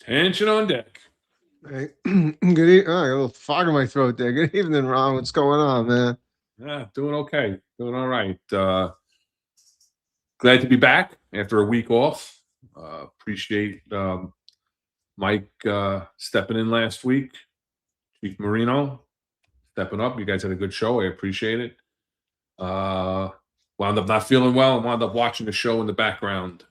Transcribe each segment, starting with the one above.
Tension on deck. Hey, good evening. Oh, I got a little fog in my throat there. Good evening, Ron. What's going on, man? Yeah, doing okay. Doing all right. Glad to be back after a week off. Appreciate Mike stepping in last week. Chief Marino stepping up. You guys had a good show. I appreciate it. Uh, Wound up not feeling well and wound up watching the show in the background.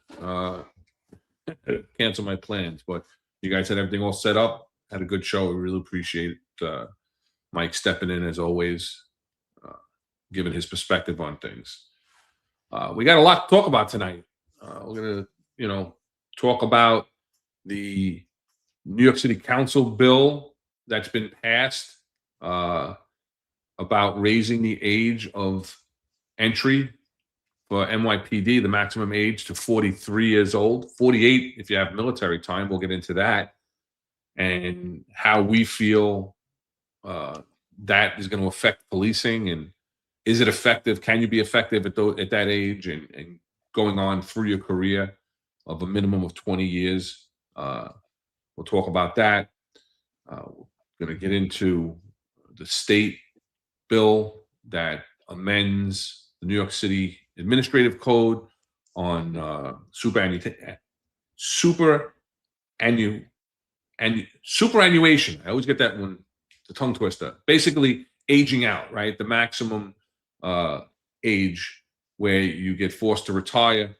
Cancel my plans, but you guys had everything all set up. Had a good show. We really appreciate Mike stepping in as always, uh, giving his perspective on things. We got a lot to talk about tonight. We're gonna, talk about the New York City Council bill that's been passed about raising the age of entry for NYPD, the maximum age to 43 years old, 48 if you have military time. We'll get into that and how we feel that is going to affect policing, and is it effective? Can you be effective at that age and going on through your career of a minimum of 20 years? We'll talk about that. We're going to get into the state bill that amends the New York City Administrative Code on superannuation. I always get that one, the tongue twister. Basically, aging out, right? The maximum age where you get forced to retire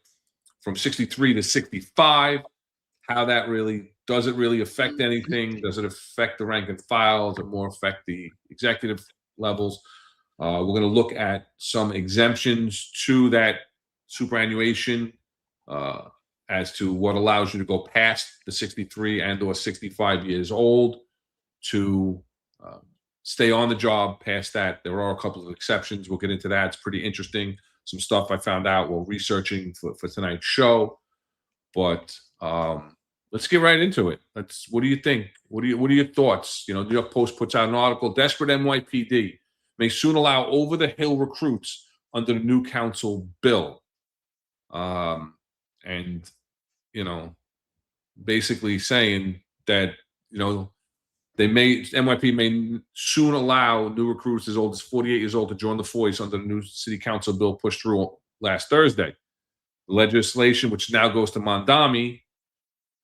from 63 to 65. How that really, does it really affect anything? Does it affect the rank and file? Does it more affect the executive levels? We're going to look at some exemptions to that superannuation as to what allows you to go past the 63 and or 65 years old to stay on the job past that. There are a couple of exceptions. We'll get into that. It's pretty interesting. Some stuff I found out while researching for tonight's show. But let's get right into it. What do you think? What are your thoughts? New York Post puts out an article, Desperate NYPD may soon allow over-the-hill recruits under the new council bill. And, basically saying that, NYPD may soon allow new recruits as old as 48 years old to join the force under the new city council bill pushed through last Thursday. The legislation, which now goes to Mondami,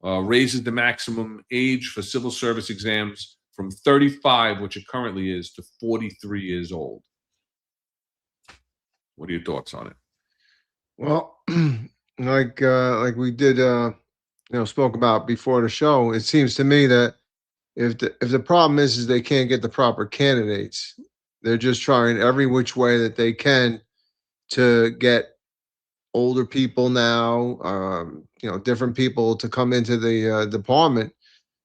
raises the maximum age for civil service exams from 35, which it currently is, to 43 years old. What are your thoughts on it? Well, like we did, spoke about before the show. It seems to me that if the problem is they can't get the proper candidates, they're just trying every which way that they can to get older people now, different people to come into the department,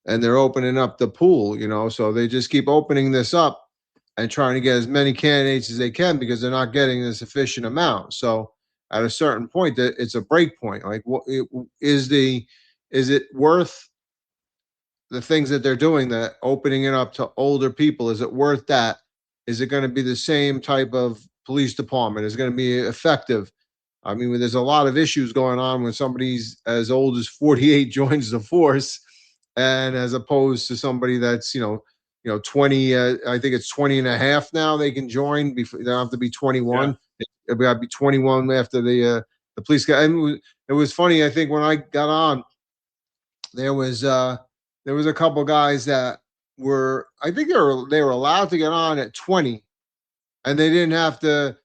and they're opening up the pool, so they just keep opening this up and trying to get as many candidates as they can because they're not getting a sufficient amount. So at a certain point, that it's a break point. Like, is it worth the things that they're doing, that opening it up to older people? Is it worth that? Is it going to be the same type of police department? Is it going to be effective? I mean, there's a lot of issues going on when somebody's as old as 48 joins the force, and as opposed to somebody that's 20. I think it's 20 and a half now they can join. Before they don't have to be 21. Yeah. It got to be 21 after the police got. And it was funny. I think when I got on, there was a couple guys that were. I think they were allowed to get on at 20, and they didn't have to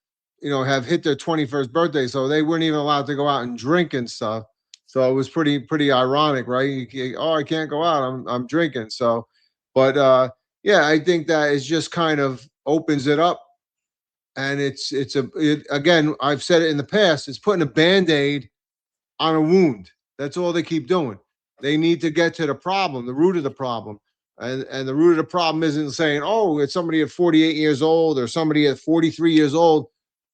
have hit their 21st birthday, so they weren't even allowed to go out and drink and stuff. So it was pretty ironic, right? I can't go out. I'm drinking. So, but yeah, I think that is just kind of opens it up, and again, I've said it in the past. It's putting a Band-Aid on a wound. That's all they keep doing. They need to get to the problem, the root of the problem. And the root of the problem isn't saying, oh, it's somebody at 48 years old or somebody at 43 years old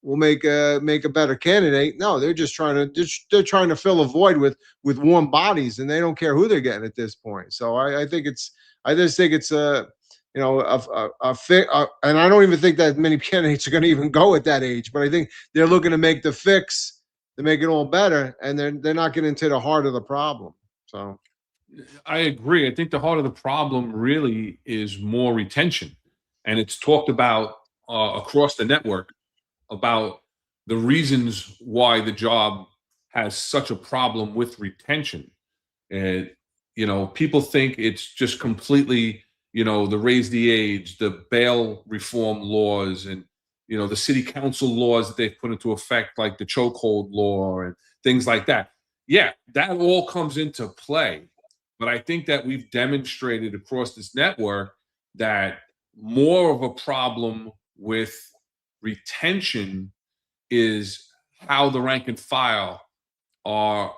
will make a better candidate. No, they're just trying to fill a void with warm bodies, and they don't care who they're getting at this point. So I just think it's and I don't even think that many candidates are going to even go at that age. But I think they're looking to make the fix to make it all better, and they're not getting to the heart of the problem. So I agree. I think the heart of the problem really is more retention, and it's talked about across the network about the reasons why the job has such a problem with retention. And people think it's just completely, the raise the age, the bail reform laws, and the city council laws that they've put into effect, like the chokehold law and things like that. Yeah, that all comes into play. But I think that we've demonstrated across this network that more of a problem with retention is how the rank and file are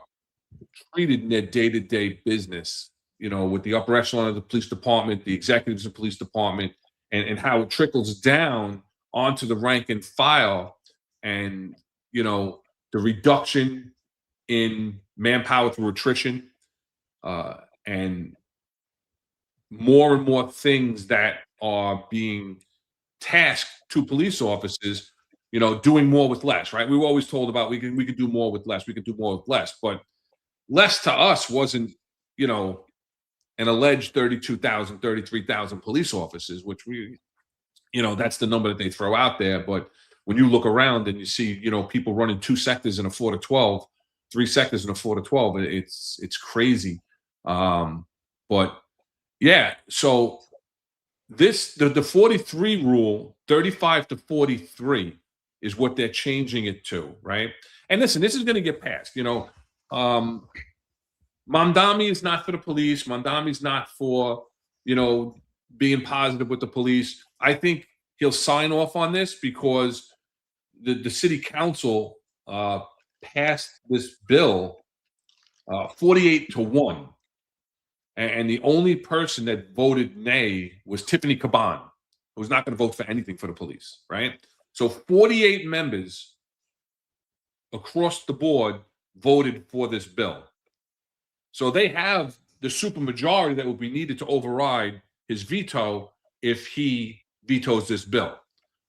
treated in their day-to-day business, with the upper echelon of the police department, the executives of the police department, and how it trickles down onto the rank and file, and the reduction in manpower through attrition, and more things that are being tasked to police officers, doing more with less, right? We were always told about we could do more with less, we could do more with less, but less to us wasn't, you know, an alleged 32,000, 33,000 police officers, which that's the number that they throw out there. But when you look around and you see, people running 2 sectors in a 4 to 12, 3 sectors in a 4 to 12, it's crazy. But yeah, so the 43 rule, 35 to 43 is what they're changing it to, right? And listen, this is going to get passed. Mamdani is not for the police. Mamdani is not for, being positive with the police. I think he'll sign off on this because the city council passed this bill 48 to 1. And the only person that voted nay was Tiffany Caban, who was not going to vote for anything for the police, right? So 48 members across the board voted for this bill. So they have the supermajority that will be needed to override his veto if he vetoes this bill.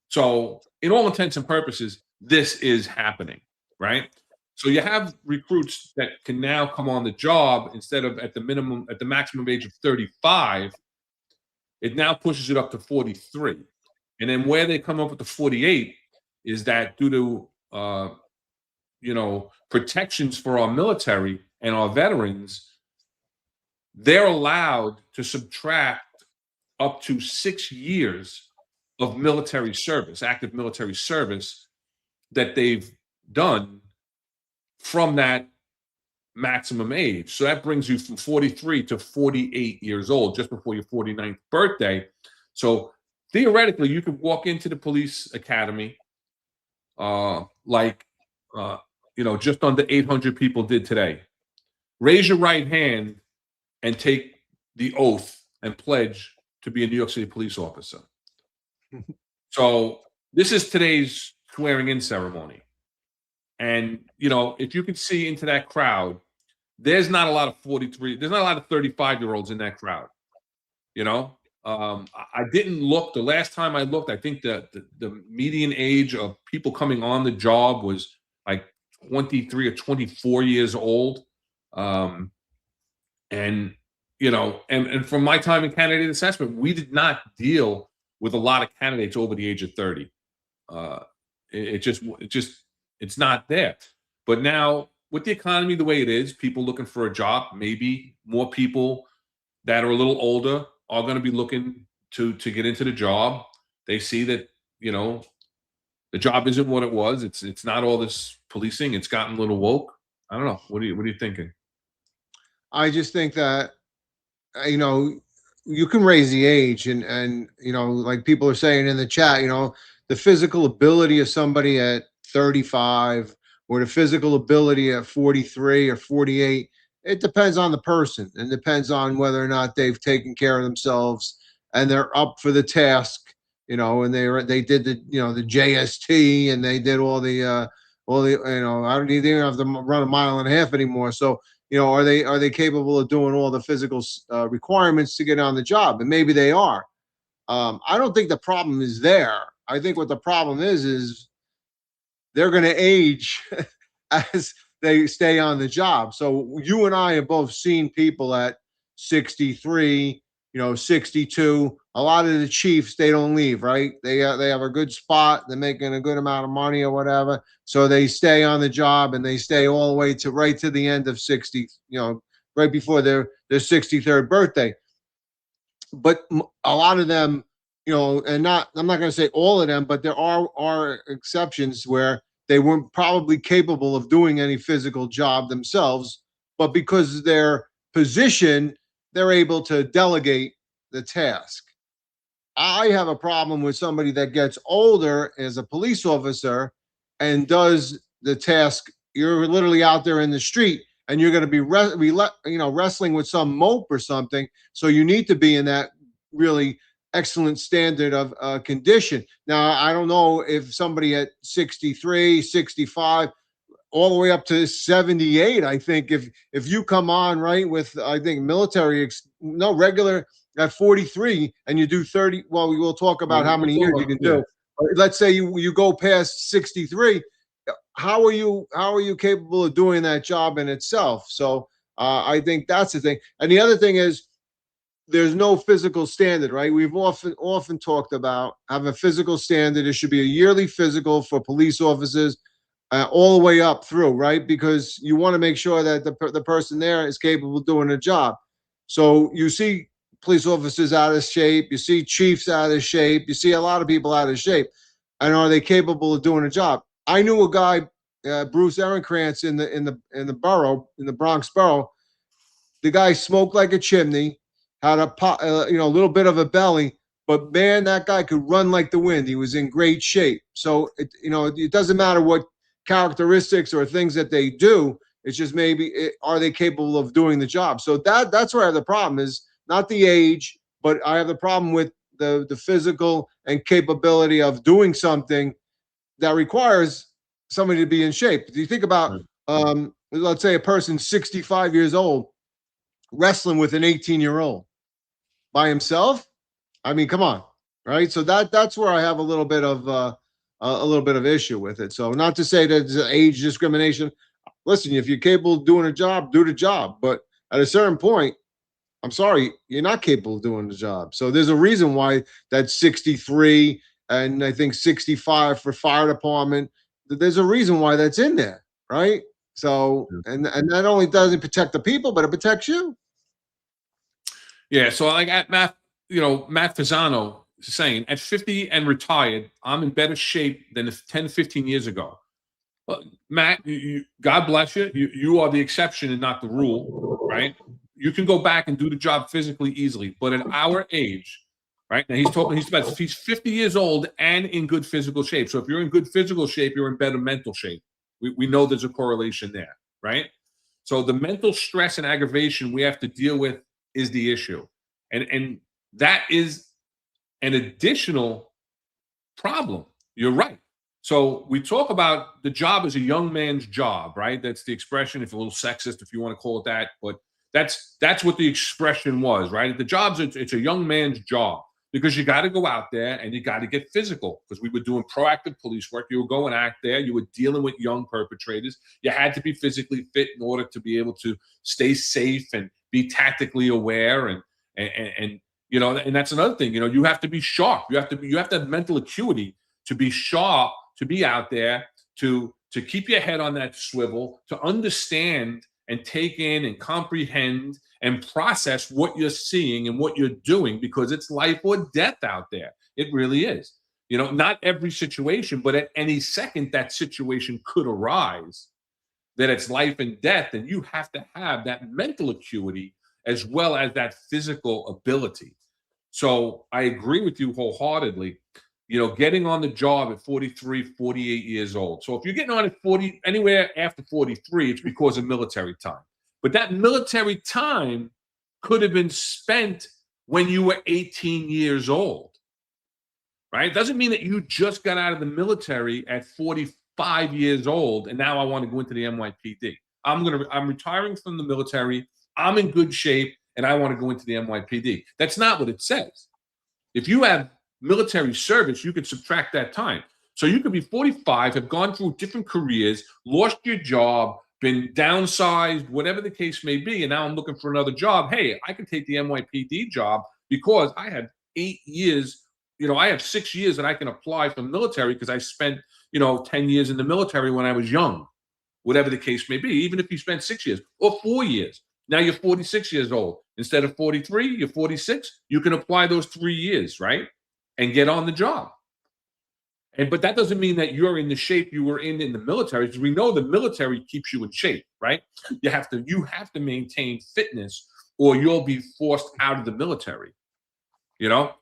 So, in all intents and purposes, this is happening, right? So you have recruits that can now come on the job instead of at the maximum age of 35. It now pushes it up to 43. And then where they come up with the 48 is that due to protections for our military and our veterans, they're allowed to subtract up to 6 years of military service, active military service that they've done from that maximum age. So that brings you from 43 to 48 years old, just before your 49th birthday. So theoretically, you could walk into the police academy just under 800 people did today. Raise your right hand and take the oath and pledge to be a New York City police officer. So this is today's swearing in ceremony. And, if you can see into that crowd, there's not a lot of 43, there's not a lot of 35-year-olds in that crowd. I didn't look. The last time I looked, I think the median age of people coming on the job was like 23 or 24 years old. And from my time in candidate assessment, we did not deal with a lot of candidates over the age of 30. It's not there. But now with the economy the way it is, people looking for a job, maybe more people that are a little older are going to be looking to get into the job. They see that, the job isn't what it was. It's not all this policing. It's gotten a little woke. I don't know. What are you thinking? I just think that, you can raise the age and like people are saying in the chat, the physical ability of somebody at 35 or the physical ability at 43 or 48, it depends on the person and depends on whether or not they've taken care of themselves and they're up for the task, and they did the JST and they did all the I don't even have to run a mile and a half anymore. So are they capable of doing all the physical requirements to get on the job? And maybe they are. I don't think the problem is there. I think what the problem is they're going to age as they stay on the job. So you and I have both seen people at 63, 62. A lot of the chiefs, they don't leave, right? They have a good spot. They're making a good amount of money or whatever. So they stay on the job and they stay all the way to right to the end of 60, right before their 63rd birthday. But a lot of them, and I'm not going to say all of them, but there are exceptions where they weren't probably capable of doing any physical job themselves, but because of their position, they're able to delegate the task. I have a problem with somebody that gets older as a police officer and does the task. You're literally out there in the street and you're going to be wrestling with some mope or something. So you need to be in that really excellent standard of condition. Now, I don't know if somebody at 63, 65, all the way up to 78, I think if you come on right with, I think regular at 43 and you do 30, well, we will talk about how many years you can do. Let's say you go past 63. How are you capable of doing that job in itself? So I think that's the thing. And the other thing is there's no physical standard, right? We've often talked about having a physical standard. It should be a yearly physical for police officers all the way up through, right? Because you want to make sure that the person there is capable of doing a job. So you see police officers out of shape, you see chiefs out of shape, you see a lot of people out of shape. And are they capable of doing a job? I knew a guy, Bruce Ehrenkrantz, in the borough, in the Bronx borough. The guy smoked like a chimney, had a little bit of a belly, but man, that guy could run like the wind. He was in great shape. So it doesn't matter what characteristics or things that they do. It's just are they capable of doing the job? So that's where I have the problem, is not the age, but I have the problem with the physical and capability of doing something that requires somebody to be in shape. Do you think about, let's say a person 65 years old wrestling with an 18-year-old by himself? I mean, come on, right? So that's where I have a little bit of issue with it. So not to say that it's age discrimination. Listen, if you're capable of doing a job, do the job. But at a certain point, I'm sorry, you're not capable of doing the job. So there's a reason why that's 63 and I think 65 for fire department. There's a reason why that's in there, right? So, and not only does it protect the people, but it protects you. Yeah. So like at Matt Fasano is saying at 50 and retired, I'm in better shape than 10, 15 years ago. Well, Matt, God bless you. You are the exception and not the rule, right? You can go back and do the job physically easily, but at our age, right now, he's 50 years old and in good physical shape. So if you're in good physical shape, you're in better mental shape. We know there's a correlation there, right? So the mental stress and aggravation we have to deal with is the issue, and that is an additional problem. You're right. So we talk about the job as a young man's job, right? That's the expression, if a little sexist, if you want to call it that, but that's what the expression was, right? The job's it's a young man's job because you got to go out there and you got to get physical, because we were doing proactive police work. You were going out there, you were dealing with young perpetrators. You had to be physically fit in order to be able to stay safe and be tactically aware, and and that's another thing. You have to be sharp. You have to have mental acuity to be sharp, to be out there, to keep your head on that swivel, to understand and take in and comprehend and process what you're seeing and what you're doing, because it's life or death out there. It really is. Not every situation, but at any second that situation could arise, that it's life and death, and you have to have that mental acuity as well as that physical ability. So I agree with you wholeheartedly. Getting on the job at 43, 48 years old. So if you're getting on at 40, anywhere after 43, it's because of military time. But that military time could have been spent when you were 18 years old, right? It doesn't mean that you just got out of the military at 45 years old and now I want to go into the NYPD. I'm retiring from the military. I'm in good shape and I want to go into the NYPD. That's not what it says. If you have military service, you could subtract that time. So you could be 45, have gone through different careers, lost your job, been downsized, whatever the case may be, and now I'm looking for another job. Hey, I can take the NYPD job because I had 8 years. I have 6 years that I can apply for the military because I spent 10 years in the military when I was young, whatever the case may be. Even if you spent 6 years or 4 years, now you're 46 years old instead of 43. You're 46. You can apply those 3 years, right, and get on the job. But that doesn't mean that you're in the shape you were in the military, because we know the military keeps you in shape, right? You have to maintain fitness, or you'll be forced out of the military.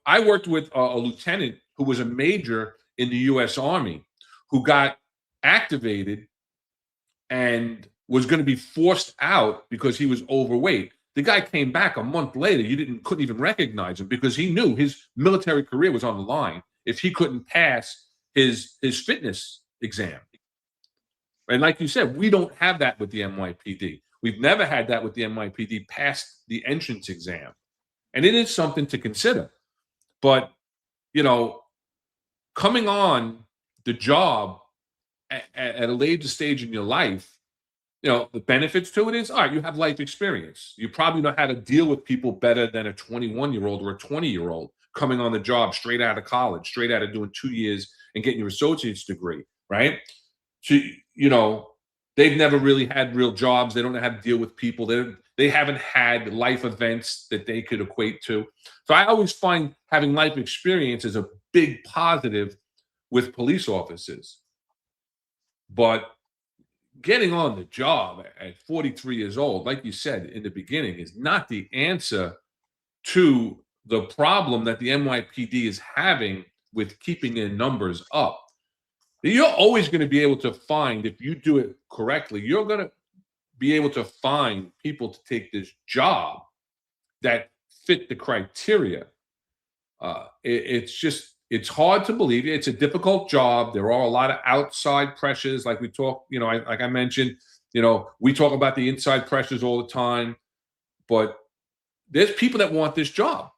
I worked with a lieutenant who was a major in the U.S. Army, who got activated and was going to be forced out because he was overweight. The guy came back a month later. Couldn't even recognize him because he knew his military career was on the line if he couldn't pass his fitness exam. And like you said, we don't have that with the NYPD. We've never had that with the NYPD past the entrance exam. And it is something to consider. But, coming on the job at a later stage in your life, the benefits to it is, all right, you have life experience. You probably know how to deal with people better than a 21-year-old or a 20-year-old coming on the job straight out of college, straight out of doing 2 years and getting your associate's degree, right? So, they've never really had real jobs. They don't know how to deal with people. They haven't had life events that they could equate to. So I always find having life experience is a big positive with police officers. But getting on the job at 43 years old, like you said in the beginning, is not the answer to the problem that the NYPD is having with keeping their numbers up. You're always going to be able to find, if you do it correctly, you're going to be able to find people to take this job that fit the criteria. It's hard to believe. It's a difficult job. There are a lot of outside pressures, like we talk, like I mentioned, we talk about the inside pressures all the time, but there's people that want this job.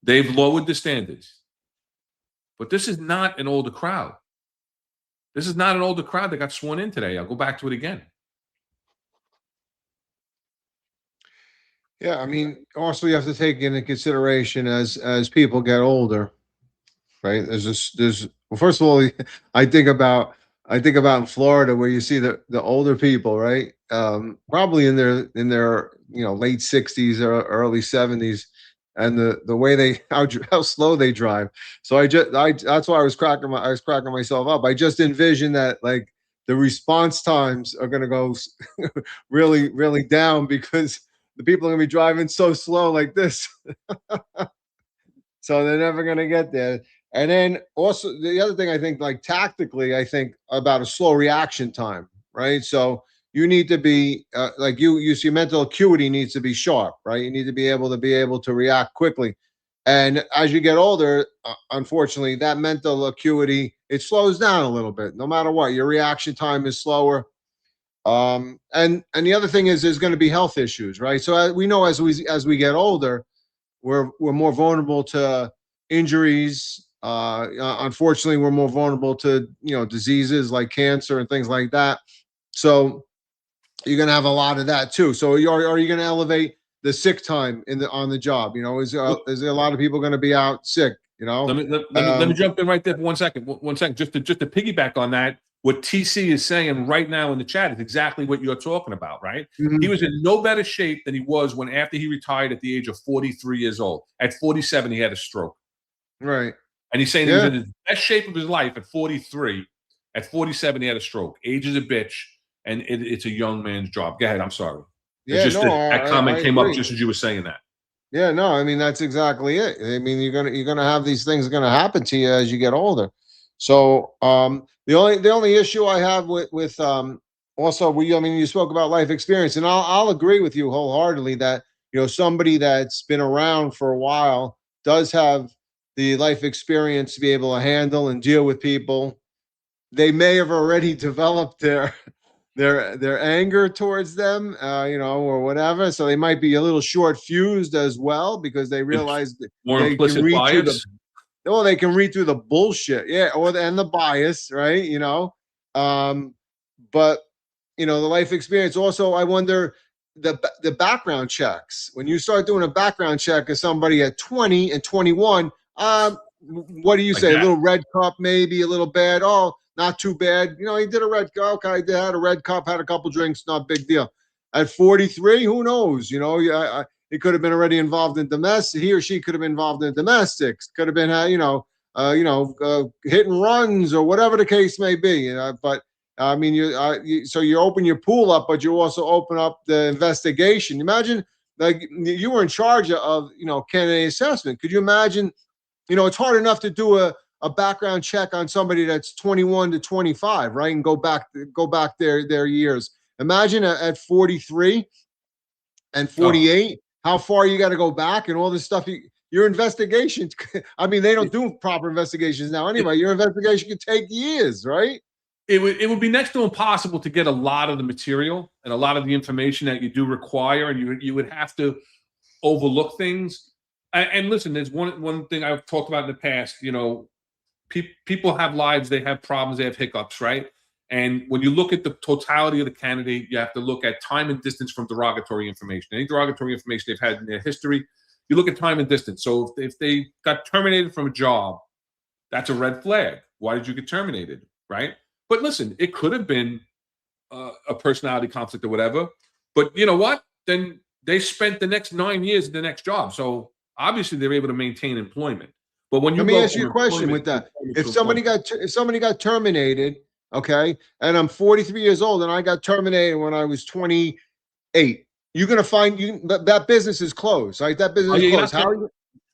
They've lowered the standards. But this is not an older crowd. This is not an older crowd that got sworn in today. I'll go back to it again. Yeah, I mean, also you have to take into consideration as people get older, right? Well, first of all, I think about in Florida where you see the older people, right? Probably in their late 60s or early 70s, and the way how slow they drive. So that's why I was cracking myself up. I just envision that, like, the response times are going to go really, really down because the people are going to be driving so slow like this. So they're never going to get there. And then also the other thing I think, like tactically, I think about a slow reaction time, right? So you need to be like your mental acuity needs to be sharp, right? You need to be able to react quickly. And as you get older, unfortunately, that mental acuity, it slows down a little bit. No matter what, your reaction time is slower. And the other thing is there's going to be health issues, right? So we know as we get older, we're more vulnerable to injuries. Unfortunately, we're more vulnerable to diseases like cancer and things like that. So you're going to have a lot of that too. So are you going to elevate the sick time on the job? Is there a lot of people going to be out sick? Let me jump in right there for 1 second. 1 second, just to piggyback on that. What TC is saying right now in the chat is exactly what you're talking about, right? Mm-hmm. He was in no better shape than he was after he retired at the age of 43 years old. At 47, he had a stroke. Right. And he's saying he was in the best shape of his life at 43. At 47, he had a stroke. Age is a bitch, and it's a young man's job. Go ahead. I'm sorry. Yeah, that comment came up just as you were saying that. Yeah, no, I mean, that's exactly it. I mean, you're gonna have these things going to happen to you as you get older. So the only issue I have with also you spoke about life experience, and I'll agree with you wholeheartedly that somebody that's been around for a while does have the life experience to be able to handle and deal with people. They may have already developed their anger towards them, or whatever. So they might be a little short fused as well because they realize that they can read through they can read through the bullshit. Yeah. And the bias, right. but you know, the life experience. Also, I wonder the background checks. When you start doing a background check of somebody at 20 and 21, what do you Like say? A that. little red cup, maybe a little bad. Oh, not too bad. You know, he did a red cup. Okay, they had a red cup, had a couple drinks, not a big deal. At 43, who knows? You know, he could have been already involved in domestic. He or she could have been involved in domestics. Could have been, hit and runs or whatever the case may be. But I mean, so you open your pool up, but you also open up the investigation. Imagine, like, you were in charge of, candidate assessment. Could you imagine? You know, it's hard enough to do a background check on somebody that's 21 to 25, right, and go back their years. Imagine at 43 and Oh, 48, how far you got to go back and all this stuff. Your investigations, I mean, they don't do proper investigations now anyway. Your investigation could take years, right? it would be next to impossible to get a lot of the material and a lot of the information that you do require, and you would have to overlook things. And listen, there's one thing I've talked about in the past. You know, people have lives, they have problems, they have hiccups, right? And when you look at the totality of the candidate, you have to look at time and distance from derogatory information. Any derogatory information they've had in their history, you look at time and distance. So if they got terminated from a job, that's a red flag. Why did you get terminated, right? But listen, it could have been a personality conflict or whatever. But you know what? Then they spent the next 9 years in the next job. So obviously they're able to maintain employment. But when you Let me go ask you a from question employment with that. to If somebody got terminated, okay, and I'm 43 years old and I got terminated when I was 28, you're gonna find that business is closed, right? That oh business yeah, is closed. How are you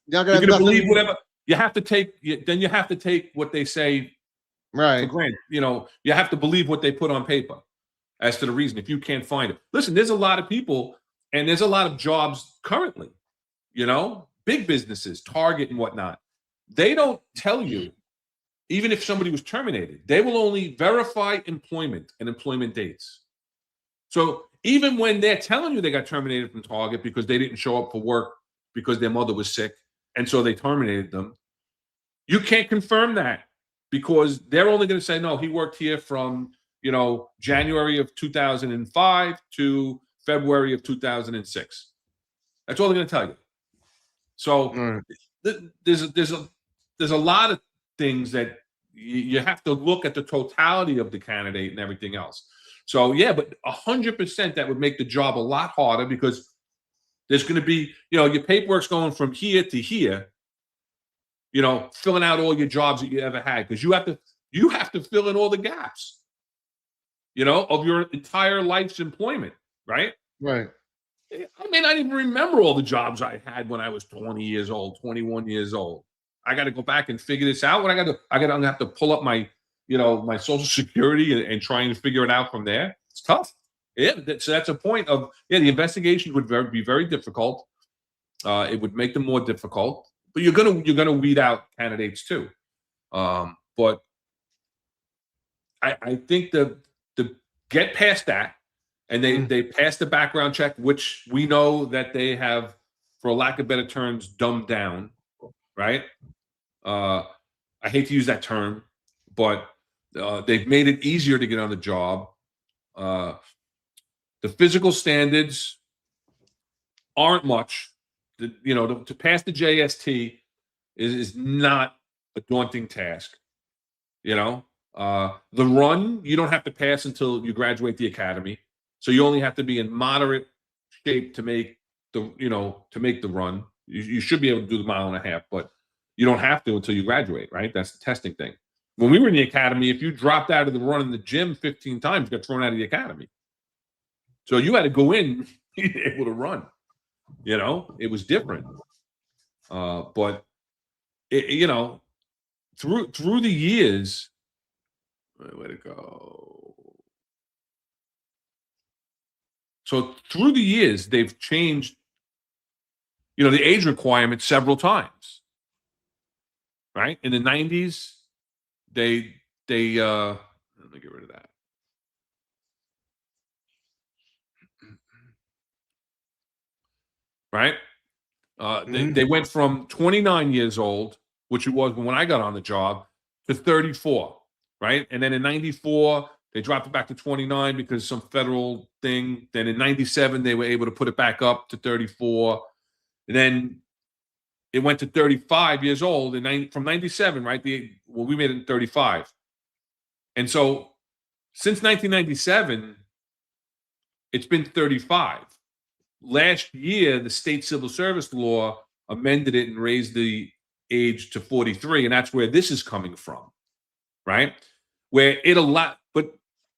not gonna you're have gonna nothing? believe whatever you have to take. Then you have to take what they say for Right. granted. You know, you have to believe what they put on paper as to the reason if you can't find it. Listen, there's a lot of people and there's a lot of jobs currently, you know, big businesses, Target and whatnot. They don't tell you, even if somebody was terminated, they will only verify employment and employment dates. So even when they're telling you they got terminated from Target because they didn't show up for work because their mother was sick, and so they terminated them, you can't confirm that because they're only going to say, no, he worked here from, January of 2005 to February of 2006. That's all they're going to tell you. So Right. there's a lot of things that you have to look at the totality of the candidate and everything else. So yeah, but 100% that would make the job a lot harder because there's going to be, your paperwork's going from here to here, filling out all your jobs that you ever had because you have to fill in all the gaps, of your entire life's employment, right? Right. I may not even remember all the jobs I had when I was 20 years old, 21 years old. I got to go back and figure this out. I'm gonna have to pull up my, my social security and try and figure it out from there. It's tough. Yeah. So that's a point of, the investigation would be very difficult. It would make them more difficult, but you're gonna weed out candidates too. But I think the get past that, and they pass the background check, which we know that they have, for lack of better terms, dumbed down, right? I hate to use that term, but they've made it easier to get on the job. The physical standards aren't much. To pass the JST is not a daunting task. The run you don't have to pass until you graduate the academy. So you only have to be in moderate shape to make the run. You should be able to do the 1.5 miles, but you don't have to until you graduate, right? That's the testing thing. When we were in the academy, if you dropped out of the run in the gym 15 times, you got thrown out of the academy. So you had to go in able to run. It was different. But through the years, way to go. So through the years, they've changed, the age requirement several times. Right? In the 90s, let me get rid of that. Right? They went from 29 years old, which it was when I got on the job, to 34. Right? And then in 94, They dropped it back to 29 because some federal thing. Then in 97, they were able to put it back up to 34. And then it went to 35 years old from 97, right? We made it in 35. And so since 1997, it's been 35. Last year, the state civil service law amended it and raised the age to 43. And that's where this is coming from, right? Where but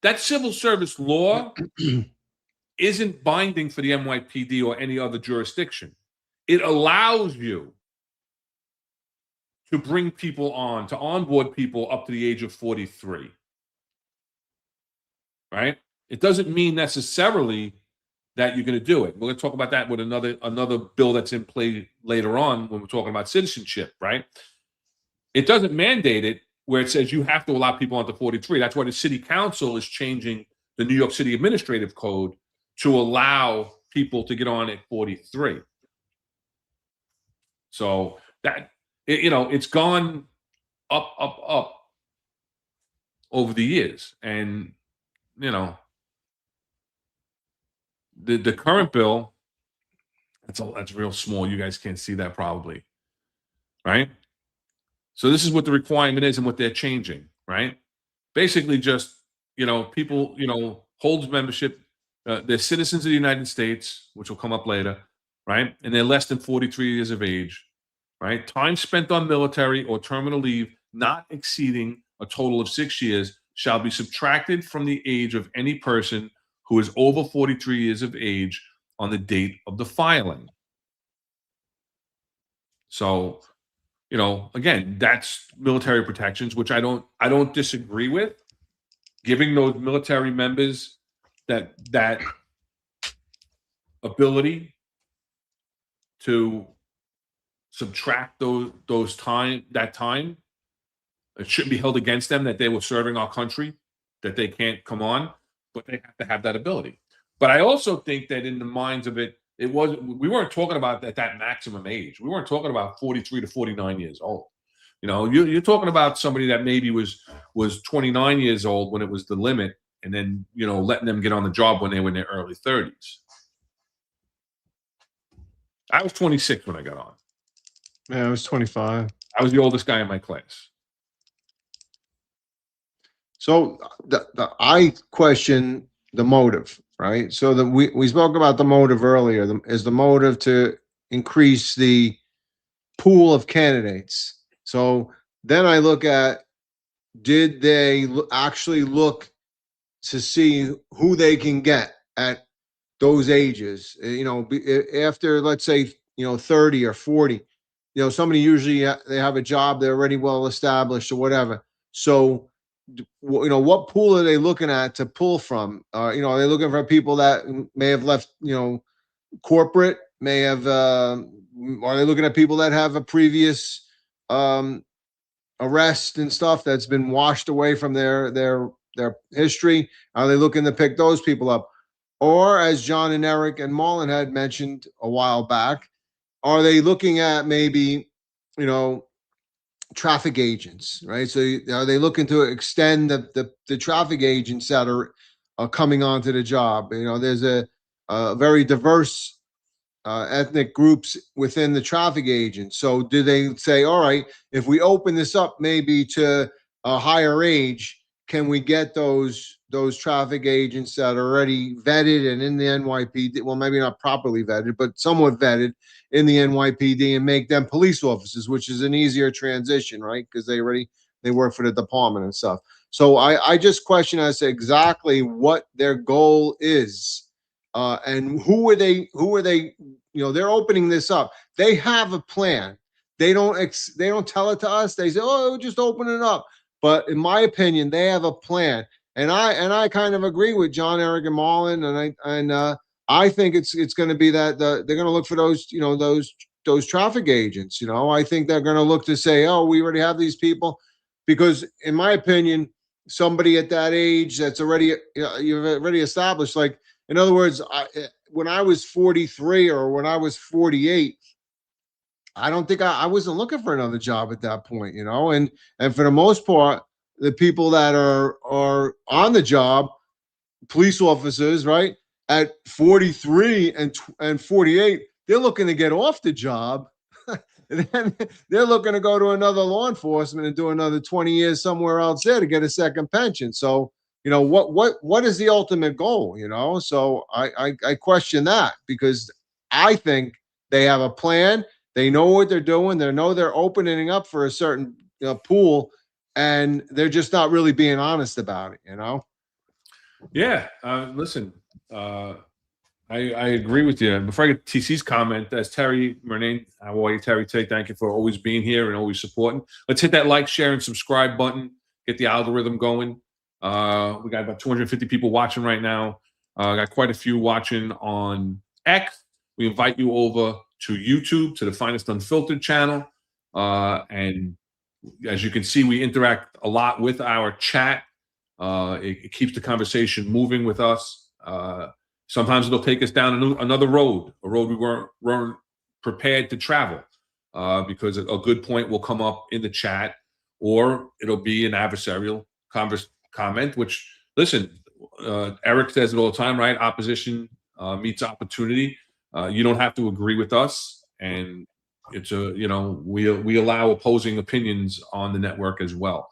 that civil service law isn't binding for the NYPD or any other jurisdiction. It allows you to bring people on, to onboard people up to the age of 43. Right? It doesn't mean necessarily that you're going to do it. We're going to talk about that with another bill that's in play later on when we're talking about citizenship, right? It doesn't mandate it where it says you have to allow people onto 43. That's why the city council is changing the New York City Administrative Code to allow people to get on at 43. So that, it's gone up over the years. And, the current bill, that's real small. You guys can't see that probably, right? So this is what the requirement is and what they're changing, right? Basically just, people, holds membership, they're citizens of the United States, which will come up later, right? And they're less than 43 years of age, right? Time spent on military or terminal leave not exceeding a total of 6 years shall be subtracted from the age of any person who is over 43 years of age on the date of the filing. So, again, that's military protections, which I don't disagree with. Giving those military members that ability to subtract that time, it shouldn't be held against them that they were serving our country, that they can't come on, but they have to have that ability. But I also think that in the minds of we weren't talking about that maximum age. We weren't talking about 43 to 49 years old. You're talking about somebody that maybe was 29 years old when it was the limit, and then, letting them get on the job when they were in their early 30s. I was 26 when I got on. Yeah, I was 25. I was the oldest guy in my class. So I question the motive, right? So we spoke about the motive earlier. Is the motive to increase the pool of candidates? So then I look at, did they actually look to see who they can get at those ages? After, let's say, 30 or 40, somebody usually they have a job, they're already well established or whatever. So, what pool are they looking at to pull from? Are they looking for people that may have left, corporate, may have, are they looking at people that have a previous arrest and stuff that's been washed away from their history? Are they looking to pick those people up? Or, as John and Eric and Marlon had mentioned a while back, are they looking at maybe, traffic agents, right? So are they looking to extend the traffic agents that are coming onto the job? There's a very diverse ethnic groups within the traffic agents. So do they say, all right, if we open this up maybe to a higher age, can we get those traffic agents that are already vetted and in the NYPD, well, maybe not properly vetted, but somewhat vetted in the NYPD, and make them police officers, which is an easier transition, right? Because they work for the department and stuff. So I just question as to exactly what their goal is, and who are they? They're opening this up. They have a plan. They don't tell it to us. They say, oh, just open it up. But in my opinion, they have a plan, and I kind of agree with John, Eric, and Marlon, and I think it's going to be that they're going to look for those traffic agents. I think they're going to look to say, oh, we already have these people, because in my opinion, somebody at that age that's already you've already established, like, in other words, when I was 43 or when I was 48. I don't think I wasn't looking for another job at that point, and for the most part, the people that are on the job, police officers, right, at 43 and 48, they're looking to get off the job. And then they're looking to go to another law enforcement and do another 20 years somewhere else there to get a second pension. So, what is the ultimate goal? So I question that, because I think they have a plan. They know what they're doing. They know they're opening up for a certain pool, and they're just not really being honest about it. Yeah. Listen, I agree with you. And before I get TC's comment, as Terry Murnane, how are you, Terry? Thank you for always being here and always supporting. Let's hit that like, share, and subscribe button. Get the algorithm going. We got about 250 people watching right now. Got quite a few watching on X. We invite you over to YouTube, to the Finest Unfiltered channel. And as you can see, we interact a lot with our chat. It keeps the conversation moving with us. Sometimes it'll take us down another road, a road we weren't prepared to travel, because a good point will come up in the chat, or it'll be an adversarial comment, which, listen, Eric says it all the time, right? Opposition meets opportunity. You don't have to agree with us. And it's we allow opposing opinions on the network as well.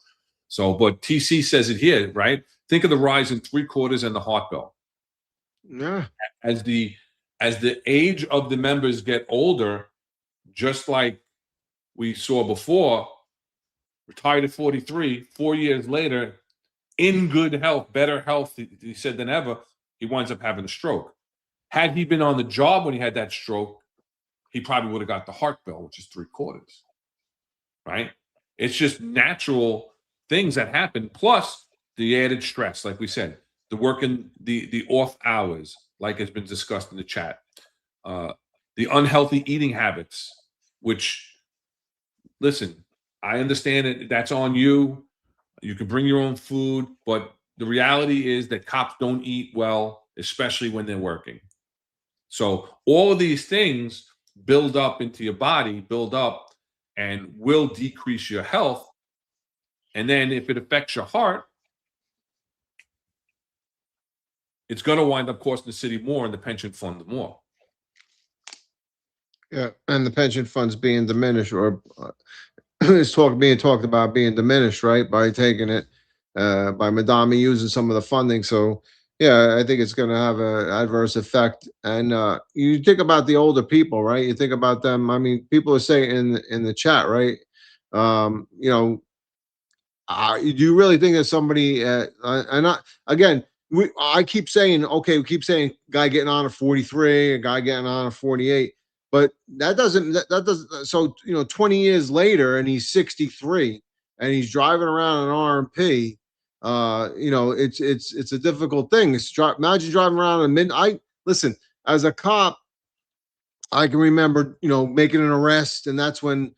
So, but TC says it here, right? Think of the rise in 3/4 and the heart bell. Yeah. As the age of the members get older, just like we saw before, retired at 43, 4 years later, in good health, better health, he said, than ever, he winds up having a stroke. Had he been on the job when he had that stroke, he probably would have got the heart bell, which is 3/4, right? It's just natural things that happen, plus the added stress, like we said, the working, the off hours, like has been discussed in the chat, the unhealthy eating habits, which, listen, I understand it. That's on you. You can bring your own food, but the reality is that cops don't eat well, especially when they're working. So all of these things build up into your body, build up, and will decrease your health. And then if it affects your heart, it's going to wind up costing the city more and the pension fund more. Yeah, and the pension fund's being diminished, or it's being talked about being diminished, right, by taking it, by Madami using some of the funding. So, yeah, I think it's going to have an adverse effect. And you think about the older people, right? You think about them. I mean, people are saying in the chat, right? Do you really think that somebody? Again, I keep saying, okay, we keep saying guy getting on a 43, a guy getting on a 48, but that doesn't. So 20 years later, and he's 63, and he's driving around an RMP. It's a difficult thing. Imagine driving around a midnight. Listen, as a cop, I can remember, making an arrest, and that's when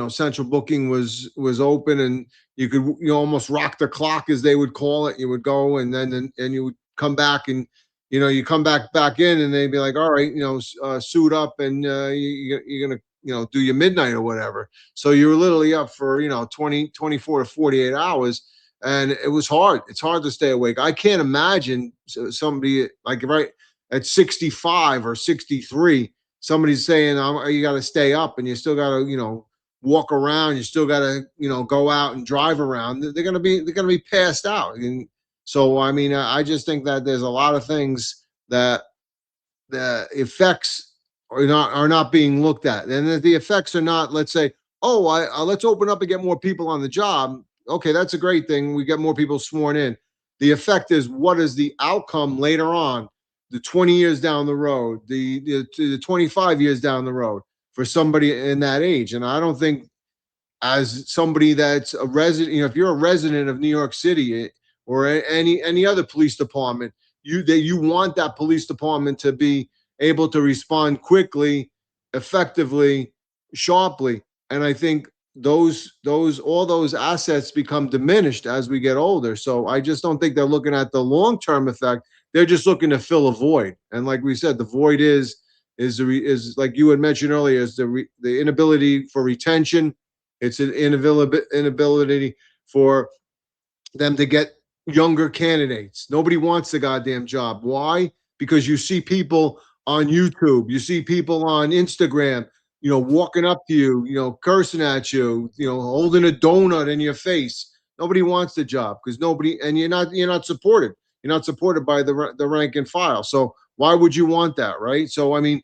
central booking was open, and you could almost rock the clock, as they would call it. You would go, and then you would come back, and you come back in, and they'd be like, all right, suit up, and you're gonna do your midnight or whatever. So you were literally up for 24 to 48 hours, and it was hard. It's hard to stay awake. I can't imagine somebody like right at 65 or 63. Somebody's saying, you got to stay up, and you still got to, walk around. You still got to, go out and drive around. They're going to be passed out. And so, I mean, I just think that there's a lot of things that the effects are not being looked at. And if the effects are not, let's say, let's open up and get more people on the job. Okay, that's a great thing. We get more people sworn in. The effect is, what is the outcome later on? The 20 years down the road, the 25 years down the road for somebody in that age. And I don't think, as somebody that's a resident, if you're a resident of New York City or any other police department, you want that police department to be able to respond quickly, effectively, sharply. And I think all those assets become diminished as we get older. So I just don't think they're looking at the long-term effect. They're just looking to fill a void. And like we said, the void is like you had mentioned earlier, is the inability for retention. It's an inability for them to get younger candidates. Nobody wants the goddamn job. Why? Because you see people on YouTube, you see people on Instagram, walking up to you, cursing at you, holding a donut in your face. Nobody wants the job because nobody, and you're not supported. You're not supported by the rank and file. So why would you want that, right? So I mean,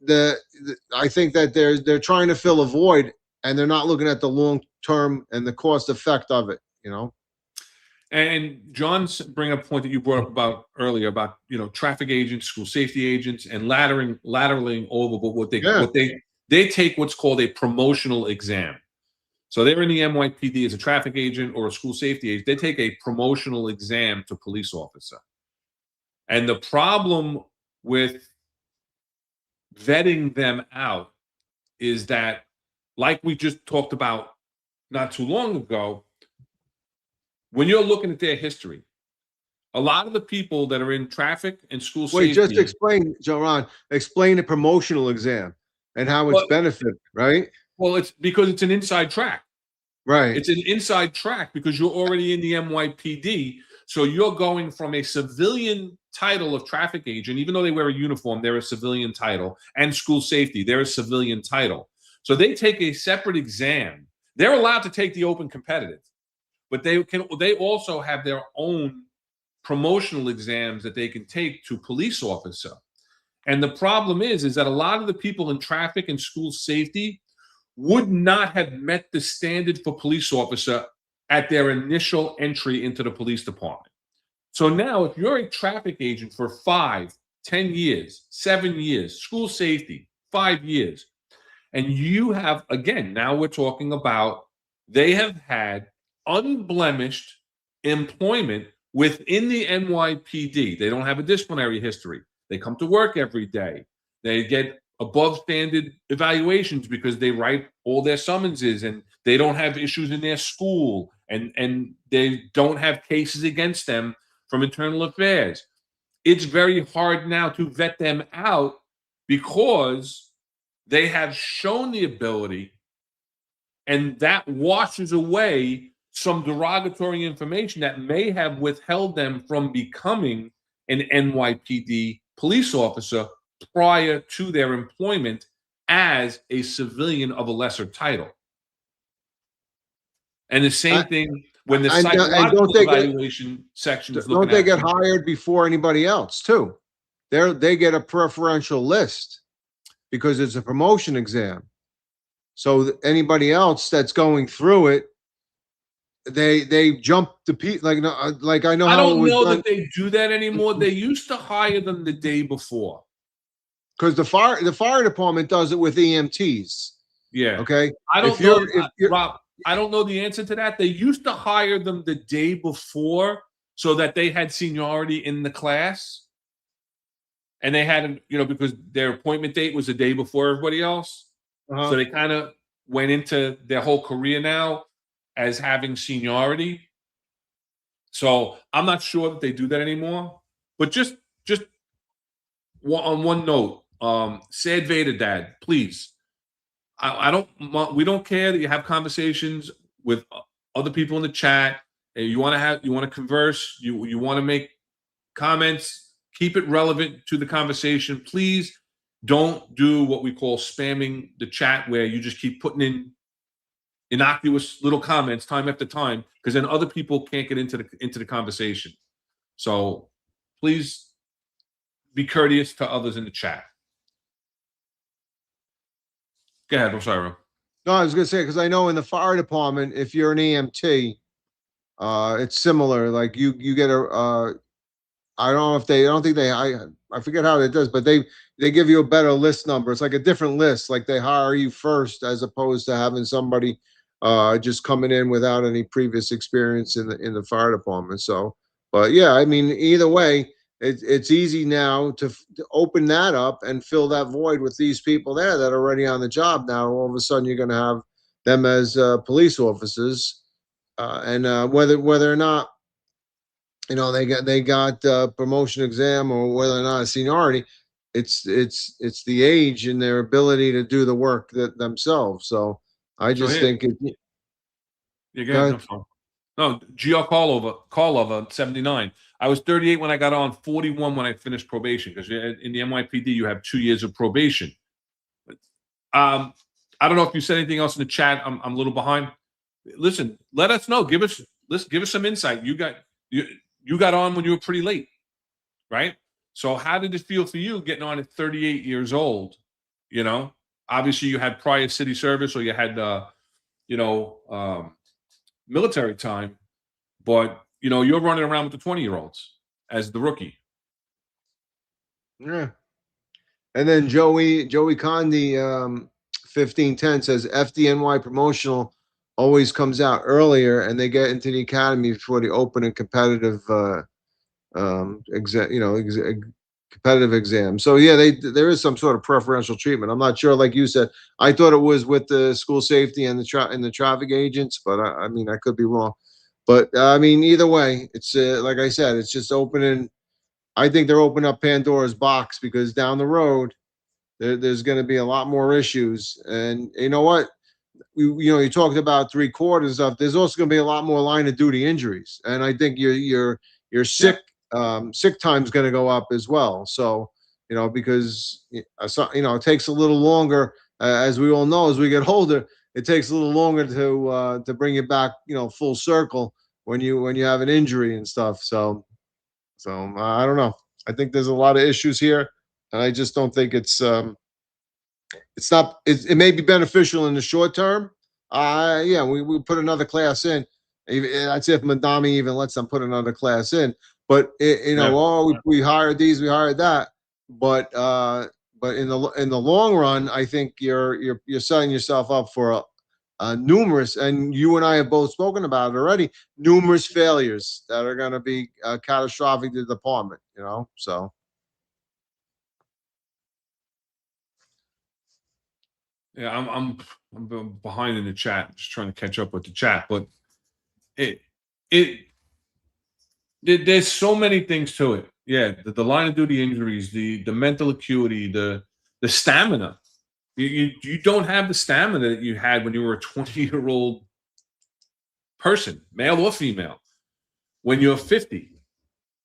I think that they're trying to fill a void, and they're not looking at the long term and the cost effect of it. And John's bring up a point that you brought up about earlier about traffic agents, school safety agents, and lateraling over. But what they take what's called a promotional exam. So they're in the NYPD as a traffic agent or a school safety agent. They take a promotional exam to police officer. And the problem with vetting them out is that, like we just talked about not too long ago, when you're looking at their history, a lot of the people that are in traffic and school safety. Wait, just explain, John, explain the promotional exam and how it's benefit, right? Well, it's because it's an inside track. Right. It's an inside track because you're already in the NYPD. So you're going from a civilian title of traffic agent, even though they wear a uniform, they're a civilian title, and school safety, they're a civilian title. So they take a separate exam. They're allowed to take the open competitive, but they also have their own promotional exams that they can take to police officer. And the problem is that a lot of the people in traffic and school safety would not have met the standard for police officer at their initial entry into the police department. So now if you're a traffic agent for 5, 10 years, 7 years, school safety, 5 years, and you have, again, now we're talking about they have had unblemished employment within the NYPD. They don't have a disciplinary history. They come to work every day. They get above standard evaluations because they write all their summonses, and they don't have issues in their school, and they don't have cases against them from internal affairs. It's very hard now to vet them out because they have shown the ability, and that washes away some derogatory information that may have withheld them from becoming an NYPD police officer prior to their employment as a civilian of a lesser title. And the same thing when the psychological evaluation section is looking at. Don't they get hired before anybody else too? They get a preferential list because it's a promotion exam. So anybody else that's going through it, they jump the like I know. I how don't it was know done. that they do that anymore. They used to hire them the day before. Because the fire department does it with EMTs. Yeah. Okay. I don't know, Rob. I don't know the answer to that. They used to hire them the day before so that they had seniority in the class, and they had, because their appointment date was the day before everybody else. So they kind of went into their whole career now as having seniority. So I'm not sure that they do that anymore. But just on one note, Sad Vader Dad, please. We don't care that you have conversations with other people in the chat. You want to converse, you want to make comments, keep it relevant to the conversation. Please don't do what we call spamming the chat, where you just keep putting in innocuous little comments time after time, because then other people can't get into the conversation. So please be courteous to others in the chat. Go ahead. I'm sorry, Ron. No, I was going to say, because I know in the fire department, if you're an EMT, it's similar. Like you get I forget how it does, but they give you a better list number. It's like a different list. Like they hire you first, as opposed to having somebody just coming in without any previous experience in the fire department. So, but yeah, I mean, either way, it's easy now to open that up and fill that void with these people there that are already on the job. Now, all of a sudden, you're going to have them as police officers, and whether or not they got promotion exam, or whether or not a seniority, it's the age and their ability to do the work themselves. So I just think it. Yeah, go ahead. No, GR Karlova, 79. I was 38 when I got on, 41 when I finished probation, because in the NYPD, you have 2 years of probation. I don't know if you said anything else in the chat. I'm a little behind. Listen, let us know. Give us some insight. You got on when you were pretty late, right? So how did it feel for you getting on at 38 years old? You know, obviously you had prior city service, or you had military time, but you're running around with the 20-year-olds as the rookie. Yeah. And then Joey Condi, 1510 says FDNY promotional always comes out earlier, and they get into the academy before the open and competitive competitive exam. So yeah, there is some sort of preferential treatment. I'm not sure, like you said. I thought it was with the school safety and the traffic agents, but I mean, I could be wrong. But I mean, either way, it's like I said, it's just opening. I think they're opening up Pandora's box, because down the road there's going to be a lot more issues. And you know what? You talked about 3/4 of. There's also going to be a lot more line of duty injuries, and I think your sick sick time is going to go up as well. So because it takes a little longer, as we all know, as we get older, it takes a little longer to bring it back, full circle when you have an injury and stuff. So I don't know. I think there's a lot of issues here, and I just don't think it's not. It may be beneficial in the short term. Yeah, we put another class in. That's if Madami even lets them put another class in. But we hired these, we hired that. But in the long run, I think you're setting yourself up for numerous, and you and I have both spoken about it already, numerous failures that are going to be catastrophic to the department. So. Yeah, I'm behind in the chat, just trying to catch up with the chat. But there's so many things to it. Yeah, the line of duty injuries, the mental acuity, the stamina. You don't have the stamina that you had when you were a 20-year-old person, male or female. When you're 50,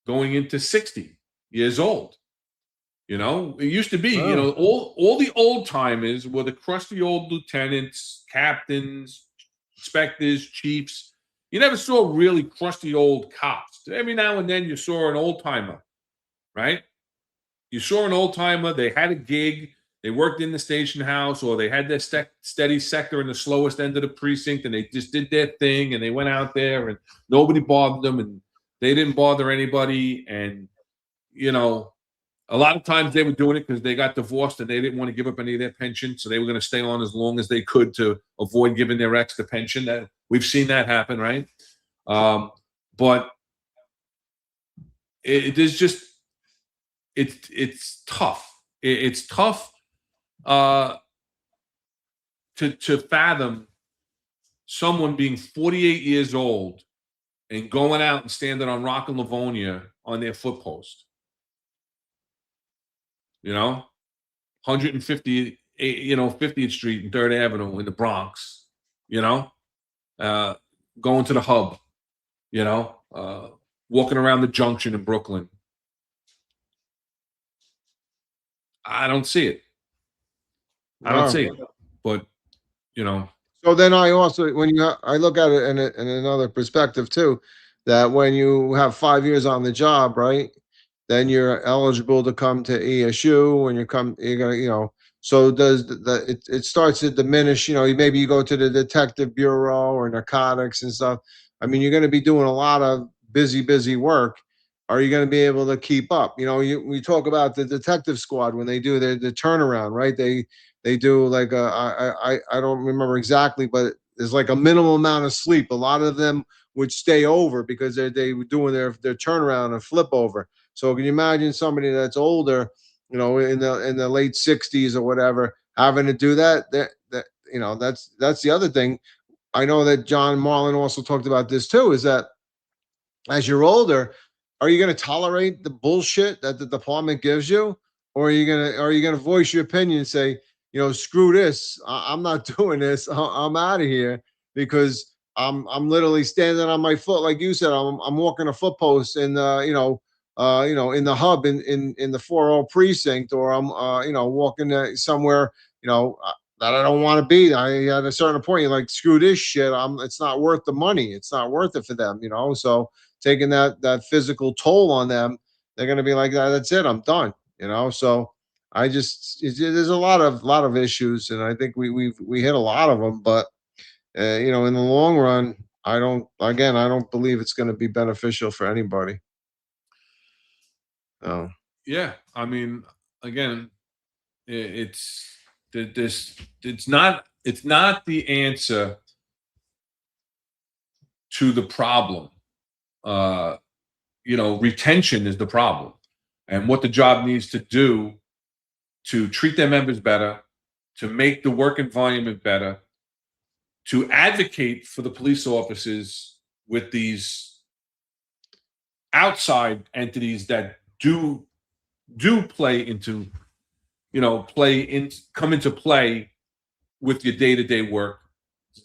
going into 60 years old. It used to be, all the old timers were the crusty old lieutenants, captains, inspectors, chiefs. You never saw really crusty old cops. Every now and then you saw an old timer, right? You saw an old timer. They had a gig. They worked in the station house, or they had their steady sector in the slowest end of the precinct, and they just did their thing, and they went out there, and nobody bothered them, and they didn't bother anybody. And, a lot of times they were doing it because they got divorced and they didn't want to give up any of their pension, so they were going to stay on as long as they could to avoid giving their ex the pension. That we've seen that happen, right? But it's tough. It's tough to fathom someone being 48 years old and going out and standing on Rock and Livonia on their foot post. 150, 50th Street and 3rd Avenue in the Bronx, going to the hub, walking around the Junction in Brooklyn. I don't see it. I don't see it. But, So then I also, I look at it in another perspective too, that when you have 5 years on the job, right? Then you're eligible to come to ESU, and you're gonna, so it starts to diminish, maybe you go to the detective bureau or narcotics and stuff. I mean, you're going to be doing a lot of busy work. Are you going to be able to keep up? We talk about the detective squad when they do the turnaround, right? They do like I don't remember exactly, but there's like a minimal amount of sleep. A lot of them would stay over because they were doing their turnaround and flip over. So can you imagine somebody that's older, in the late 60s or whatever, having to do that? That's the other thing. I know that John Marlin also talked about this too, is that as you're older, are you going to tolerate the bullshit that the department gives you? Or are you going to voice your opinion and say, screw this, I'm not doing this, I'm out of here, because I'm literally standing on my foot, like you said. I'm walking a foot post in in the hub in the 4-0 precinct, or I'm walking somewhere that I don't want to be. I at a certain point, you're like, screw this shit. It's not worth the money. It's not worth it for them. So taking that physical toll on them, they're gonna be like, that's it. I'm done. So there's a lot of issues, and I think we hit a lot of them, but in the long run, I don't believe it's going to be beneficial for anybody. Oh, Yeah, I mean, again, it's this. It's not the answer to the problem. Retention is the problem, and what the job needs to do to treat their members better, to make the work environment better, to advocate for the police officers with these outside entities that do play into come into play with your day-to-day work.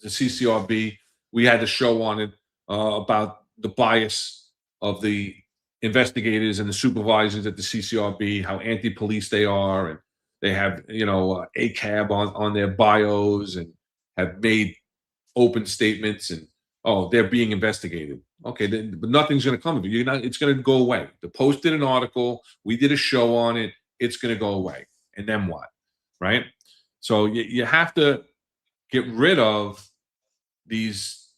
The CCRB, we had a show on it about the bias of the investigators and the supervisors at the CCRB, how anti-police they are, and they have ACAB on their bios and have made open statements, and they're being investigated. Okay, but nothing's going to come of it. It's going to go away. The Post did an article. We did a show on it. It's going to go away. And then what? Right? So you have to get rid of these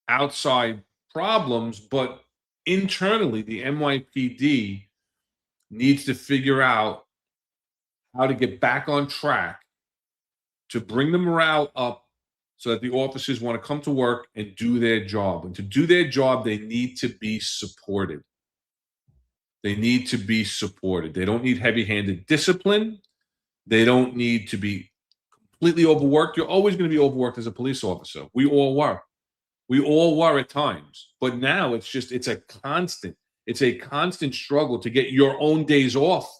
outside problems, but internally, the NYPD needs to figure out how to get back on track to bring the morale up so that the officers want to come to work and do their job. And to do their job, they need to be supported. They need to be supported. They don't need heavy-handed discipline. They don't need to be completely overworked. You're always going to be overworked as a police officer. We all were. We all were at times. But now it's a constant struggle to get your own days off,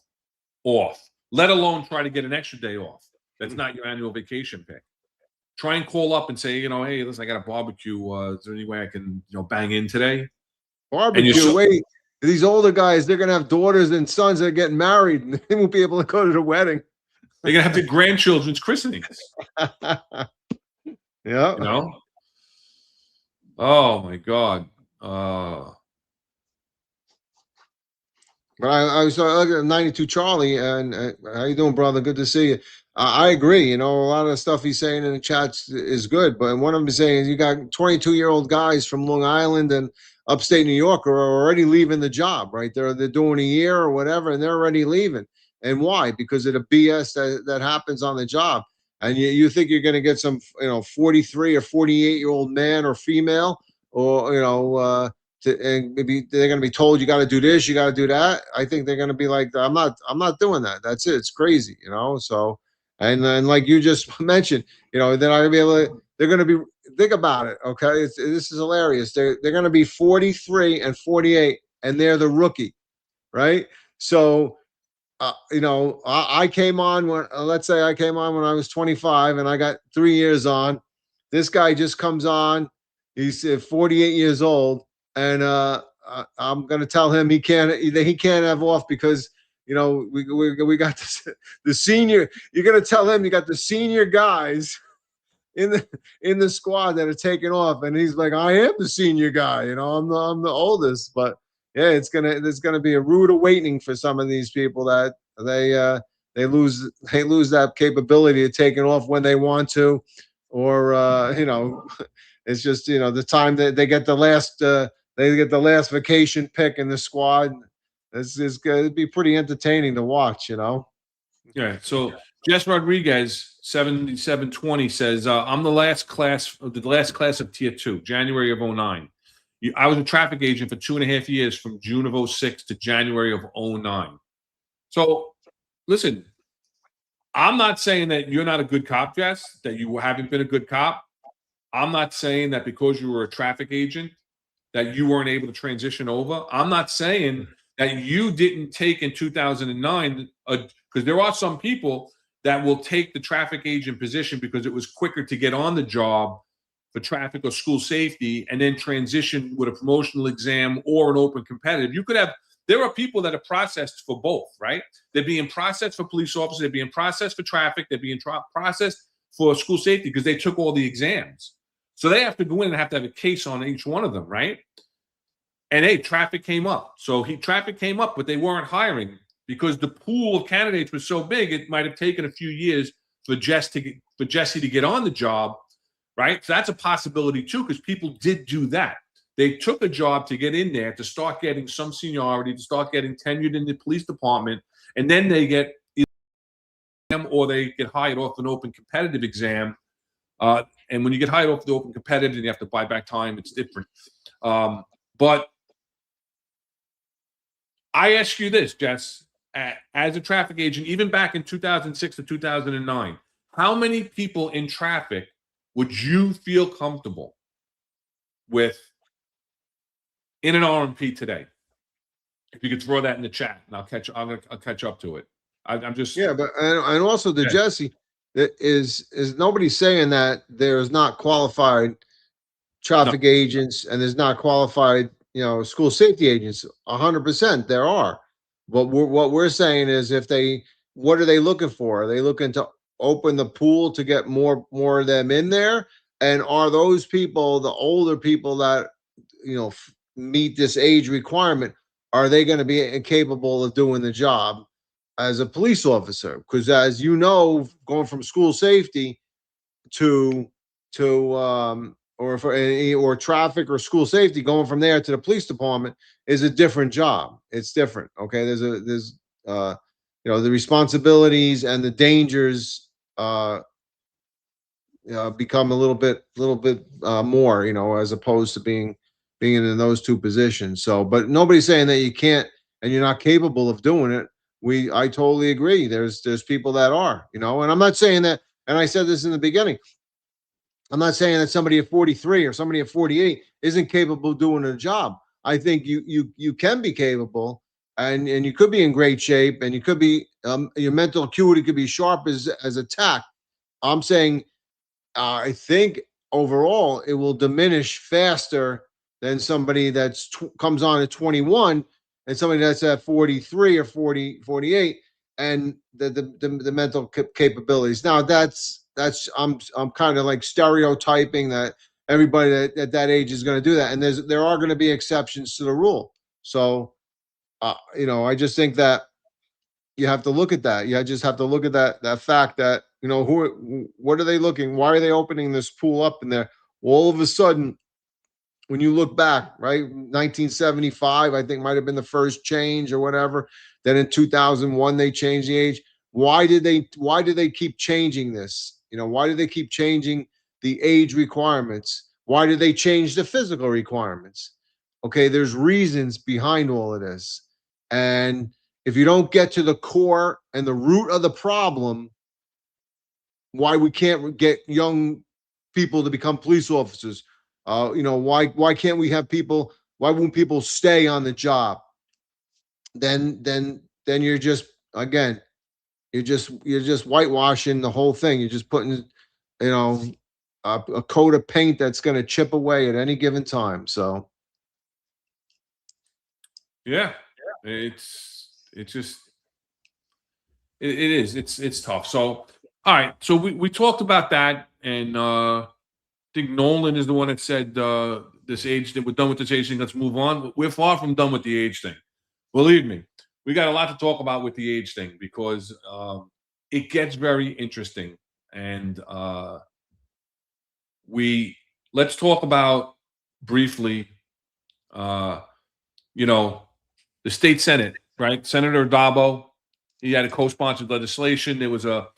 let alone try to get an extra day off. That's not your annual vacation pay. Try and call up and say, hey, listen, I got a barbecue. Is there any way I can, bang in today? Barbecue. Wait, these older guys, they're going to have daughters and sons that are getting married, and they won't be able to go to the wedding. They're going to have their grandchildren's christenings. Yeah. Oh, my God. But I was looking at 92 Charlie, and how you doing, brother? Good to see you. I agree. A lot of the stuff he's saying in the chats is good, but one of them is saying you got 22-year-old guys from Long Island and upstate New York are already leaving the job, right? They're doing a year or whatever, and they're already leaving. And why? Because of the BS that happens on the job. And you think you're going to get some 43 or 48-year-old man or female, or and maybe they're going to be told you got to do this, you got to do that. I think they're going to be like, I'm not doing that. That's it. It's crazy, So, and then like you just mentioned, they're not going to be able to. They're going to be. Think about it, okay? This is hilarious. They're going to be 43 and 48, and they're the rookie, right? So, I came on when let's say I came on when I was 25, and I got 3 years on. This guy just comes on. He's 48 years old. And I'm going to tell him he can't have off because we got the senior. You're going to tell him you got the senior guys in the squad that are taking off, and he's like, I am the senior guy. I'm the oldest. But yeah, there's gonna be a rude awakening for some of these people that they lose that capability of taking off when they want to, or it's just the time that they get the last. They get the last vacation pick in the squad. It's going to be pretty entertaining to watch, Yeah. So Jess Rodriguez, 7720 says, I'm the last class of tier 2, January of 09. I was a traffic agent for 2.5 years from June of 06 to January of 09. So listen, I'm not saying that you're not a good cop, Jess, that you haven't been a good cop. I'm not saying that because you were a traffic agent that you weren't able to transition over. I'm not saying that you didn't take in 2009, because there are some people that will take the traffic agent position because it was quicker to get on the job for traffic or school safety and then transition with a promotional exam or an open competitive. There are people that are processed for both, right? They're being processed for police officers, they're being processed for traffic, they're being processed for school safety because they took all the exams. So they have to go in and have to have a case on each one of them, right? And hey, traffic came up. Traffic came up, but they weren't hiring because the pool of candidates was so big, it might have taken a few years for Jesse to get on the job, right? So that's a possibility too, because people did do that. They took a job to get in there, to start getting some seniority, to start getting tenured in the police department, and then they get or they get hired off an open competitive exam. And when you get hired off the open competitive and you have to buy back time, it's different. But I ask you this, Jess, as a traffic agent, even back in 2006 to 2009, how many people in traffic would you feel comfortable with in an RMP today? If you could throw that in the chat, and I'll catch up to it. I'm just but and also to Jesse, is nobody saying that there's not qualified traffic agents and there's not qualified school safety agents. 100% there are. But what we're saying is, what are they looking for? Are they looking to open the pool to get more of them in there? And are those people, the older people that meet this age requirement, are they going to be incapable of doing the job as a police officer? Because as you know, going from school safety to or traffic or school safety, going from there to the police department is a different job. It's different. Okay. There's the responsibilities and the dangers become a little bit more, as opposed to being in those two positions. So, but nobody's saying that you can't and you're not capable of doing it. I totally agree. There's people that are, and I'm not saying that, and I said this in the beginning, I'm not saying that somebody at 43 or somebody at 48 isn't capable of doing a job. I think you can be capable, and you could be in great shape, and you could be your mental acuity could be sharp as a tack. I'm saying I think overall it will diminish faster than somebody that's comes on at 21 and somebody that's at 43 or 48, and the mental capabilities. Now that's I'm kind of like stereotyping that everybody at that age is going to do that, and there are going to be exceptions to the rule. So I just think that you have to look at that. You just have to look at that fact that what are they looking? Why are they opening this pool up in there? All of a sudden, when you look back, right, 1975, I think might have been the first change or whatever. Then in 2001, they changed the age. Why did they keep changing this? Why did they keep changing the age requirements? Why did they change the physical requirements? Okay, there's reasons behind all of this. And if you don't get to the core and the root of the problem, why we can't get young people to become police officers, why can't we have people? Why won't people stay on the job? Then you're just you're just whitewashing the whole thing. You're just putting a coat of paint that's going to chip away at any given time. So yeah, it's tough. So all right, so we talked about that, and I think Nolan is the one that said this age that we're done with this age thing. Let's move on. We're far from done with the age thing. Believe me, we got a lot to talk about with the age thing, because it gets very interesting. And let's talk about briefly, the state Senate, right? Senator Dabo, he had a co-sponsored legislation. There was a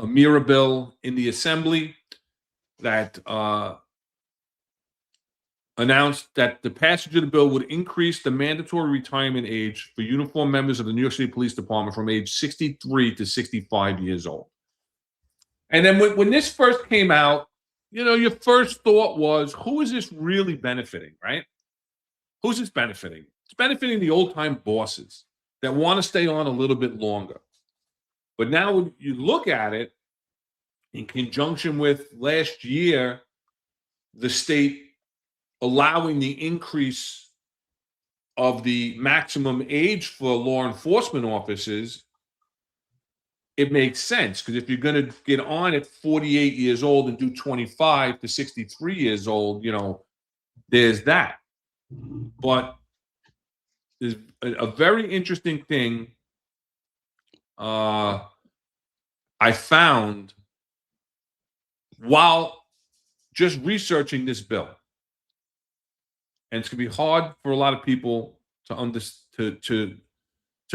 mirror bill in the Assembly that announced that the passage of the bill would increase the mandatory retirement age for uniformed members of the New York City Police Department from age 63 to 65 years old. And then when this first came out, your first thought was, who is this really benefiting, right? Who's this benefiting? It's benefiting the old-time bosses that want to stay on a little bit longer. But now when you look at it in conjunction with last year, the state allowing the increase of the maximum age for law enforcement officers, it makes sense, because if you're going to get on at 48 years old and do 25 to 63 years old, there's that. But there's a very interesting thing I found while just researching this bill. And it's going to be hard for a lot of people to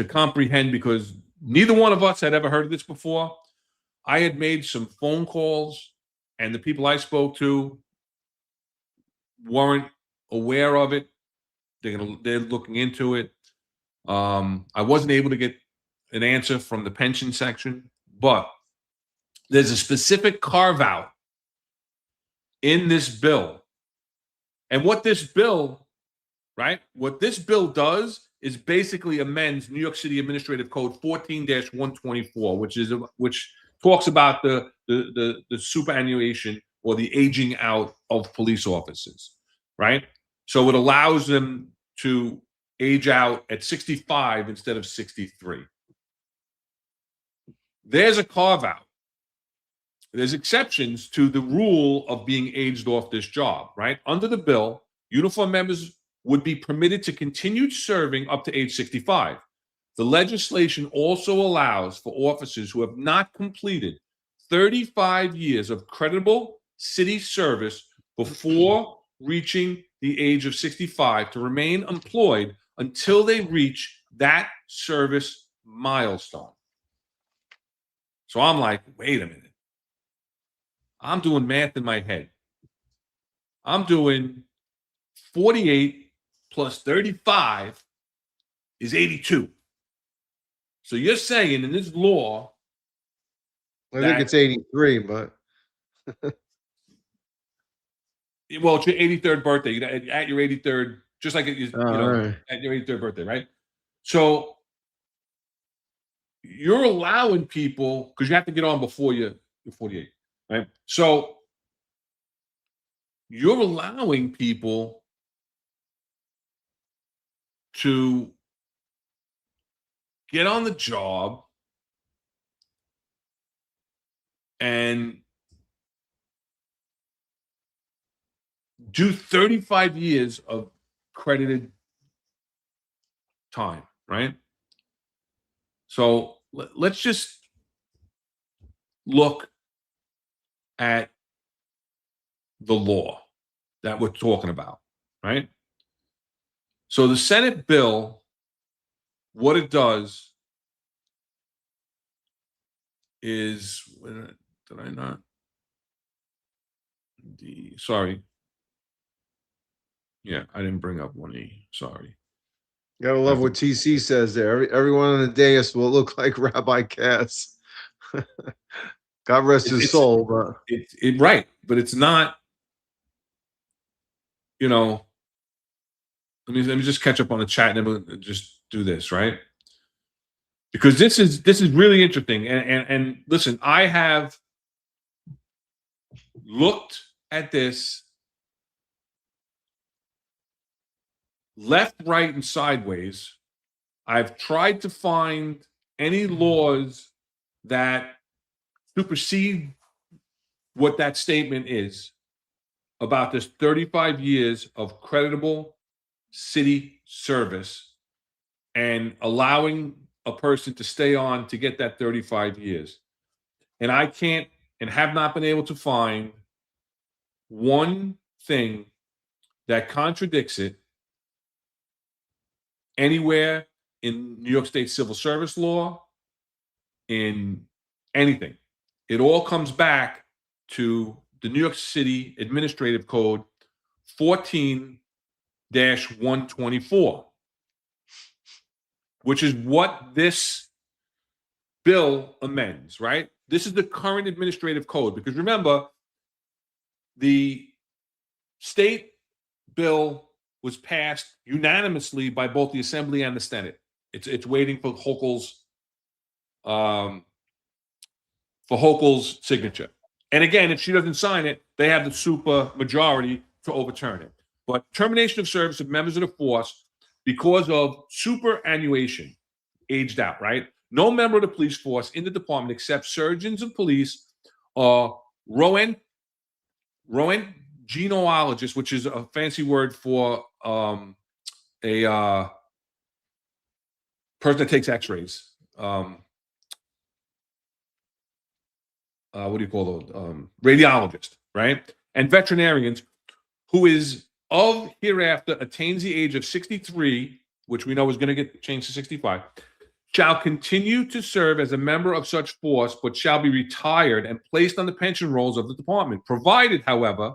comprehend, because neither one of us had ever heard of this before. I had made some phone calls, and the people I spoke to weren't aware of it. They're looking into it. I wasn't able to get an answer from the pension section, but there's a specific carve out in this bill. And what this bill does is basically amends New York City Administrative Code 14-124, which talks about the superannuation or the aging out of police officers, right? So it allows them to age out at 65 instead of 63. There's a carve out. There's exceptions to the rule of being aged off this job, right? Under the bill, uniformed members would be permitted to continue serving up to age 65. The legislation also allows for officers who have not completed 35 years of credible city service before reaching the age of 65 to remain employed until they reach that service milestone. So I'm like, wait a minute. I'm doing math in my head. I'm doing 48 plus 35 is 82. So you're saying in this law, I think it's 83, but well, it's your 83rd birthday. At your 83rd, just like right. at your 83rd birthday, right? So you're allowing people, because you have to get on before you're 48, right? So you're allowing people to get on the job and do 35 years of credited time, right? So let's just look at the law that we're talking about, right? So the Senate bill, what it does is, did I not? Sorry. Yeah, I didn't bring up 1E. Sorry. Gotta love what TC says there. Everyone on the dais will look like Rabbi Katz. God rest his soul, but right, but it's not. Let me just catch up on the chat, and then we'll just do this, right? Because this is really interesting, and listen, I have looked at this left, right, and sideways. I've tried to find any laws that supersede what that statement is about this 35 years of creditable city service and allowing a person to stay on to get that 35 years. And I can't and have not been able to find one thing that contradicts it anywhere in New York State civil service law, in anything. It all comes back to the New York City Administrative Code 14-124, which is what this bill amends, right? This is the current administrative code, because remember, the state bill was passed unanimously by both the Assembly and the Senate. It's waiting for Hochul's signature. And again, if she doesn't sign it, they have the super majority to overturn it. But termination of service of members of the force because of superannuation, aged out, right? No member of the police force in the department except surgeons of police or genealogist, which is a fancy word for a person that takes x-rays. What do you call those? Radiologist, right? And veterinarians, who is of hereafter attains the age of 63, which we know is going to get changed to 65, shall continue to serve as a member of such force, but shall be retired and placed on the pension rolls of the department, provided, however,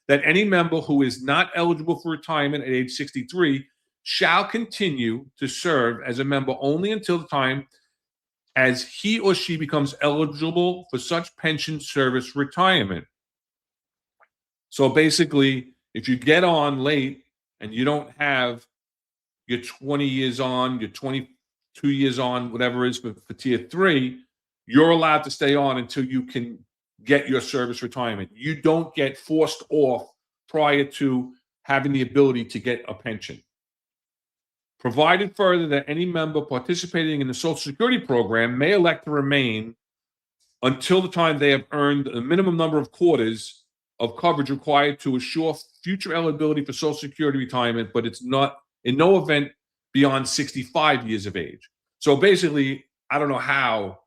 that any member who is not eligible for retirement at age 63 shall continue to serve as a member only until the time as he or she becomes eligible for such pension service retirement. So basically, if you get on late and you don't have your 20 years on, your 22 years on, whatever it is for tier 3, you're allowed to stay on until you can get your service retirement. You don't get forced off prior to having the ability to get a pension. Provided further that any member participating in the Social Security program may elect to remain until the time they have earned the minimum number of quarters of coverage required to assure future eligibility for Social Security retirement, but it's not in no event beyond 65 years of age. So basically, I don't know how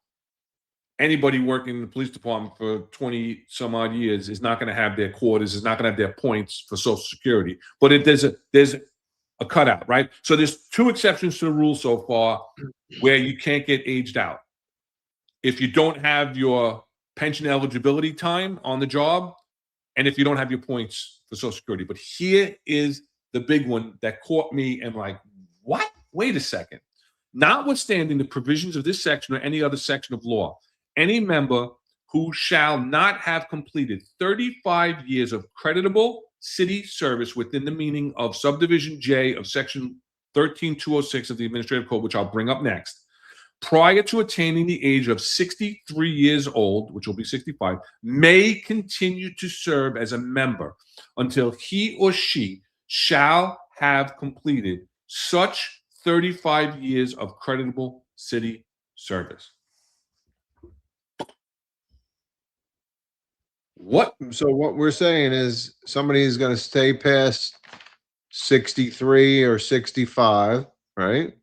anybody working in the police department for 20 some odd years is not going to have their quarters, is not going to have their points for Social Security. But there's a cutout, right? So there's 2 exceptions to the rule so far where you can't get aged out. If you don't have your pension eligibility time on the job, and if you don't have your points for Social Security. But here is the big one that caught me and like, what? Wait a second. Notwithstanding the provisions of this section or any other section of law, any member who shall not have completed 35 years of creditable city service within the meaning of subdivision J of section 13206 of the Administrative Code, which I'll bring up next, prior to attaining the age of 63 years old, which will be 65, may continue to serve as a member until he or she shall have completed such 35 years of creditable city service. What? So what we're saying is somebody is going to stay past 63 or 65, right?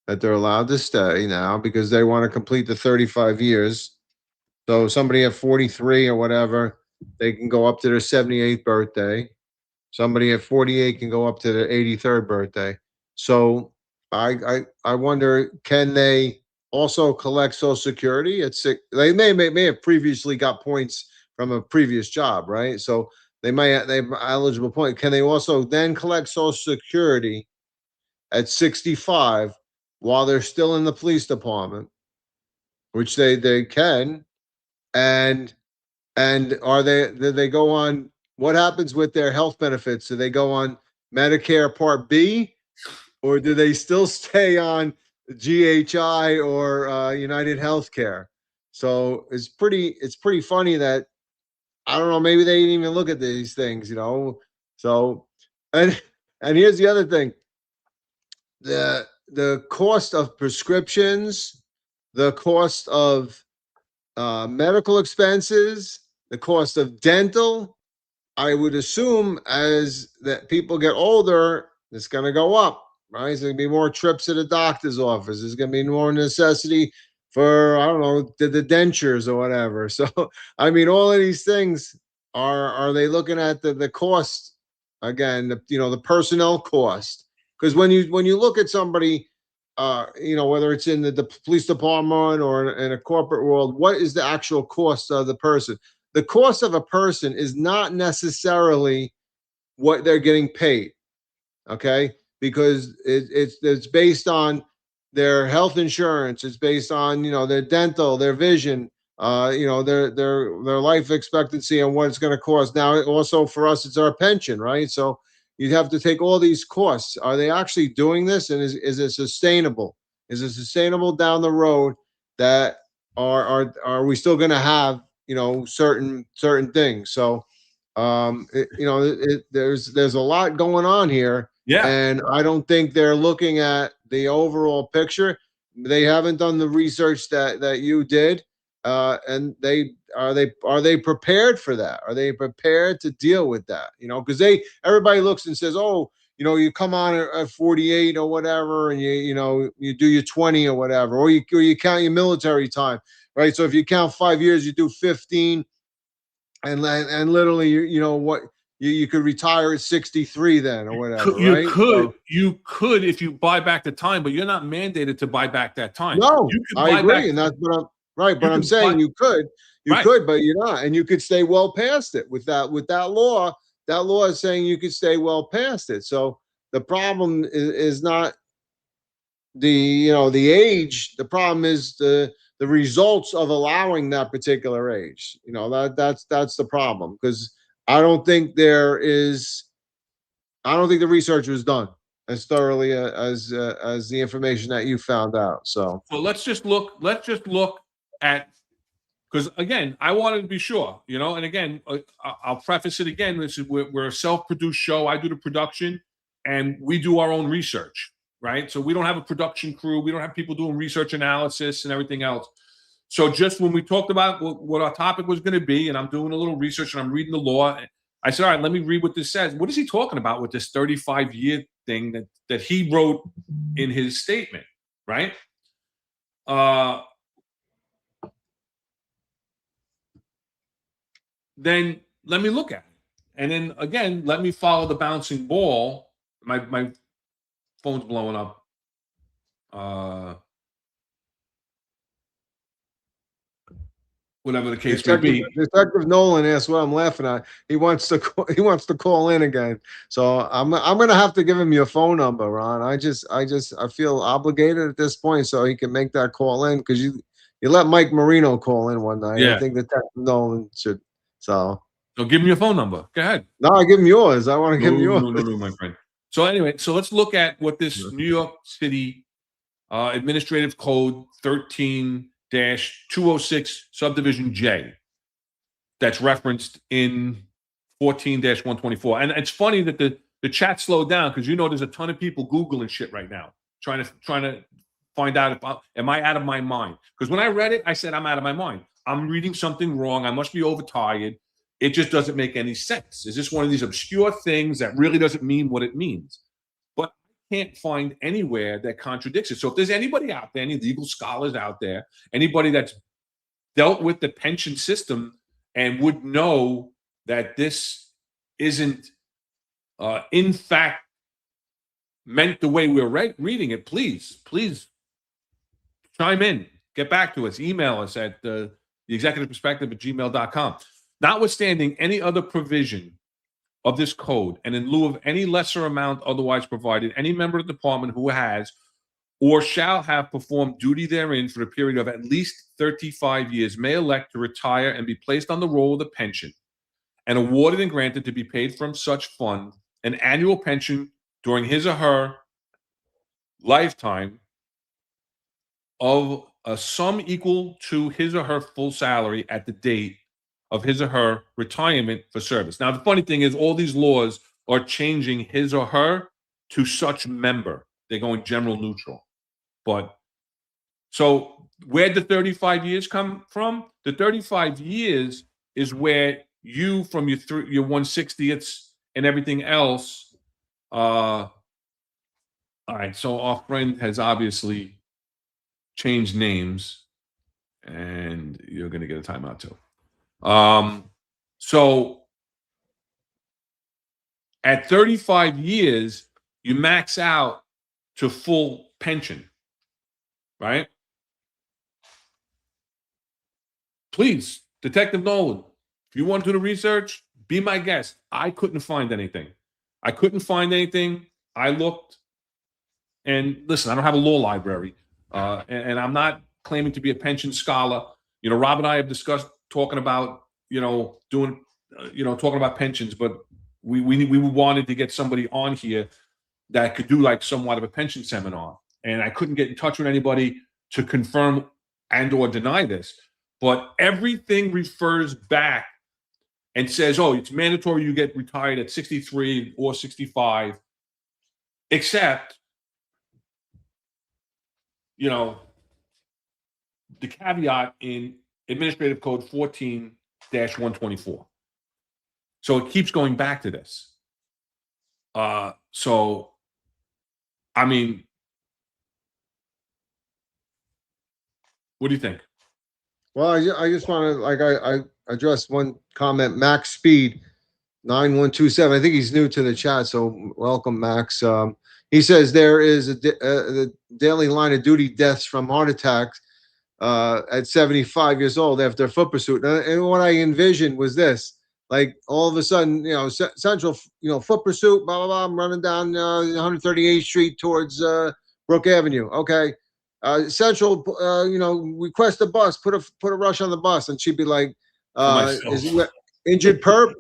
That they're allowed to stay now because they want to complete the 35 years. So somebody at 43 or whatever, they can go up to their 78th birthday. Somebody at 48 can go up to their 83rd birthday. So I wonder, can they also collect Social Security at 6? They may have previously got points from a previous job, right? So they have eligible point. Can they also then collect Social Security at 65 while they're still in the police department, which they can? And do they go on, what happens with their health benefits? Do they go on Medicare Part B, or do they still stay on GHI or United Healthcare? So it's pretty funny that, I don't know, maybe they didn't even look at these things, you know? So, and here's the other thing. The cost of prescriptions, the cost of medical expenses, the cost of dental, I would assume as that people get older, it's going to go up, right? There's going to be more trips to the doctor's office. There's going to be more necessity for, I don't know, the dentures or whatever. So, I mean, all of these things are they looking at the cost again, the personnel cost? Because when you look at somebody, whether it's in the police department or in a corporate world, what is the actual cost of the person? The cost of a person is not necessarily what they're getting paid, okay? Because it's based on their health insurance. It's based on their dental, their vision, their life expectancy and what it's going to cost. Now, also for us, it's our pension, right? So you have to take all these costs. Are they actually doing this, and is it sustainable? Is it sustainable down the road? That are we still going to have certain things. So, there's a lot going on here. Yeah. And I don't think they're looking at the overall picture. They haven't done the research that you did. And are they prepared for that? Are they prepared to deal with that? Because everybody looks and says, oh, you come on at 48 or whatever, and you do your 20 or whatever, or you count your military time, right? So if you count 5 years, you do 15, and literally, you could retire at 63 then or whatever, right? You could if you buy back the time, but you're not mandated to buy back that time. No, You could I buy agree, back- and that's what I'm saying you could, Right. but you're not, and you could stay well past it with that law. That law is saying you could stay well past it. So the problem is not the age. The problem is the results of allowing that particular age. That's the problem, because I don't think the research was done as thoroughly as the information that you found out. So let's just look at, because again, I wanted to be sure, and again, I'll preface it again. We're a self-produced show. I do the production, and we do our own research, right? So we don't have a production crew. We don't have people doing research analysis and everything else. So just when we talked about what our topic was going to be, and I'm doing a little research and I'm reading the law, I said, all right, let me read what this says. What is he talking about with this 35-year thing that he wrote in his statement, right? Then let me look at it. And then again, let me follow the bouncing ball. My phone's blowing up. Whatever the case may be. Detective Nolan asked what I'm laughing at. He wants to call in again. So I'm gonna have to give him your phone number, Ron. I feel obligated at this point so he can make that call in, because you let Mike Marino call in one night. Yeah. I think Detective Nolan should. So give me your phone number. Go ahead. No, I give him yours. I want to give him yours. No, my friend. So anyway, let's look at what this New York City Administrative Code 13-206 subdivision J that's referenced in 14-124. And it's funny that the chat slowed down, because there's a ton of people Googling shit right now, trying to find out am I out of my mind? Because when I read it, I said, I'm out of my mind. I'm reading something wrong. I must be overtired. It just doesn't make any sense. Is this one of these obscure things that really doesn't mean what it means? But I can't find anywhere that contradicts it. So if there's anybody out there, any legal scholars out there, anybody that's dealt with the pension system and would know that this isn't in fact meant the way we're reading it, please chime in. Get back to us. Email us at the executiveperspective@gmail.com. Notwithstanding any other provision of this code, and in lieu of any lesser amount otherwise provided, any member of the department who has or shall have performed duty therein for a period of at least 35 years may elect to retire and be placed on the roll of the pension, and awarded and granted to be paid from such fund an annual pension during his or her lifetime of a sum equal to his or her full salary at the date of his or her retirement for service. Now, the funny thing is, all these laws are changing his or her to such member. They're going general neutral. But so where'd the 35 years come from? The 35 years is where you, from your 160ths and everything else. All right. So our friend has obviously changed names, and you're going to get a timeout too. So at 35 years, you max out to full pension, right? Please, Detective Nolan, if you want to do the research, be my guest. I couldn't find anything. I looked, and listen, I don't have a law library, and I'm not claiming to be a pension scholar. Rob and I have discussed talking about, talking about pensions, but we wanted to get somebody on here that could do like somewhat of a pension seminar. And I couldn't get in touch with anybody to confirm and or deny this. but everything refers back and says, oh, it's mandatory you get retired at 63 or 65, except, you know, the caveat in Administrative Code 14-124. So it keeps going back to this. So, I mean, what do you think? Well, I just want to, like, I addressed one comment, Max Speed 9127. I think he's new to the chat, so welcome, Max. He says there is the daily line of duty deaths from heart attacks at 75 years old after a foot pursuit. And what I envisioned was this, like all of a sudden, you know, central, you know, foot pursuit, blah, blah, blah, I'm running down 138th Street towards Brook Avenue. Okay. Central, you know, request a bus, put a rush on the bus. And she'd be like, is he injured perp?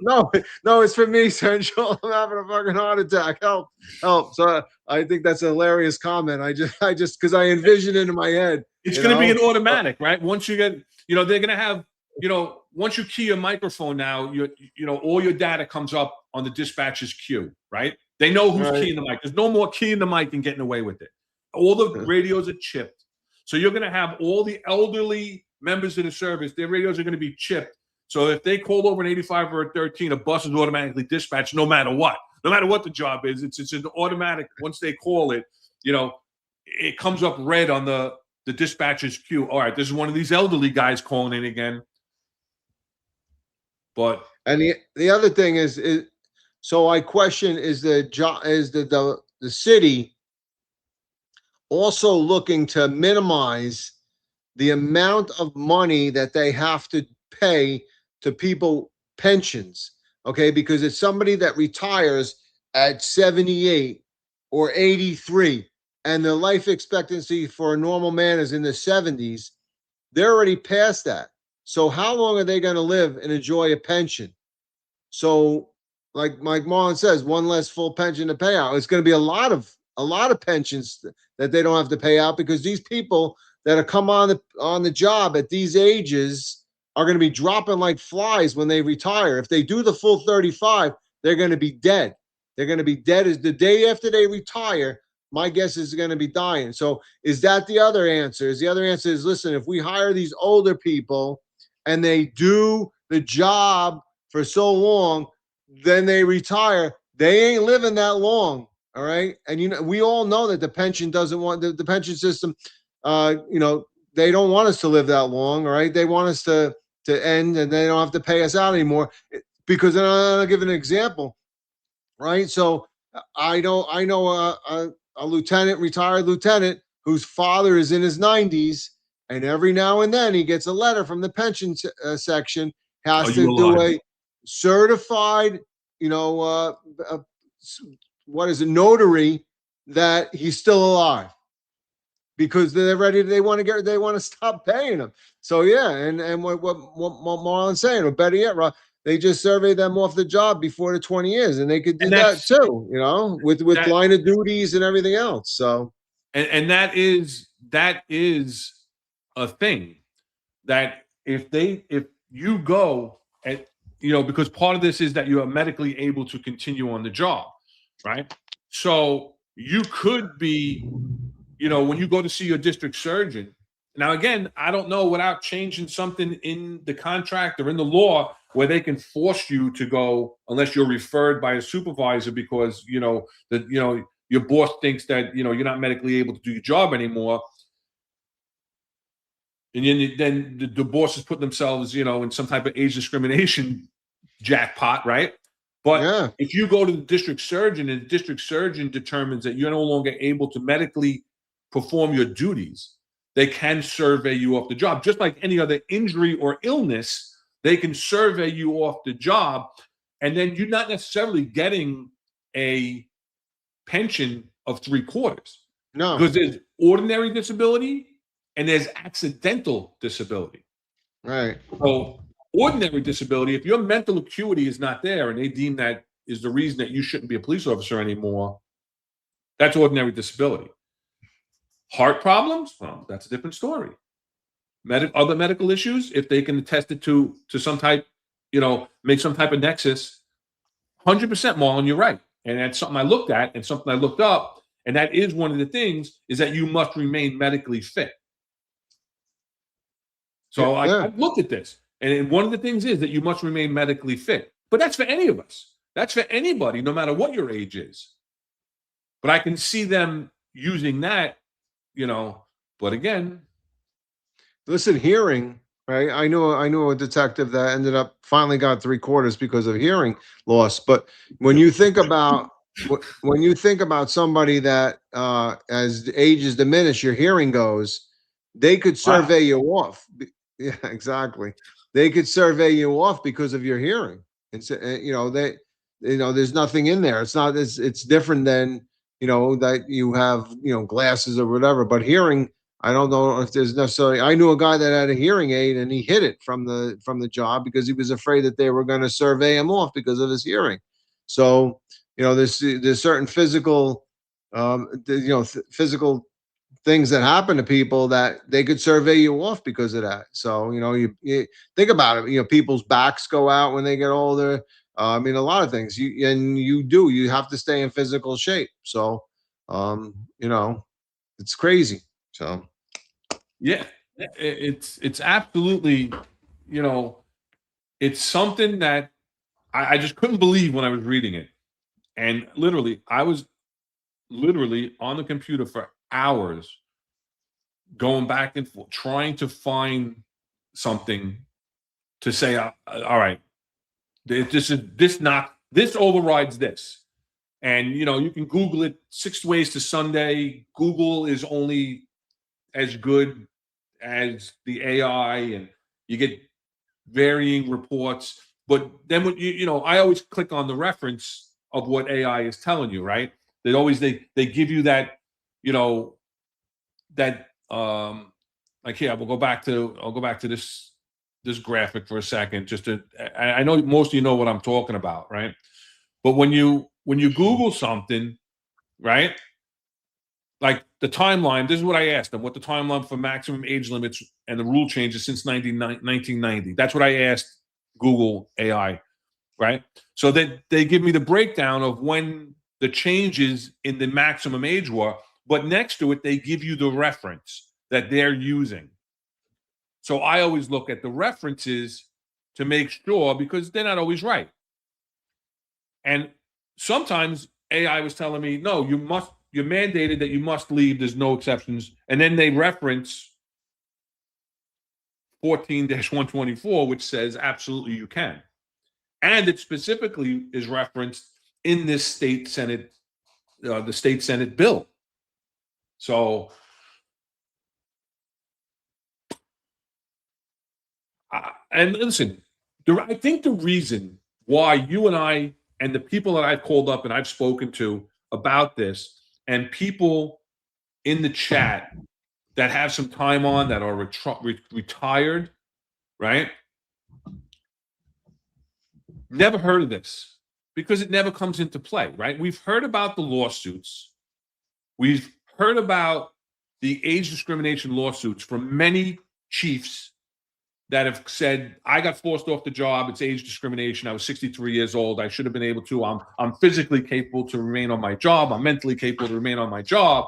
No, it's for me, Central. I'm having a fucking heart attack. Help. So I think that's a hilarious comment. I just, cause I envision it in my head. It's going to be an automatic, right? Once you get, you know, they're going to have, you know, once you key your microphone now, you know, all your data comes up on the dispatcher's queue, right? They know who's keying the mic. There's no more keying the mic and getting away with it. All the radios are chipped. So you're going to have all the elderly members of the service, their radios are going to be chipped. So if they call over an 85 or a 13, a bus is automatically dispatched no matter what. No matter what the job is, it's an automatic. Once they call it, you know, it comes up red on the dispatcher's queue. All right, this is one of these elderly guys calling in again. But and the other thing is so I question, is the city also looking to minimize the amount of money that they have to pay to people pensions? Okay, because it's somebody that retires at 78 or 83 and the life expectancy for a normal man is in the 70s, they're already past that. So how long are they going to live and enjoy a pension? So like Marlon says, one less full pension to pay out. It's going to be a lot of pensions that they don't have to pay out, because these people that are come on the job at these ages are going to be dropping like flies when they retire. If they do the full 35, they're going to be dead. They're going to be dead as the day after they retire. My guess is going to be dying. So is that the other answer? The other answer is, listen, if we hire these older people and they do the job for so long, then they retire, they ain't living that long. All right. And, you know, we all know that the pension doesn't want the pension system, you know, they don't want us to live that long. All right. They want us to end, and they don't have to pay us out anymore. Because I'll give an example. Right. So I know a lieutenant, retired lieutenant, whose father is in his 90s, and every now and then he gets a letter from the pension section, has to do a certified, you know, what is it, notary, that he's still alive, because they're ready. They want to stop paying him. So yeah, and what Marlon's saying, or better yet, Rob, they just survey them off the job before the 20 years, and they could do that too, you know, with line of duties and everything else. So, and that is a thing that if you go at, you know, because part of this is that you are medically able to continue on the job, right? So you could be, you know, when you go to see your district surgeon. Now, again, I don't know, without changing something in the contract or in the law where they can force you to go, unless you're referred by a supervisor because, you know, your boss thinks that, you know, you're not medically able to do your job anymore. And then the bosses put themselves, you know, in some type of age discrimination jackpot, right? But if you go to the district surgeon and the district surgeon determines that you're no longer able to medically perform your duties, they can survey you off the job. Just like any other injury or illness, they can survey you off the job, and then you're not necessarily getting a pension of 3/4. No, because there's ordinary disability and there's accidental disability. Right. So ordinary disability, if your mental acuity is not there and they deem that is the reason that you shouldn't be a police officer anymore, that's ordinary disability. Heart problems, well, that's a different story. other medical issues, if they can attest it to some type, make some type of nexus. 100%, Marlon, you're right, and that's something I looked at and something I looked up, and that is one of the things is that you must remain medically fit. So Yeah. I've looked at this, and one of the things is that you must remain medically fit. But that's for any of us. That's for anybody, no matter what your age is. But I can see them using that, But again, Listen, hearing, right? I know a detective that ended up finally got 3/4 because of hearing loss. But when you think about somebody that as the ages diminish, your hearing goes, they could wow. survey you off. Yeah, exactly. They could survey you off because of your hearing. And so, there's nothing in there. It's not. It's different than that you have glasses or whatever. But hearing, I don't know if there's necessarily. I knew a guy that had a hearing aid and he hid it from the job because he was afraid that they were going to survey him off because of his hearing. So there's certain physical, physical things that happen to people that they could survey you off because of that. So you think about it. People's backs go out when they get older. I mean, a lot of things. You have to stay in physical shape. So it's crazy. So. Yeah, it's absolutely, it's something that I just couldn't believe when I was reading it. And literally, I was literally on the computer for hours going back and forth, trying to find something to say, all right, this overrides this. And, you can Google it 6 ways to Sunday. Google is only as good as the AI, and you get varying reports. But then when I always click on the reference of what AI is telling you, right? They give you that, that like here, I'll go back to this graphic for a second. I know most of you know what I'm talking about, right? But when you Google something, right? Like the timeline, this is what I asked them, what the timeline for maximum age limits and the rule changes since 1990. That's what I asked Google AI, right? So that they give me the breakdown of when the changes in the maximum age were, but next to it, they give you the reference that they're using. So I always look at the references to make sure, because they're not always right. And sometimes AI was telling me, no, you're mandated that you must leave. There's no exceptions. And then they reference 14-124, which says absolutely you can. And it specifically is referenced in this state Senate, the state Senate bill. So, and listen, I think the reason why you and I and the people that I've called up and I've spoken to about this, and people in the chat that have some time on that are retired, right? Never heard of this because it never comes into play, right? We've heard about the lawsuits. We've heard about the age discrimination lawsuits from many chiefs that have said, I got forced off the job. It's age discrimination. I was 63 years old. I should have been able to. I'm physically capable to remain on my job. I'm mentally capable to remain on my job.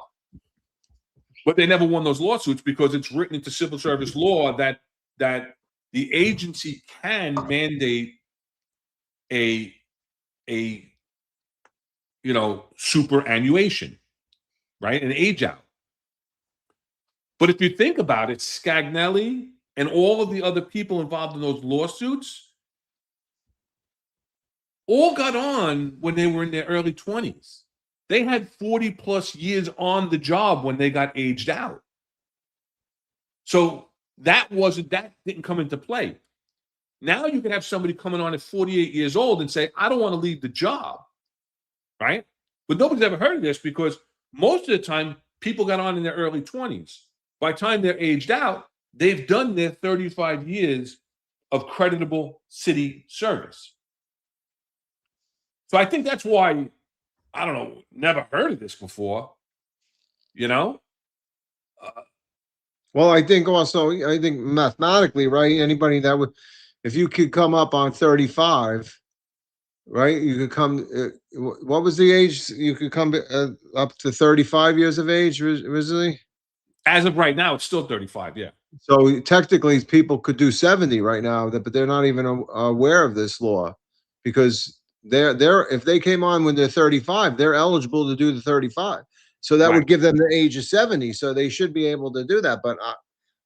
But they never won those lawsuits because it's written into civil service law that the agency can mandate a superannuation, right? An age out. But if you think about it, Scagnelli and all of the other people involved in those lawsuits all got on when they were in their early 20s. They had 40 plus years on the job when they got aged out. So that didn't come into play. Now you can have somebody coming on at 48 years old and say, I don't want to leave the job, right? But nobody's ever heard of this because most of the time people got on in their early 20s. By the time they're aged out, they've done their 35 years of creditable city service. So I think that's why, I don't know, never heard of this before, Well, I think also, I think mathematically, right? Anybody that would, if you could come up on 35, right? You could come, what was the age? You could come up to 35 years of age originally? As of right now, it's still 35. Yeah. So technically, people could do 70 right now, but they're not even aware of this law because they're if they came on when they're 35, they're eligible to do the 35. So that Right. would give them the age of 70. So they should be able to do that. But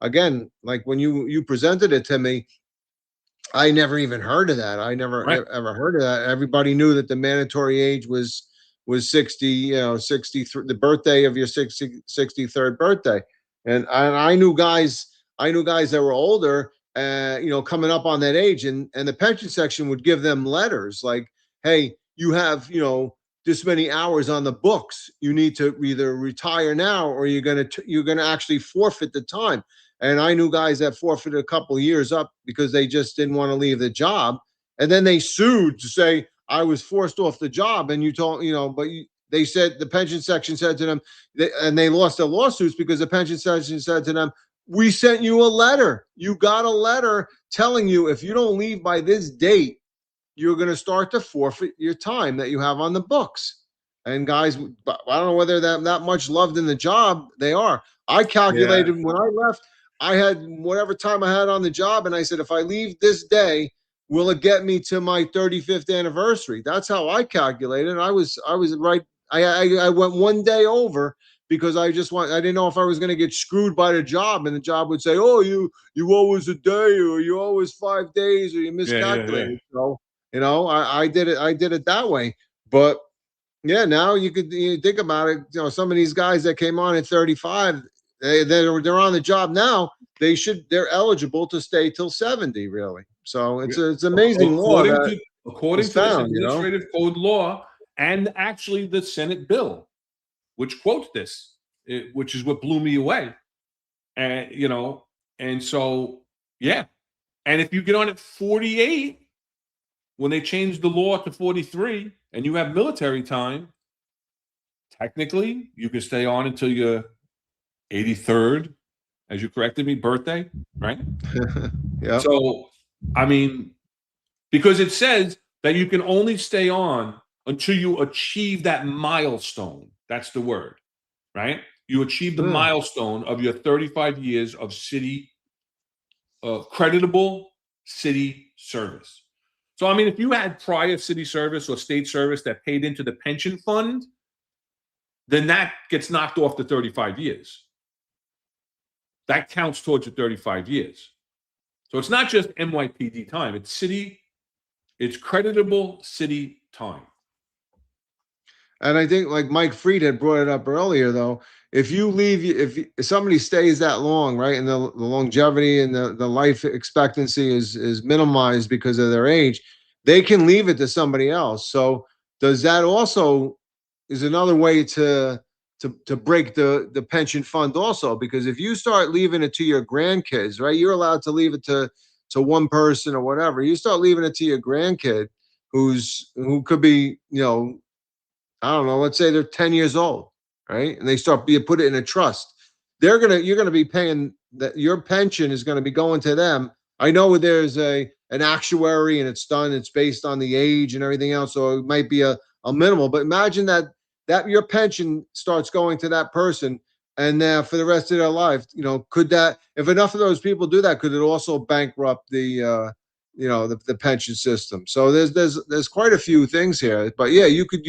again, like when you presented it to me, I never even heard of that. I never Right. ever heard of that. Everybody knew that the mandatory age was 60, 63, the birthday of your 63rd birthday. And I knew guys that were older, coming up on that age, and the pension section would give them letters like, "Hey, you have, this many hours on the books. You need to either retire now or you're gonna actually forfeit the time." And I knew guys that forfeited a couple of years up because they just didn't want to leave the job. And then they sued to say, I was forced off the job. And you told, they said the pension section said to them, and they lost their lawsuits because the pension section said to them, we sent you a letter. You got a letter telling you if you don't leave by this date, you're going to start to forfeit your time that you have on the books. And guys, I don't know whether they're that much loved in the job. They are. I Yeah. calculated when I left, I had whatever time I had on the job, and I said, if I leave this day, will it get me to my 35th anniversary? That's how I calculated. And I was right. I went one day over because I didn't know if I was going to get screwed by the job, and the job would say, oh, you owe us a day, or you owe us 5 days, or you Yeah. Yeah. Yeah. miscalculated. So I did it that way. But yeah, now you think about it. Some of these guys that came on at 35, they're on the job now. They're eligible to stay till 70. Really, so it's amazing law According that to according is to this found. administrative code law, and actually the Senate bill, which quotes this, which is what blew me away. And and so yeah, and if you get on at 48, when they changed the law to 43, and you have military time, technically you can stay on until your 83rd, as you corrected me, birthday, right? Yeah. So, I mean, because it says that you can only stay on until you achieve that milestone. That's the word, right? You achieve the Hmm. milestone of your 35 years of creditable city service. So, I mean, if you had prior city service or state service that paid into the pension fund, then that gets knocked off the 35 years. That counts towards your 35 years. So it's not just NYPD time, it's creditable city time. And I think like Mike Freed had brought it up earlier, though, if you leave, if somebody stays that long, right, and the longevity and the life expectancy is minimized because of their age, they can leave it to somebody else. So does that also is another way to break the pension fund also? Because if you start leaving it to your grandkids, right, you're allowed to leave it to one person or whatever. You start leaving it to your grandkid who could be, I don't know, let's say they're 10 years old, right? And they put it in a trust. You're gonna be paying that your pension is gonna be going to them. I know there's an actuary and it's based on the age and everything else. So it might be a minimal, but imagine that your pension starts going to that person and for the rest of their life, could that, if enough of those people do that, could it also bankrupt the pension system? So there's quite a few things here, but yeah, you could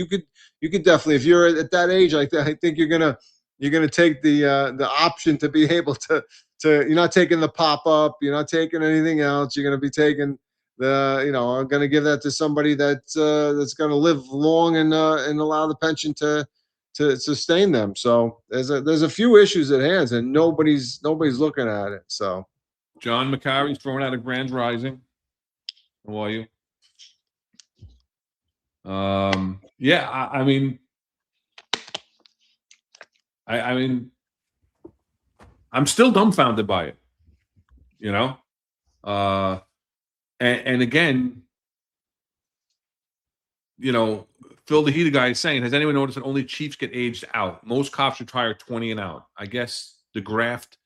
definitely, if you're at that age, I think you're gonna take the option to be able to you're not taking the pop up, you're not taking anything else. You're gonna be taking I'm gonna give that to somebody that's gonna live long and allow the pension to sustain them. So there's a few issues at hand, and nobody's looking at it. So John McCarry's throwing out a grand rising. How are you? Yeah, I mean, I mean, I'm still dumbfounded by it, you know? Uh, and again, Phil the Heater guy is saying, has anyone noticed that only chiefs get aged out? Most cops retire 20 and out. I guess the graft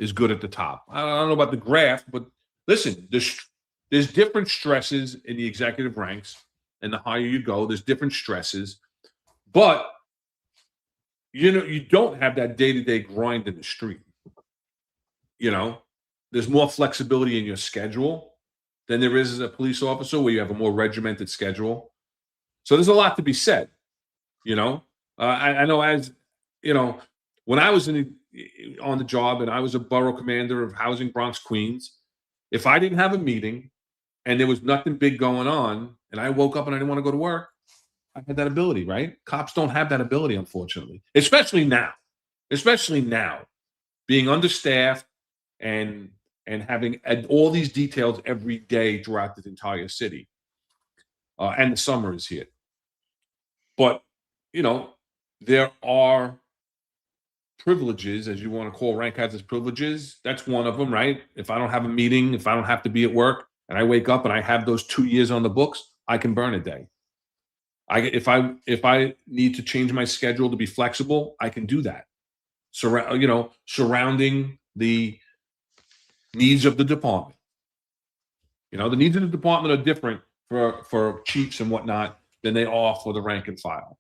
is good at the top. I don't know about the graph, but listen, there's different stresses in the executive ranks, and the higher you go, there's different stresses. But you don't have that day-to-day grind in the street. There's more flexibility in your schedule than there is as a police officer, where you have a more regimented schedule. So there's a lot to be said. I know, as when I was on the job and I was a borough commander of Housing Bronx, Queens, if I didn't have a meeting and there was nothing big going on and I woke up and I didn't want to go to work, I had that ability, right? Cops don't have that ability, unfortunately, especially now, being understaffed and having all these details every day throughout the entire city. And the summer is here. But, there are privileges, as you want to call rank as privileges. That's one of them, right? If I don't have a meeting, if I don't have to be at work, and I wake up and I have those 2 years on the books, I can burn a day. If I need to change my schedule to be flexible, I can do that. Surrounding the needs of the department. The needs of the department are different for chiefs and whatnot than they are for the rank and file.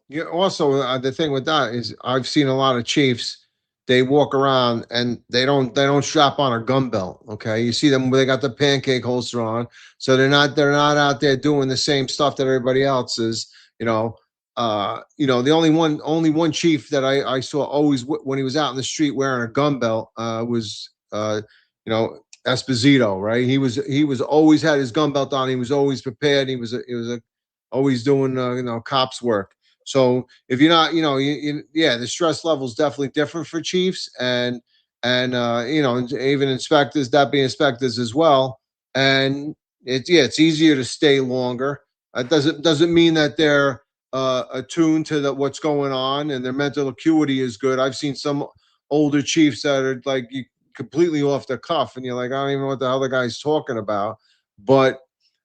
Yeah. Also, the thing with that is I've seen a lot of chiefs. They walk around and they don't strap on a gun belt. Okay, you see them, they got the pancake holster on, so they're not out there doing the same stuff that everybody else is. The only one chief that I saw always when he was out in the street wearing a gun belt was Esposito, right? He was always had his gun belt on. He was always prepared. He was always doing cops work. So if you're not, the stress level is definitely different for chiefs and even inspectors, deputy inspectors as well. And it's easier to stay longer. It doesn't mean that they're attuned to what's going on and their mental acuity is good. I've seen some older chiefs that are like completely off the cuff, and you're like, I don't even know what the hell the guy's talking about. But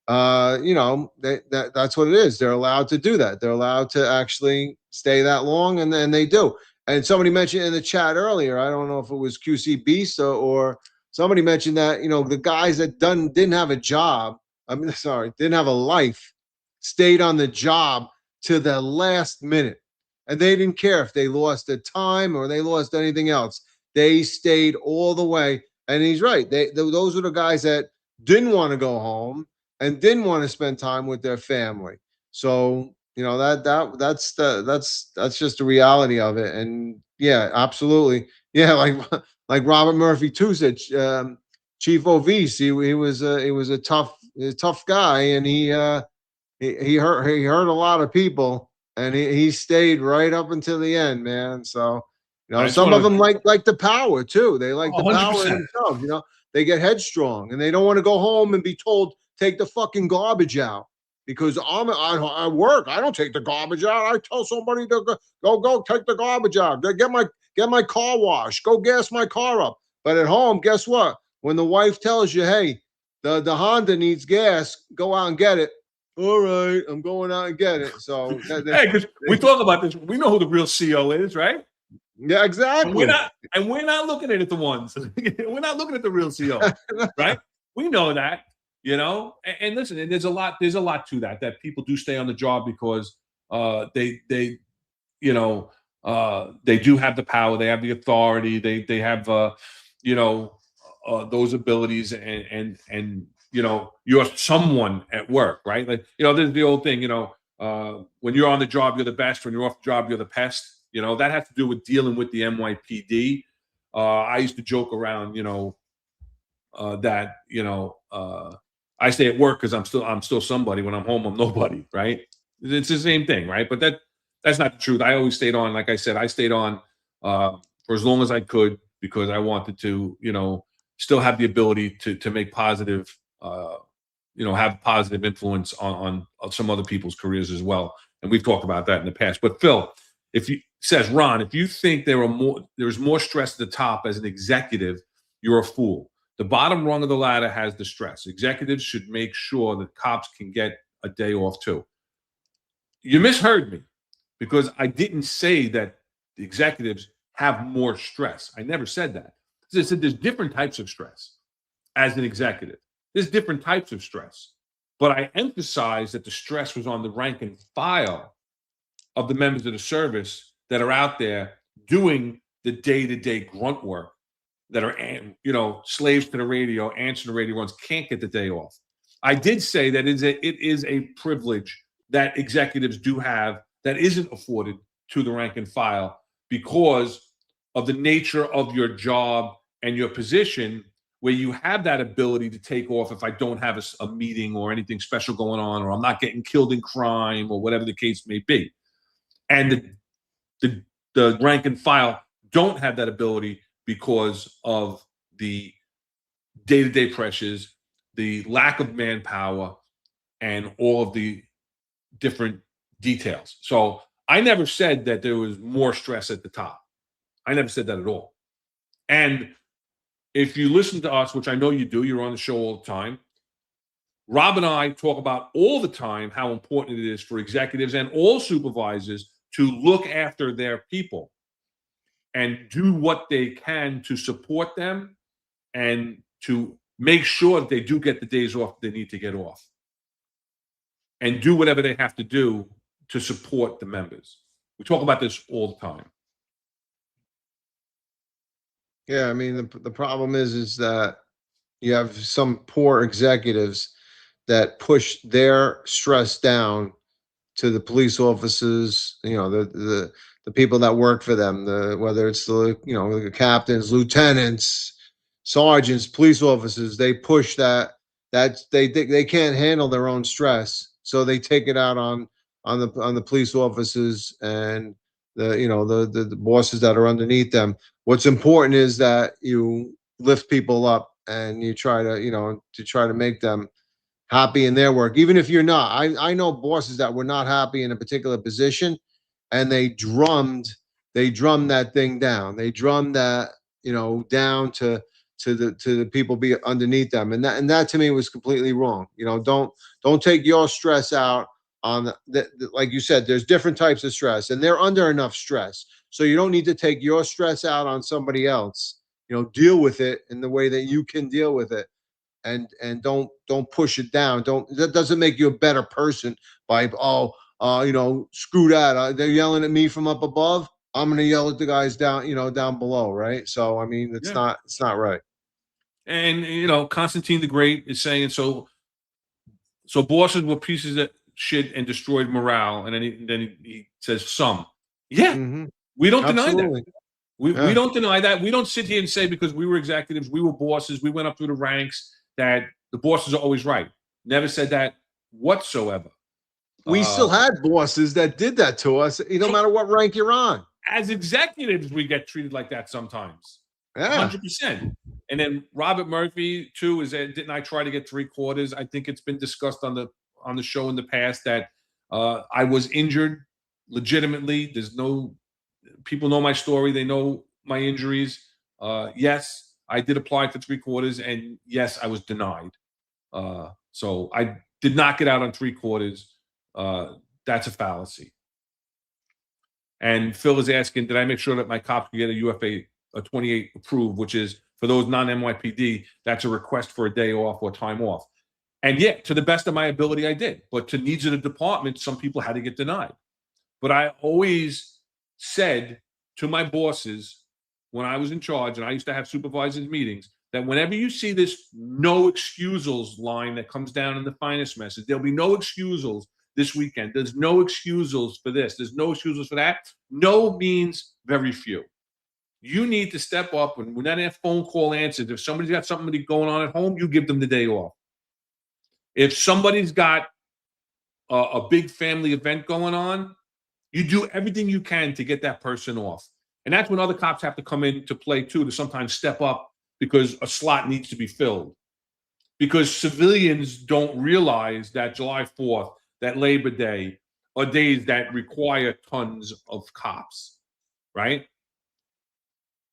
that's what it is. They're allowed to do that. They're allowed to actually stay that long, and then they do. And somebody mentioned in the chat earlier, I don't know if it was QC Beast or somebody mentioned that, the guys that didn't have a job, didn't have a life, stayed on the job to the last minute. And they didn't care if they lost the time or they lost anything else. They stayed all the way. And he's right. Those are the guys that didn't want to go home and didn't want to spend time with their family. So, that's just the reality of it. And yeah, absolutely. Yeah. Like Robert Murphy too said, Chief Ovis, he was a tough guy, and he hurt a lot of people, and he stayed right up until the end, man. So, some of them like the power too. They like the power themselves, they get headstrong and they don't want to go home and be told, take the fucking garbage out, because I work. I don't take the garbage out. I tell somebody to go take the garbage out. Get my car washed. Go gas my car up. But at home, guess what? When the wife tells you, hey, the Honda needs gas, go out and get it. All right, I'm going out and get it. So hey, because we talk about this, we know who the real CO is, right? Yeah, exactly. And we're not looking at it the ones. We're not looking at the real CO, right? We know that. And listen, and there's a lot to that people do stay on the job because they do have the power, they have the authority, they have those abilities, and you're someone at work, right? Like, there's the old thing, when you're on the job, you're the best. When you're off the job, you're the pest. That has to do with dealing with the NYPD. I used to joke around, that, I stay at work because I'm still somebody. When I'm home, I'm nobody, right? It's the same thing, right? But that's not the truth. I always stayed on, like I said, for as long as I could, because I wanted to, still have the ability to make positive, have positive influence on some other people's careers as well. And we've talked about that in the past. But Phil, Ron, if you think there's more stress at the top as an executive, you're a fool. The bottom rung of the ladder has the stress. Executives should make sure that cops can get a day off too. You misheard me, because I didn't say that the executives have more stress. I never said that. I said there's different types of stress as an executive. There's different types of stress. But I emphasized that the stress was on the rank and file of the members of the service that are out there doing the day-to-day grunt work, that are, slaves to the radio, answering the radio runs, can't get the day off. I did say that it is a privilege that executives do have that isn't afforded to the rank and file because of the nature of your job and your position, where you have that ability to take off if I don't have a meeting or anything special going on, or I'm not getting killed in crime or whatever the case may be. And the rank and file don't have that ability because of the day-to-day pressures, the lack of manpower, and all of the different details. So I never said that there was more stress at the top. I never said that at all. And if you listen to us, which I know you do, you're on the show all the time, Rob and I talk about all the time how important it is for executives and all supervisors to look after their people and do what they can to support them and to make sure that they do get the days off they need to get off, and do whatever they have to do to support the members. We talk about this all the time. Yeah, I mean, the problem is that you have some poor executives that push their stress down to the police officers, the people that work for them, whether it's the captains, lieutenants, sergeants, police officers. They push that they can't handle their own stress, so they take it out on the police officers and the bosses that are underneath them. What's important is that you lift people up and you try to make them happy in their work, even if you're not. I know bosses that were not happy in a particular position, and they drummed that thing down. They drummed that down to the people be underneath them, and that to me was completely wrong. Don't take your stress out on like you said. There's different types of stress, and they're under enough stress, so you don't need to take your stress out on somebody else. Deal with it in the way that you can deal with it, and don't push it down. That doesn't make you a better person by screw that. They're yelling at me from up above. I'm going to yell at the guys down below, right? So I mean, it's not right. And Constantine the Great is saying so bosses were pieces of shit and destroyed morale, and then he says some. Yeah, we don't deny that. We don't deny that. We don't sit here and say because we were executives, we were bosses, we went up through the ranks, that the bosses are always right. Never said that whatsoever. We still had bosses that did that to us, no matter what rank you're on. As executives, we get treated like that sometimes. Yeah. 100%. And then Robert Murphy, too, didn't I try to get 3/4? I think it's been discussed on the show in the past that I was injured legitimately. People know my story. They know my injuries. Yes, I did apply for 3/4, and yes, I was denied. So I did not get out on 3/4. That's a fallacy. And Phil is asking, did I make sure that my cops could get a UFA 28 approved, which is for those non-NYPD, that's a request for a day off or time off. And yeah, to the best of my ability, I did. But to needs of the department, some people had to get denied. But I always said to my bosses when I was in charge, and I used to have supervisors meetings, that whenever you see this no excusals line that comes down in the finest message, there'll be no excusals this weekend. There's no excusals for this. There's no excusals for that. No means very few. You need to step up when that phone call answers. If somebody's got something going on at home, you give them the day off. If somebody's got a big family event going on, you do everything you can to get that person off. And that's when other cops have to come into play too, to sometimes step up because a slot needs to be filled. Because civilians don't realize that July 4th, that Labor Day, are days that require tons of cops, right?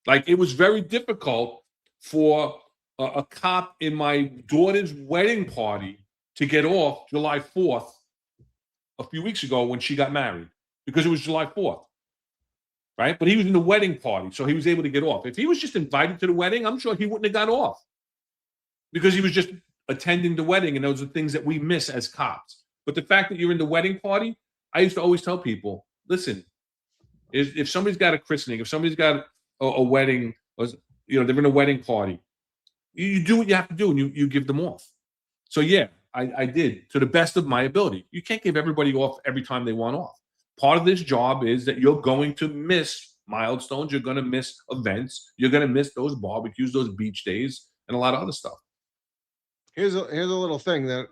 Like, it was very difficult for a cop in my daughter's wedding party to get off July 4th a few weeks ago when she got married, because it was July 4th. right? But he was in the wedding party, so he was able to get off. If he was just invited to the wedding, I'm sure he wouldn't have got off because he was just attending the wedding, and those are things that we miss as cops. But the fact that you're in the wedding party, I used to always tell people, listen, if somebody's got a christening, if somebody's got a wedding, or, they're in a wedding party, you do what you have to do, and you give them off. So yeah, I did to the best of my ability. You can't give everybody off every time they want off. Part of this job is that you're going to miss milestones, you're going to miss events, you're going to miss those barbecues, those beach days, and a lot of other stuff. Here's a little thing that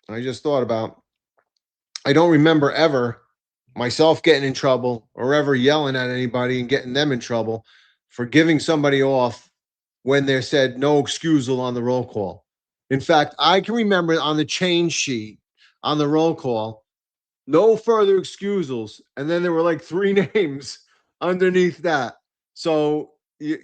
I just thought about. I don't remember ever myself getting in trouble or ever yelling at anybody and getting them in trouble for giving somebody off when they said no excusal on the roll call. In fact, I can remember on the change sheet on the roll call, no further excusals, and then there were like 3 names underneath that. So you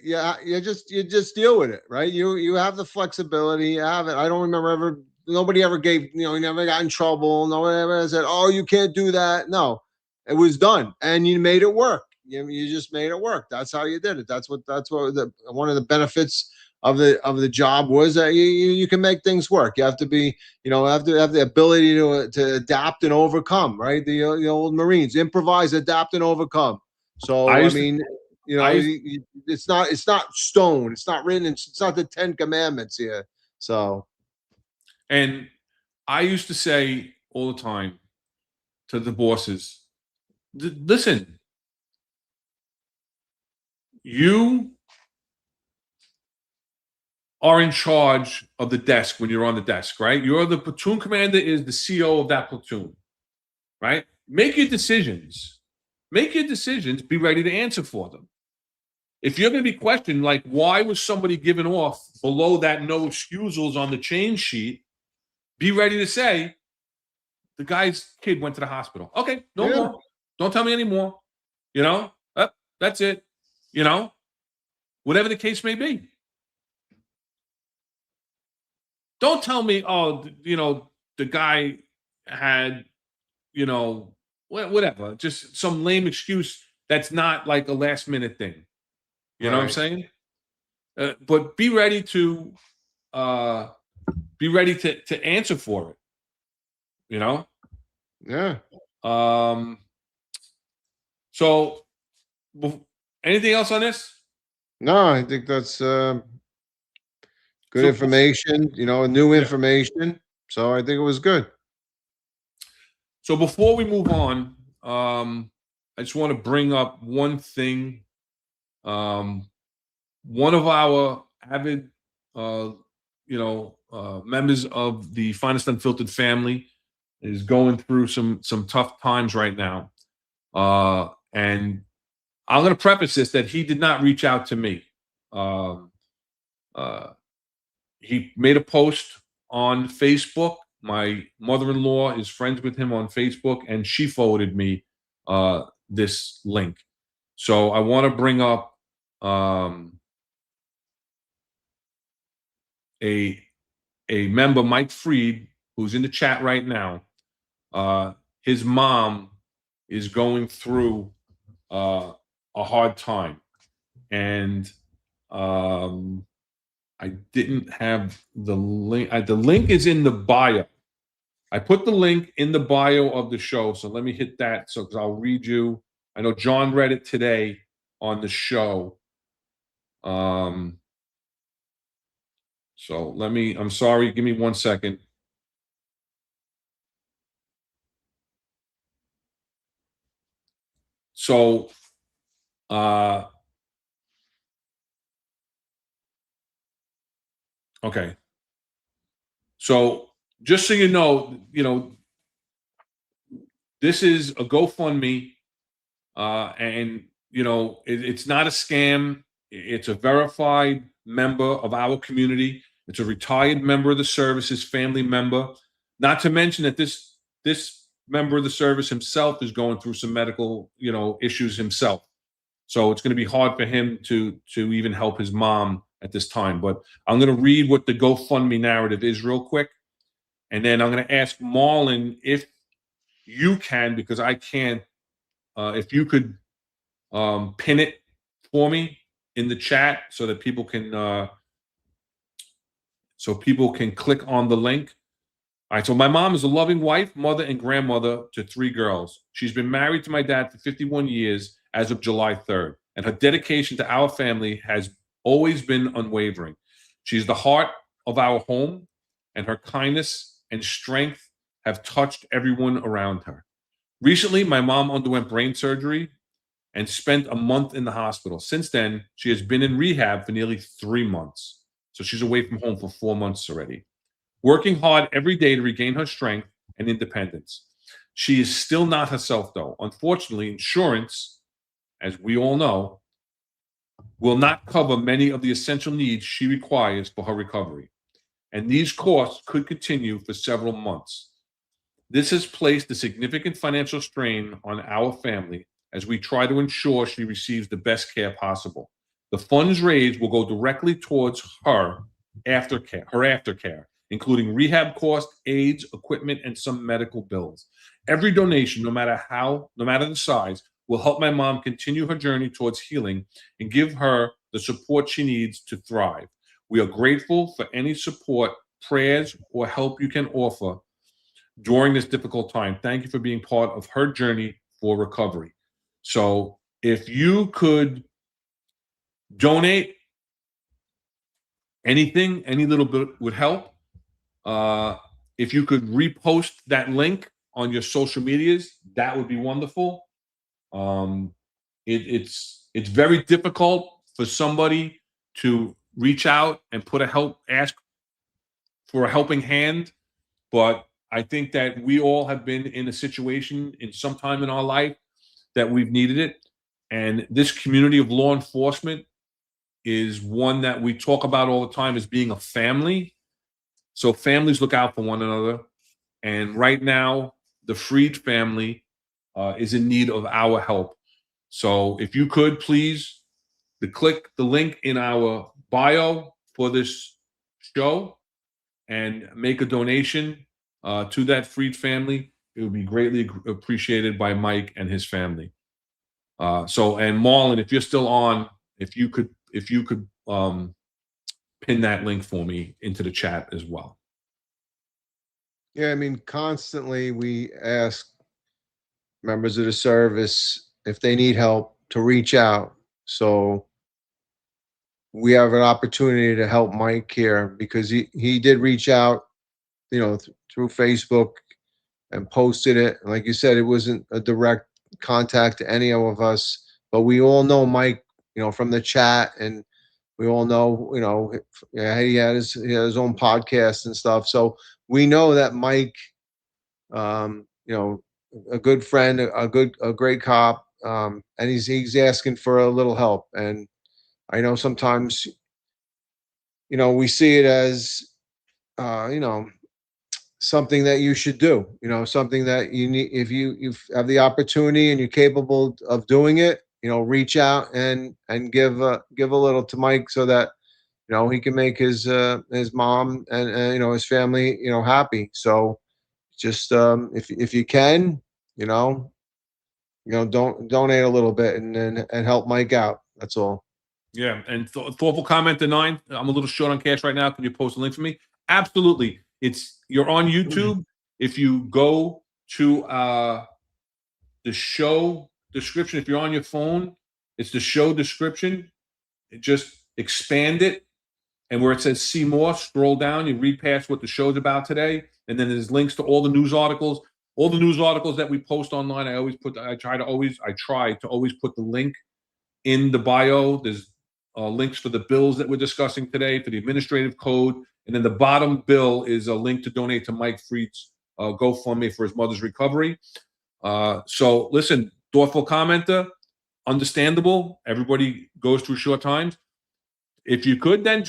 just deal with it, right? You have the flexibility, you have it. I don't remember nobody ever gave, you never got in trouble. Nobody ever said, "Oh, you can't do that." No, it was done, and you made it work. You just made it work. That's how you did it. That's what one of the benefits of the job was that you can make things work. You have to be, have to have the ability to adapt and overcome, right? The old Marines, improvise, adapt, and overcome. So it's not stone. It's not written. It's not the 10 Commandments here. So, and I used to say all the time to the bosses, listen, you are in charge of the desk when you're on the desk, right? You're the platoon commander, is the CO of that platoon, right? Make your decisions. Make your decisions. Be ready to answer for them. If you're going to be questioned, like, why was somebody given off below that no excusals on the change sheet, be ready to say, the guy's kid went to the hospital. Okay, no more. Don't tell me anymore. That's it. Whatever the case may be. Don't tell me, oh, the guy had, whatever, just some lame excuse that's not like a last minute thing. You know what I'm saying? But be ready to answer for it. Yeah. So, anything else on this? No, I think that's good information. New information. So I think it was good. So before we move on, I just want to bring up one thing. One of our avid, members of the Finest Unfiltered family is going through some tough times right now. And I'm going to preface this that he did not reach out to me. He made a post on Facebook. My mother-in-law is friends with him on Facebook, and she forwarded me this link. So I want to bring up a member, Mike Freed, who's in the chat right now. His mom is going through a hard time, and I didn't have the link. The link is in the bio. I put the link in the bio of the show, so let me hit that. So, because I'll read you. I know John read it today on the show. So I'm sorry, give me 1 second. So, okay. So just so you know, this is a GoFundMe, and it's not a scam. It's a verified member of our community. It's a retired member of the service's family member. Not to mention that this member of the service himself is going through some medical, issues himself. So it's going to be hard for him to even help his mom at this time. But I'm going to read what the GoFundMe narrative is real quick. And then I'm going to ask Marlon if you can, because I can't, if you could pin it for me in the chat so that people can click on the link. All right, so my mom is a loving wife, mother, and grandmother to 3 girls. She's been married to my dad for 51 years as of July 3rd, and her dedication to our family has always been unwavering. She's the heart of our home, and her kindness and strength have touched everyone around her. Recently, my mom underwent brain surgery and spent a month in the hospital. Since then, she has been in rehab for nearly 3 months. So she's away from home for 4 months already, working hard every day to regain her strength and independence. She is still not herself, though. Unfortunately, insurance, as we all know, will not cover many of the essential needs she requires for her recovery. And these costs could continue for several months. This has placed a significant financial strain on our family as we try to ensure she receives the best care possible. The funds raised will go directly towards her aftercare, including rehab costs, aids, equipment, and some medical bills. Every donation, no matter the size, will help my mom continue her journey towards healing and give her the support she needs to thrive. We are grateful for any support, prayers, or help you can offer during this difficult time. Thank you for being part of her journey for recovery. So if you could donate anything, any little bit would help. If you could repost that link on your social medias, that would be wonderful. It's very difficult for somebody to reach out and ask for a helping hand, but I think that we all have been in a situation in some time in our life that we've needed it. And this community of law enforcement is one that we talk about all the time as being a family. So families look out for one another. And right now, the Freed family is in need of our help. So if you could please click the link in our bio for this show and make a donation to that Freed family, it would be greatly appreciated by Mike and his family. And Marlon, if you're still on, if you could pin that link for me into the chat as well. Yeah, I mean, constantly we ask members of the service if they need help to reach out. So we have an opportunity to help Mike here because he did reach out, through Facebook and posted it. Like you said, it wasn't a direct contact to any of us, but we all know Mike, from the chat, and we all know, he had his own podcast and stuff. So we know that Mike, a good friend, a great cop, and he's asking for a little help. And I know sometimes, we see it as, something that you should do, something that you need. If you have the opportunity and you're capable of doing it, reach out and give a little to Mike so that, he can make his mom and his family, happy. So just, if you can, don't donate a little bit and help Mike out. That's all. Yeah, and thoughtful comment to 9. I'm a little short on cash right now. Can you post a link for me? Absolutely. You're on YouTube. If you go to the show description, if you're on your phone, it's the show description. Just expand it, and where it says "See More," scroll down. You read past what the show's about today, and then there's links to all the news articles. All the news articles that we post online, I try to always put the link in the bio. There's links for the bills that we're discussing today, for the administrative code. And then the bottom bill is a link to donate to Mike Freed's GoFundMe for his mother's recovery. So listen, thoughtful commenter, understandable. Everybody goes through short times. If you could, then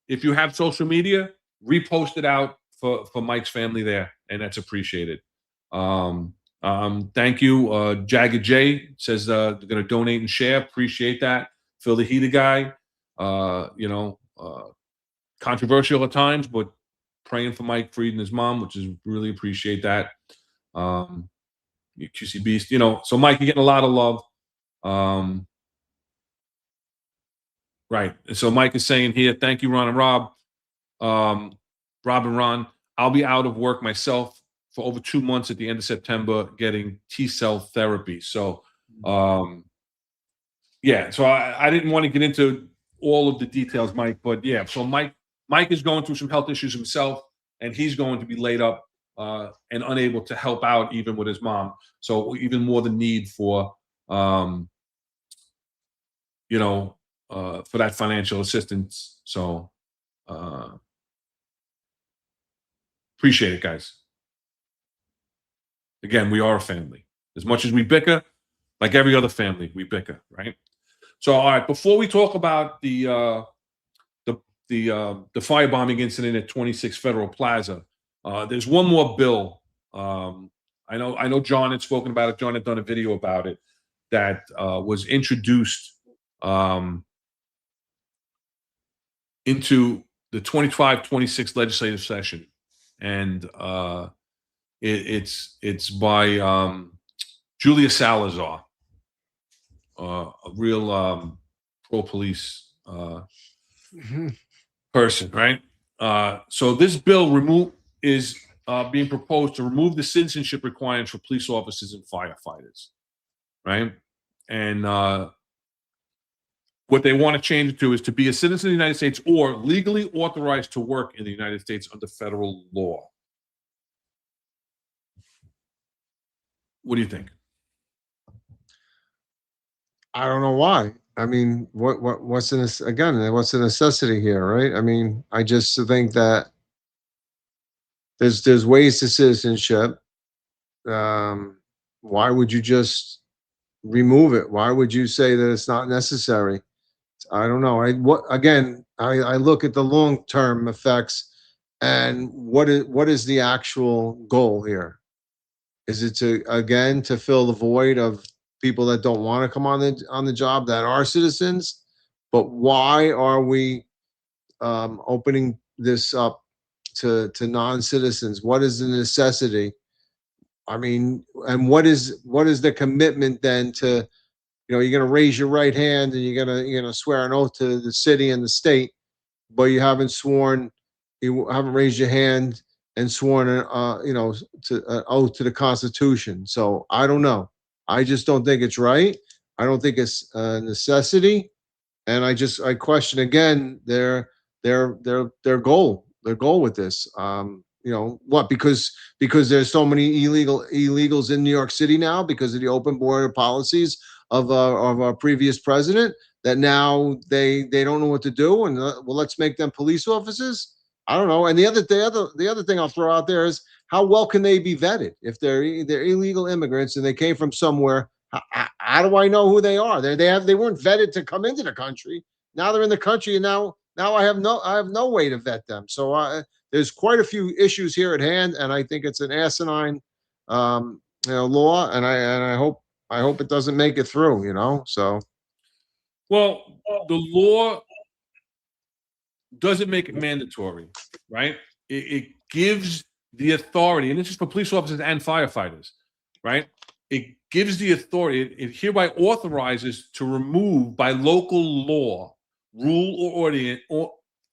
if you have social media, repost it out for Mike's family there, and that's appreciated. Thank you. Jagged J says they're going to donate and share. Appreciate that. Phil the Heater guy, controversial at times, but praying for Mike Freed and his mom, which is really appreciate that. QC Beast, so Mike, you're getting a lot of love. Right. So Mike is saying here, thank you, Ron and Rob. Rob and Ron, I'll be out of work myself for over 2 months at the end of September getting T-cell therapy. So, yeah, so I didn't want to get into all of the details, Mike, but yeah, so Mike is going through some health issues himself, and he's going to be laid up and unable to help out even with his mom. So even more the need for, for that financial assistance. So appreciate it, guys. Again, we are a family. As much as we bicker, like every other family, we bicker, right? So, all right, before we talk about the firebombing incident at 26 Federal Plaza, there's one more bill. I know John had spoken about it. John had done a video about it that was introduced into the 25-26 legislative session, and it's by Julia Salazar, a real pro-police person, right? So this bill is being proposed to remove the citizenship requirements for police officers and firefighters, right? And what they want to change it to is to be a citizen of the United States or legally authorized to work in the United States under federal law. What do you think? I don't know why. I mean, what's what's the necessity here, right? I mean, I just think that there's ways to citizenship. Why would you just remove it? Why would you say that it's not necessary? I don't know. I look at the long-term effects, and what is the actual goal here? Is it to fill the void of people that don't want to come on the job that are citizens? But why are we opening this up to non-citizens? What is the necessity? I mean, and what is the commitment then to, you're going to raise your right hand and you're going to swear an oath to the city and the state, but you haven't raised your hand and sworn to an oath to the Constitution. So I don't know. I just don't think it's right. I don't think it's a necessity, and I question again their goal with this. What? Because there's so many illegals in New York City now because of the open border policies of our previous president, that now they don't know what to do, and well, let's make them police officers. I don't know. And the other thing I'll throw out there is, how well can they be vetted if they're illegal immigrants and they came from somewhere? How do I know who they are? They weren't vetted to come into the country. Now they're in the country, and now I have no way to vet them. So there's quite a few issues here at hand, and I think it's an asinine law, and I hope it doesn't make it through. So. Well, the law doesn't make it mandatory, right? It gives the authority, and this is for police officers and firefighters, right? It gives the authority, it hereby authorizes to remove by local law, rule,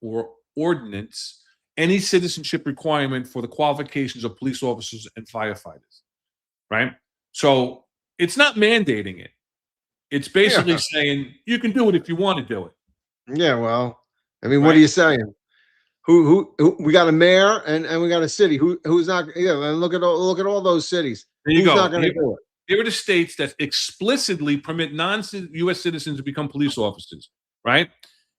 or ordinance any citizenship requirement for the qualifications of police officers and firefighters, right? So it's not mandating it. It's basically saying you can do it if you want to do it. Yeah, well, I mean, what are you saying? Who we got a mayor and we got a city. Who's not? Yeah, and look at all those cities. There you Who's go. not going to do it? Here are the states that explicitly permit non-U.S. citizens to become police officers, right?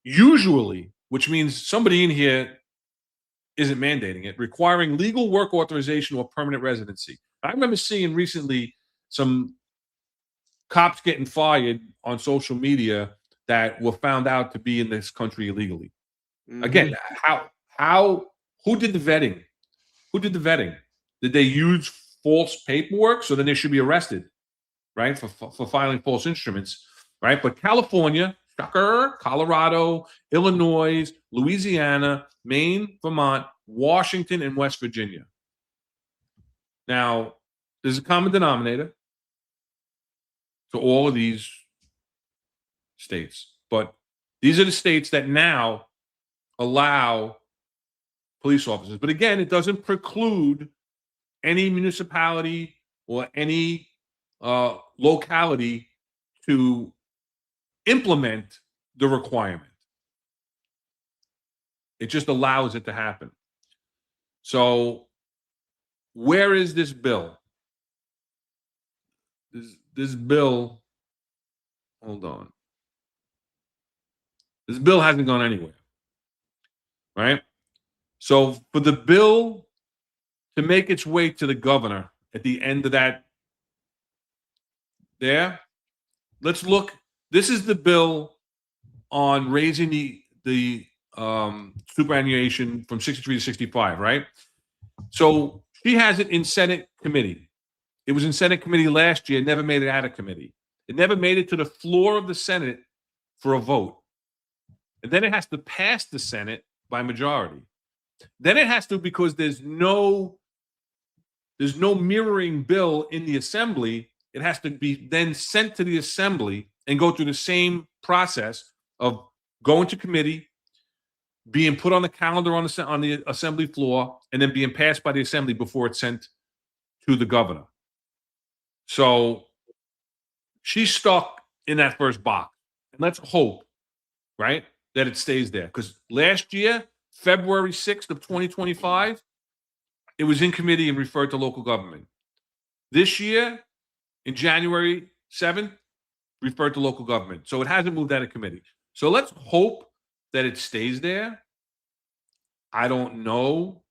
Usually, which means somebody in here isn't mandating it, requiring legal work authorization or permanent residency. I remember seeing recently some cops getting fired on social media that were found out to be in this country illegally. Mm-hmm. Again, who did the vetting? Who did the vetting? Did they use false paperwork? So then they should be arrested, right? For filing false instruments, right? But California, shocker, Colorado, Illinois, Louisiana, Maine, Vermont, Washington, and West Virginia. Now, there's a common denominator to all of these states, but these are the states that now allow police officers. But again, it doesn't preclude any municipality or any locality to implement the requirement. It just allows it to happen. So where is this bill? This bill, hold on. This bill hasn't gone anywhere, right? So for the bill to make its way to the governor at the end of that there, let's look. This is the bill on raising the superannuation from 63 to 65, right? So she has it in Senate committee. It was in Senate committee last year, never made it out of committee. It never made it to the floor of the Senate for a vote. And then it has to pass the Senate by majority. Then it has to, because there's no mirroring bill in the Assembly, it has to be then sent to the Assembly and go through the same process of going to committee, being put on the calendar on the Assembly floor, and then being passed by the Assembly before it's sent to the governor. So she's stuck in that first box. And let's hope, right, that it stays there. Because last year, February 6th of 2025, it was in committee and referred to local government. This year, in January 7th, referred to local government. So it hasn't moved out of committee. So let's hope that it stays there. I don't know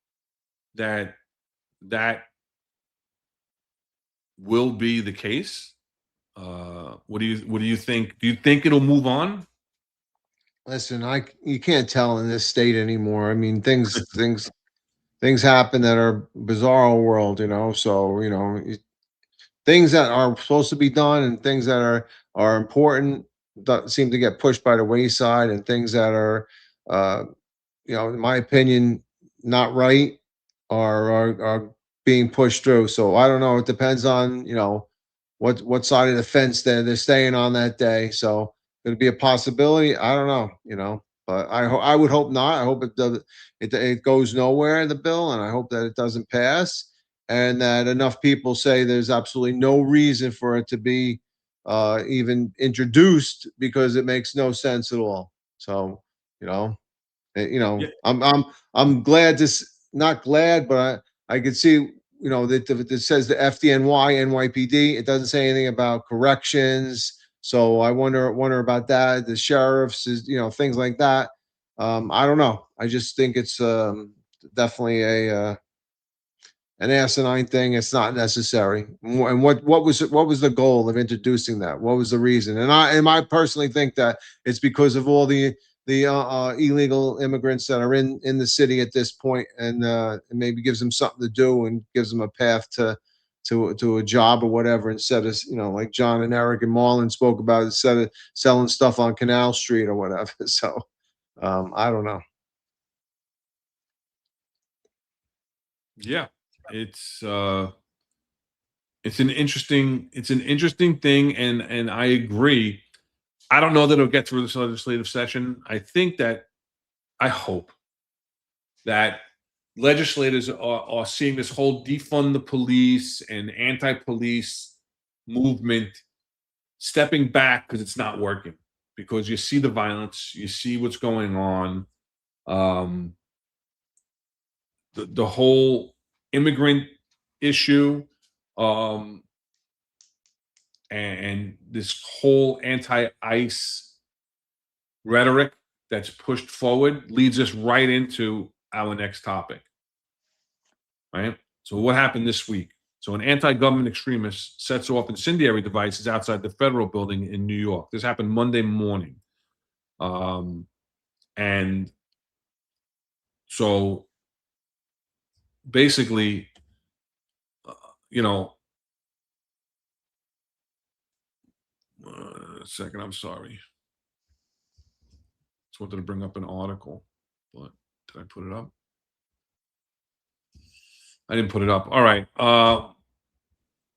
that will be the case. What do you think? Do you think it'll move on? Listen, you can't tell in this state anymore. I mean, things happen that are bizarre world, So, things that are supposed to be done and things that are important seem to get pushed by the wayside, and things that are, in my opinion, not right are being pushed through. So I don't know. It depends on, what side of the fence they're staying on that day. So could it be a possibility? I don't know, but I would hope not. I hope it does. It goes nowhere, the bill, and I hope that it doesn't pass, and that enough people say there's absolutely no reason for it to be even introduced, because it makes no sense at all. So, Yeah. I'm glad not glad, but I could see, that it says the FDNY, NYPD. It doesn't say anything about corrections. So I wonder about that. The sheriffs is, things like that. I don't know. I just think it's definitely an asinine thing. It's not necessary. And what was the goal of introducing that? What was the reason? And I personally think that it's because of all the illegal immigrants that are in the city at this point, and maybe gives them something to do and gives them a path to a job or whatever, instead of, like John and Eric and Marlon spoke about, instead of selling stuff on Canal Street or whatever. So I don't know. Yeah, it's an interesting thing, and I agree. I don't know that it'll get through this legislative session. I hope that legislators are seeing this whole defund the police and anti-police movement stepping back, because it's not working. Because you see the violence, you see what's going on. The whole immigrant issue, and this whole anti-ICE rhetoric that's pushed forward leads us right into our next topic, right? So what happened this week? So an anti-government extremist sets off incendiary devices outside the federal building in New York. This happened Monday morning. And so basically, a second, I'm sorry. Just wanted to bring up an article, but did I put it up? I didn't put it up. All right.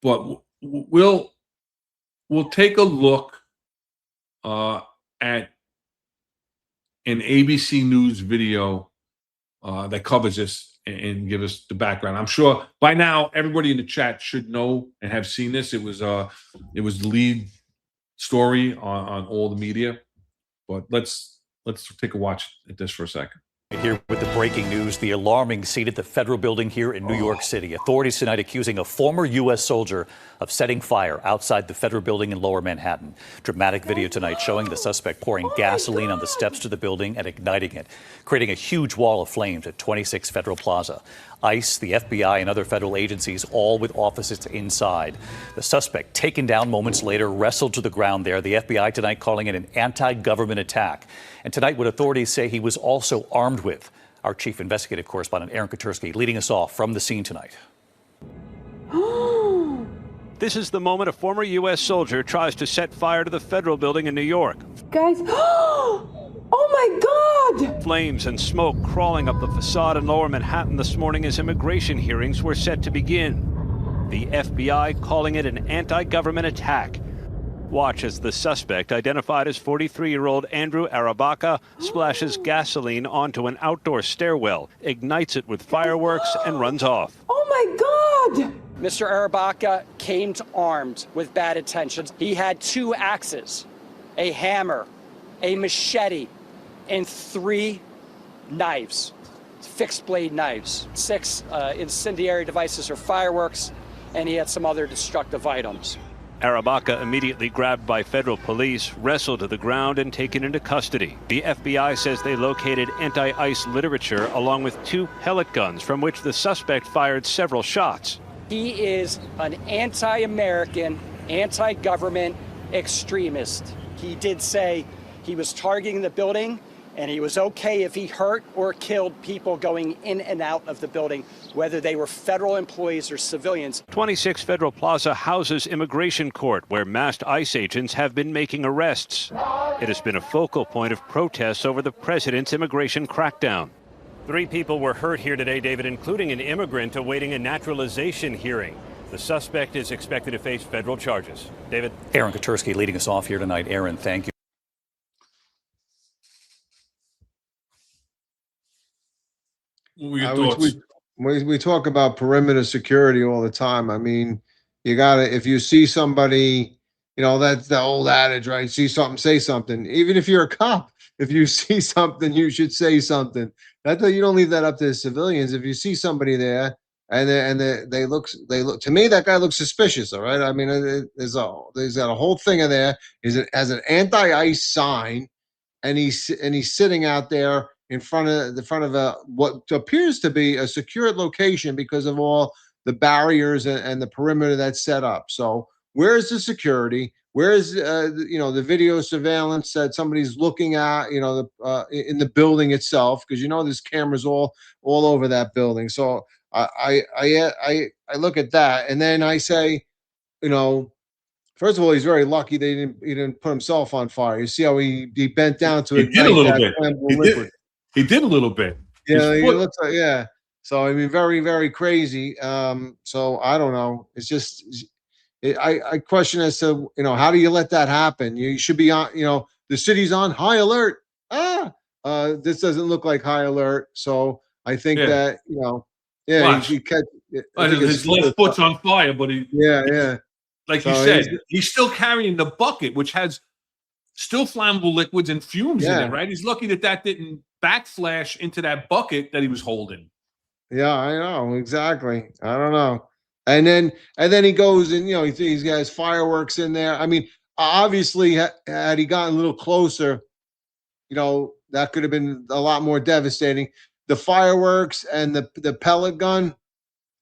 But we'll take a look at an ABC News video that covers this and give us the background. I'm sure by now everybody in the chat should know and have seen this. It was the lead story on all the media. But let's take a watch at this for a second. Here with the breaking news, the alarming scene at the federal building here in New York City. Authorities tonight accusing a former U.S. soldier of setting fire outside the federal building in Lower Manhattan. Dramatic video tonight showing the suspect pouring gasoline on the steps to the building and igniting it, creating a huge wall of flames at 26 Federal Plaza. ICE, the FBI, and other federal agencies, all with officers inside. The suspect, taken down moments later, wrestled to the ground there. The FBI tonight calling it an anti-government attack. And tonight, what authorities say he was also armed with. Our chief investigative correspondent, Aaron Katursky, leading us off from the scene tonight. This is the moment a former U.S. soldier tries to set fire to the federal building in New York. Guys, oh my God! Flames and smoke crawling up the facade in Lower Manhattan this morning as immigration hearings were set to begin. The FBI calling it an anti-government attack. Watch as the suspect, identified as 43-year-old Andrew Arabaca, splashes gasoline onto an outdoor stairwell, ignites it with fireworks, and runs off. Oh my God! Mr. Arabaca came armed with bad intentions. He had 2 axes, a hammer, a machete, and 3 knives, fixed blade knives, 6 incendiary devices or fireworks, and he had some other destructive items. Arabaca, immediately grabbed by federal police, wrestled to the ground and taken into custody. The FBI says they located anti-ICE literature along with 2 pellet guns from which the suspect fired several shots. He is an anti-American, anti-government extremist. He did say he was targeting the building and he was okay if he hurt or killed people going in and out of the building, whether they were federal employees or civilians. 26 Federal Plaza houses immigration court, where masked ICE agents have been making arrests. It has been a focal point of protests over the president's immigration crackdown. 3 people were hurt here today, David, including an immigrant awaiting a naturalization hearing. The suspect is expected to face federal charges. David? Aaron Katursky leading us off here tonight. Aaron, thank you. What were your thoughts? We talk about perimeter security all the time. I mean, you gotta, if you see somebody, you know, that's the old adage, right? See something, say something. Even if you're a cop, if you see something, you should say something. You don't leave that up to the civilians. If you see somebody there and they look to me, that guy looks suspicious. All right. I mean, there's got a whole thing in there. Has an anti-ICE sign, and he's sitting out there in front of a what appears to be a secured location because of all the barriers and the perimeter that's set up. So where's the security? Where's the video surveillance that somebody's looking at? You know, in the building itself, because you know there's cameras all over that building. So I look at that, and then I say, you know, first of all, he's very lucky he didn't put himself on fire. You see how he bent down to He did a little bit. He did a little bit. Yeah, he looks like, yeah. So I mean, very, very crazy. So I don't know. It's just, I question as to, you know, how do you let that happen? You should be on, you know, the city's on high alert. This doesn't look like high alert. So I think that, you know, yeah, his left foot's on fire, but like you said, he's still carrying the bucket, which has still flammable liquids and fumes in it, right? He's lucky that didn't backflash into that bucket that he was holding. Yeah, I know, exactly. I don't know. And then he goes and, you know, he's got his fireworks in there. I mean, obviously, had he gotten a little closer, you know, that could have been a lot more devastating. The fireworks and the pellet gun.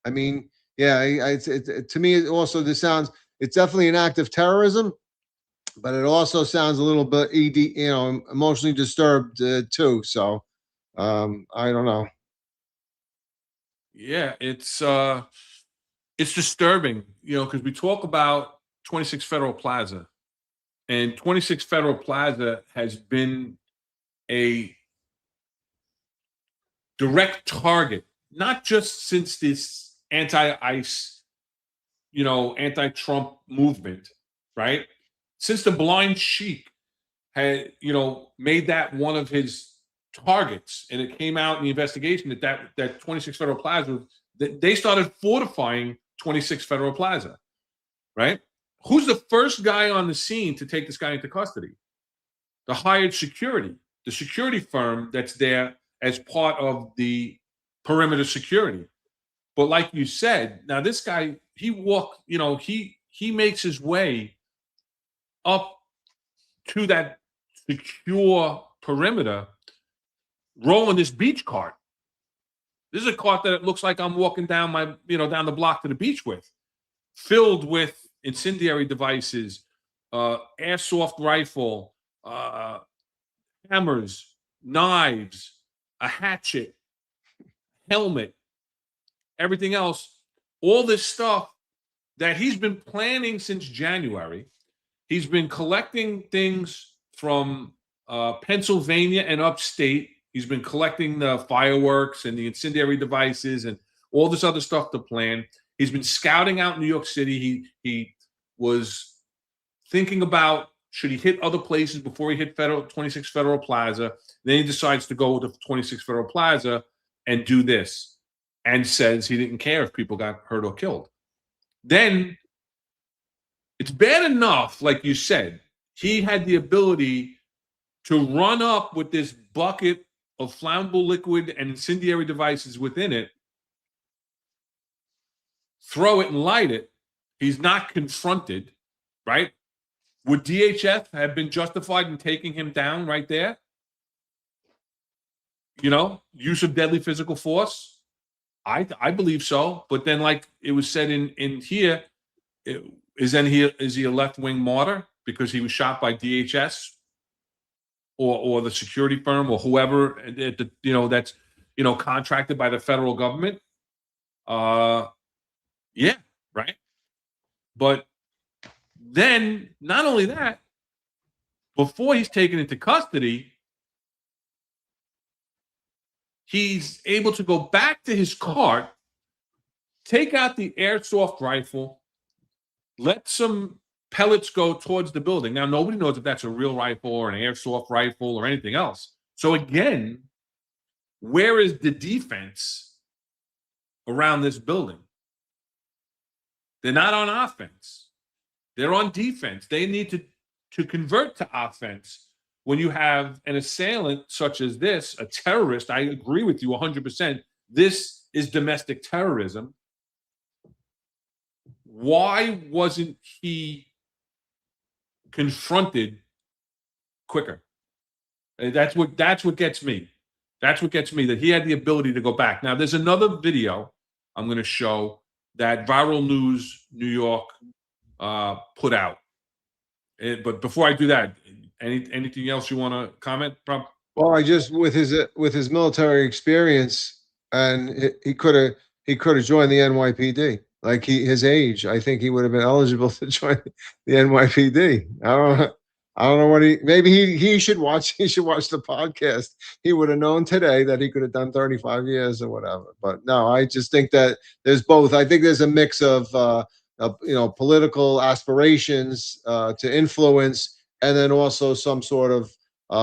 I mean, yeah, to me, it also it's definitely an act of terrorism, but it also sounds a little bit emotionally disturbed too. So I don't know. Yeah, it's disturbing, you know, because we talk about 26 Federal Plaza, and 26 Federal Plaza has been a direct target, not just since this anti-ICE, anti-Trump movement, right? Since the blind sheik had, made that one of his targets, and it came out in the investigation that 26 Federal Plaza, that they started fortifying 26 Federal Plaza, right? Who's the first guy on the scene to take this guy into custody? The hired security, the security firm that's there as part of the perimeter security. But like you said, now this guy, he walked, he makes his way up to that secure perimeter, rolling this beach cart. This is a cart that looks like I'm walking down down the block to the beach with, filled with incendiary devices, airsoft rifle, hammers, knives, a hatchet, helmet, everything else, all this stuff that he's been planning since January. He's been collecting things from Pennsylvania and upstate. He's been collecting the fireworks and the incendiary devices and all this other stuff to plan. He's been scouting out New York City. He was thinking about, should he hit other places before he hit 26 Federal Plaza? Then he decides to go to 26 Federal Plaza and do this, and says he didn't care if people got hurt or killed. Then it's bad enough, like you said, he had the ability to run up with this bucket of flammable liquid and incendiary devices within it, throw it and light it. He's not confronted, right? Would DHS have been justified in taking him down right there? Use of deadly physical force? I believe so. But then, like it was said in here, is he a left-wing martyr because he was shot by DHS or the security firm or whoever that's contracted by the federal government? Yeah, right. But then, not only that, before he's taken into custody, he's able to go back to his cart, take out the airsoft rifle, let some pellets go towards the building. Now, nobody knows if that's a real rifle or an airsoft rifle or anything else. So again, where is the defense around this building? They're not on offense. They're on defense. They need to convert to offense when you have an assailant such as this, a terrorist. I agree with you 100%. This is domestic terrorism. Why wasn't he confronted quicker? And that's what gets me. That's what gets me, that he had the ability to go back. Now, there's another video I'm going to show that Viral News New York put out. But before I do that, anything else you want to comment, Rob? Well, I just with his military experience, and he could have joined the NYPD. Like his age, I think he would have been eligible to join the NYPD. I don't know what maybe he should watch. He should watch the podcast. He would have known today that he could have done 35 years or whatever. But no, I just think that there's both. I think there's a mix of political aspirations to influence, and then also some sort of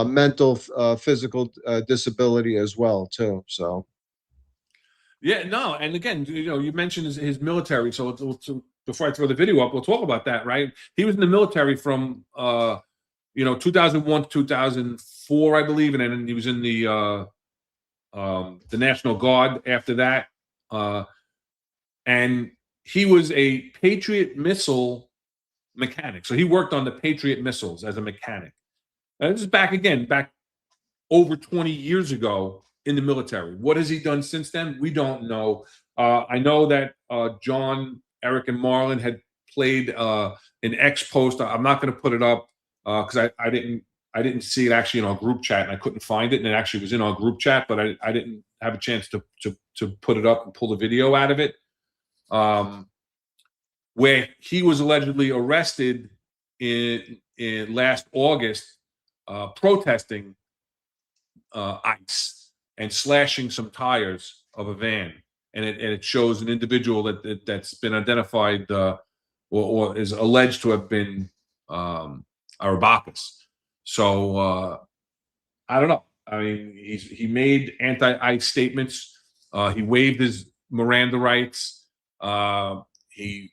mental, physical disability as well too. So. Yeah, no, and again, you mentioned his military. So before I throw the video up, we'll talk about that, right? He was in the military from 2001 to 2004, I believe, and then he was in the National Guard after that, and he was a Patriot missile mechanic. So he worked on the Patriot missiles as a mechanic. And this is back over 20 years ago in the military. What has he done since then? We don't know. I know that John, Eric, and Marlon had played an X post. I'm not going to put it up because I didn't see it actually in our group chat, and I couldn't find it. And it actually was in our group chat, but I didn't have a chance to put it up and pull the video out of it. Where he was allegedly arrested in last August, protesting ICE and slashing some tires of a van, and it shows an individual that's been identified or is alleged to have been Arabakis. So I don't know. I mean, he made anti-ICE statements. He waived his Miranda rights. He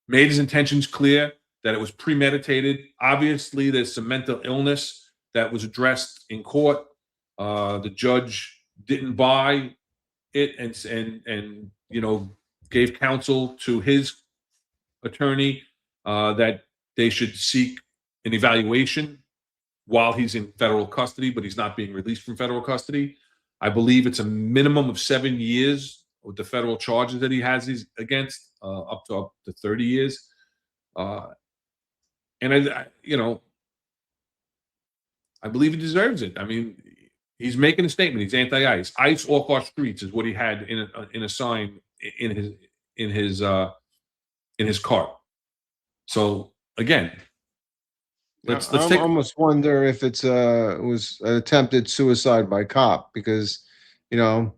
made his intentions clear that it was premeditated. Obviously, there's some mental illness that was addressed in court. The judge didn't buy it and gave counsel to his attorney that they should seek an evaluation while he's in federal custody, but he's not being released from federal custody. I believe it's a minimum of 7 years with the federal charges that he has against, up to 30 years. And I believe he deserves it. I mean, he's making a statement. He's anti-ICE. ICE off our streets is what he had in a sign in his car. So again, let's I almost wonder if it was an attempted suicide by cop, because yeah,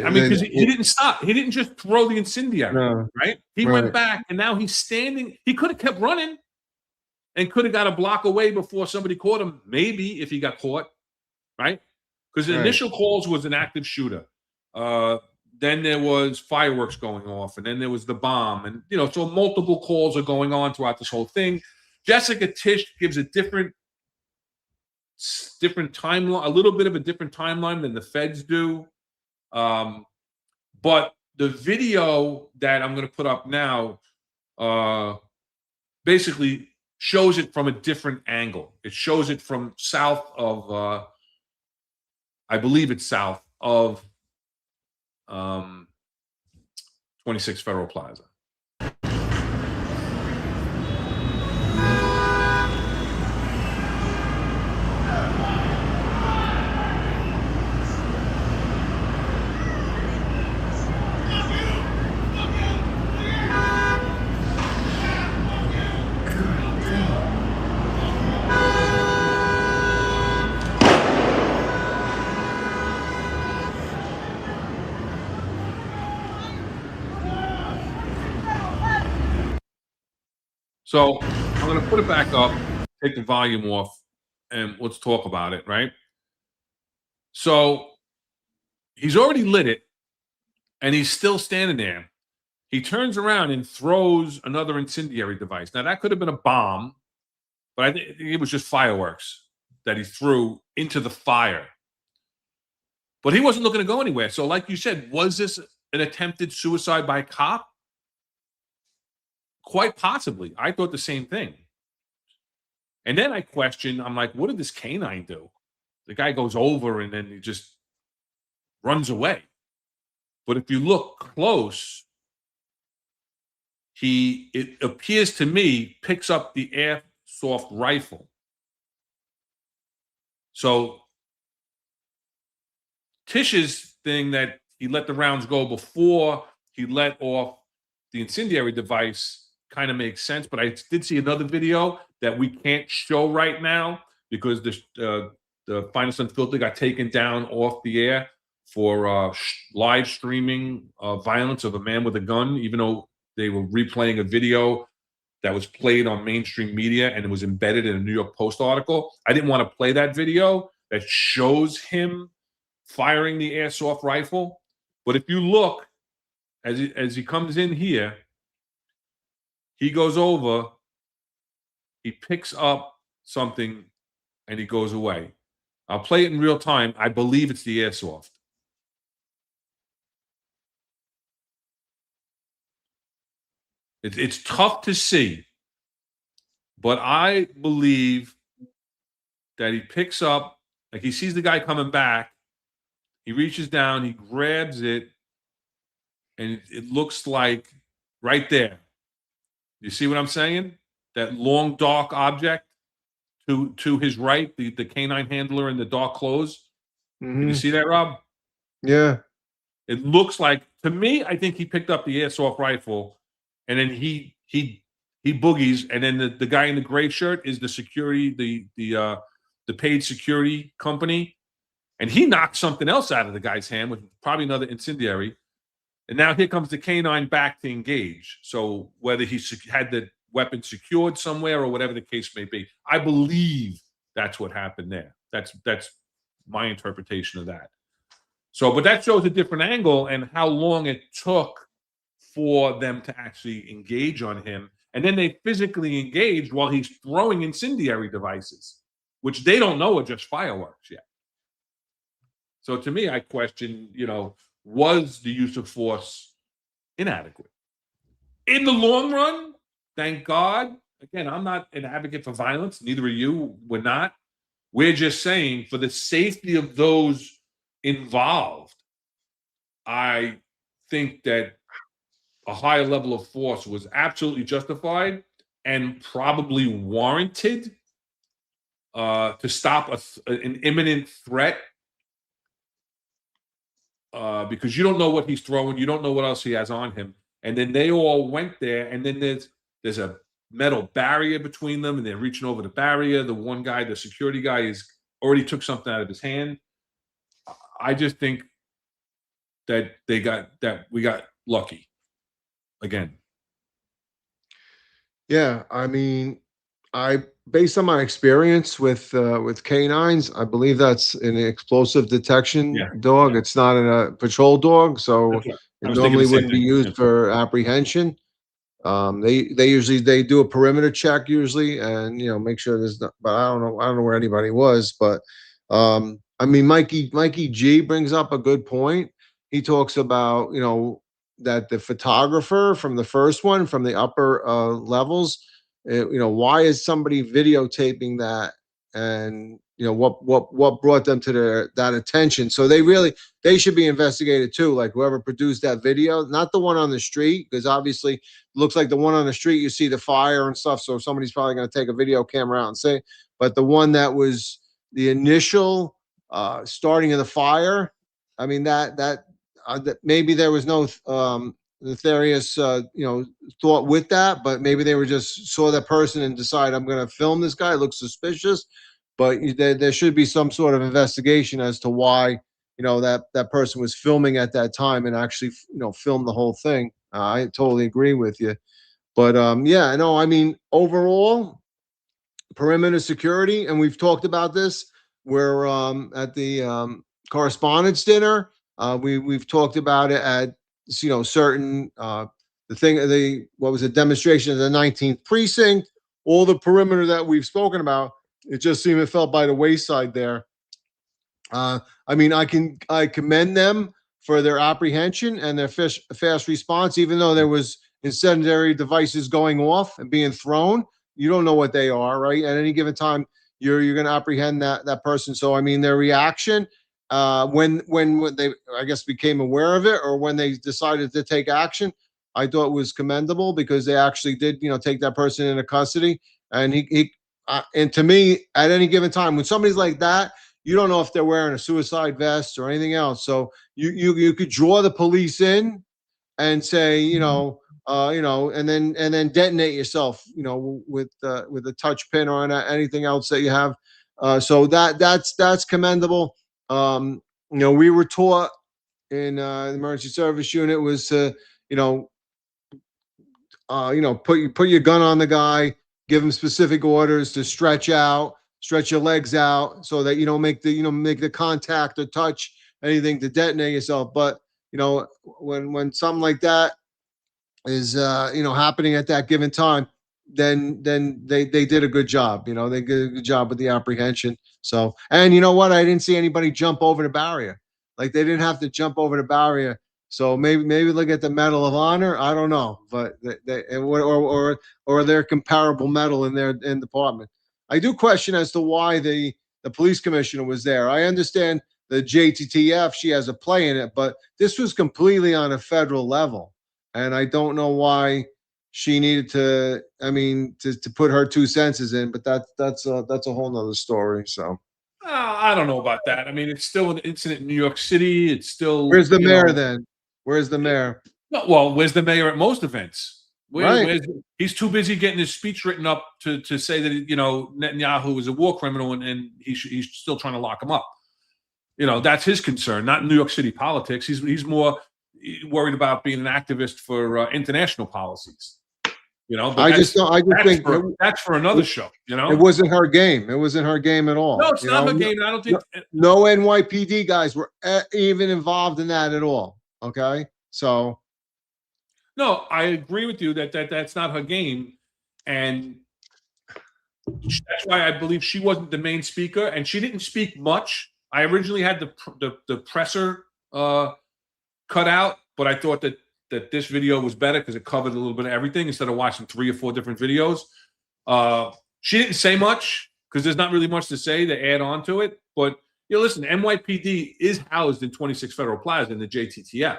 I mean, because he didn't stop. He didn't just throw the incendiary, No. right? He went back, and now he's standing. He could have kept running and could have got a block away before somebody caught him, maybe, if he got caught, right? Because the initial calls was an active shooter. Then there was fireworks going off, and then there was the bomb. And, so multiple calls are going on throughout this whole thing. Jessica Tisch gives a different timeline, a little bit of a different timeline than the feds do. But the video that I'm going to put up now basically shows it from a different angle. It shows it from south of, I believe it's south of 26 Federal Plaza. So I'm going to put it back up, take the volume off, and let's talk about it, right? So he's already lit it, and he's still standing there. He turns around and throws another incendiary device. Now, that could have been a bomb, but I think it was just fireworks that he threw into the fire. But he wasn't looking to go anywhere. So like you said, was this an attempted suicide by cop? Quite possibly. I thought the same thing. And then I questioned, I'm like, what did this canine do? The guy goes over and then he just runs away. But if you look close, it appears to me, picks up the airsoft rifle. So Tisch's thing that he let the rounds go before he let off the incendiary device kind of makes sense, but I did see another video that we can't show right now because the Finest Unfiltered got taken down off the air for live streaming violence of a man with a gun, even though they were replaying a video that was played on mainstream media and it was embedded in a New York Post article. I didn't want to play that video that shows him firing the airsoft rifle. But if you look, as he comes in here, he goes over, he picks up something, and he goes away. I'll play it in real time. I believe it's the airsoft. It's tough to see, but I believe that he picks up, like he sees the guy coming back, he reaches down, he grabs it, and it looks like right there. You see what I'm saying? That long, dark object to his right, the canine handler in the dark clothes. Mm-hmm. Can you see that, Rob? Yeah. It looks like, to me, I think he picked up the airsoft rifle, and then he boogies, and then the guy in the gray shirt is the security, the paid security company, and he knocked something else out of the guy's hand, with probably another incendiary. And now here comes the canine back to engage. So whether he had the weapon secured somewhere or whatever the case may be. I believe that's what happened there. That's my interpretation of that. So, but that shows a different angle and how long it took for them to actually engage on him. And then they physically engaged while he's throwing incendiary devices, which they don't know are just fireworks yet. So to me, I question, was the use of force inadequate? In the long run, thank God. Again, I'm not an advocate for violence. Neither are you. We're not. We're just saying for the safety of those involved, I think that a higher level of force was absolutely justified and probably warranted to stop an imminent threat, because you don't know what he's throwing, you don't know what else he has on him, and then they all went there, and then there's a metal barrier between them, and they're reaching over the barrier. The one guy, the security guy, is already took something out of his hand. I just think that we got lucky again. Yeah, I mean, based on my experience with canines, I believe that's an explosive detection dog. Yeah. It's not a patrol dog, so That's right. it I was thinking normally the same wouldn't be thing. used Yeah. for apprehension. They usually do a perimeter check usually, and make sure there's not. But I don't know where anybody was, but I mean, Mikey G brings up a good point. He talks about that the photographer from the first one, from the upper levels, why is somebody videotaping that, and what brought them to that attention? So they should be investigated too, like whoever produced that video, not the one on the street, because obviously it looks like the one on the street, you see the fire and stuff, so somebody's probably going to take a video camera out and say, but the one that was the initial starting of the fire, I mean, that maybe there was no nefarious thought with that, but maybe they were just saw that person and decided, I'm going to film this guy, it looks suspicious. But there should be some sort of investigation as to why that person was filming at that time and actually filmed the whole thing. I totally agree with you. But yeah, no, I mean, overall perimeter security, and we've talked about this, we're at the correspondence dinner, we've talked about it at certain what was a demonstration of the 19th precinct, all the perimeter that we've spoken about, it just seemed it fell by the wayside there. I mean, I commend them for their apprehension and their fast response, even though there was incendiary devices going off and being thrown. You don't know what they are, right? At any given time, you're going to apprehend that person. So I mean, their reaction when they, I guess, became aware of it, or when they decided to take action, I thought was commendable, because they actually did take that person into custody. And and to me, at any given time, when somebody's like that, you don't know if they're wearing a suicide vest or anything else. So you could draw the police in and say, and then detonate yourself, with a touch pin or anything else that you have. So that's commendable. We were taught in the emergency service unit was to, put your gun on the guy, give him specific orders to stretch your legs out so that you don't make the contact or touch anything to detonate yourself. But when something like that is happening at that given time, then they did a good job. They did a good job with the apprehension. So, and you know what? I didn't see anybody jump over the barrier. Like, they didn't have to jump over the barrier. So maybe look at the Medal of Honor. I don't know, but or their comparable medal in their department. I do question as to why the police commissioner was there. I understand the JTTF, she has a play in it, but this was completely on a federal level, and I don't know why she needed to. I mean, to put her 2 cents in, but that's a whole nother story. So. I don't know about that. I mean, it's still an incident in New York City. It's still. Where's the mayor then? Where's the mayor? No, well, where's the mayor at most events? Right. He's too busy getting his speech written up to say that Netanyahu is a war criminal and he's still trying to lock him up. That's his concern, not New York City politics. He's more worried about being an activist for international policies. You know, but I just don't. I just think that's for another show. You know, it wasn't her game. It wasn't her game at all. no, it's you not know? her game. I don't think. No NYPD guys were even involved in that at all. Okay, so No, I agree with you that that's not her game, and that's why I believe she wasn't the main speaker, and she didn't speak much. I originally had the presser cut out, but I thought that this video was better because it covered a little bit of everything instead of watching 3 or 4 different videos. She didn't say much because there's not really much to say to add on to it. But you know, listen, NYPD is housed in 26 Federal Plaza in the JTTF,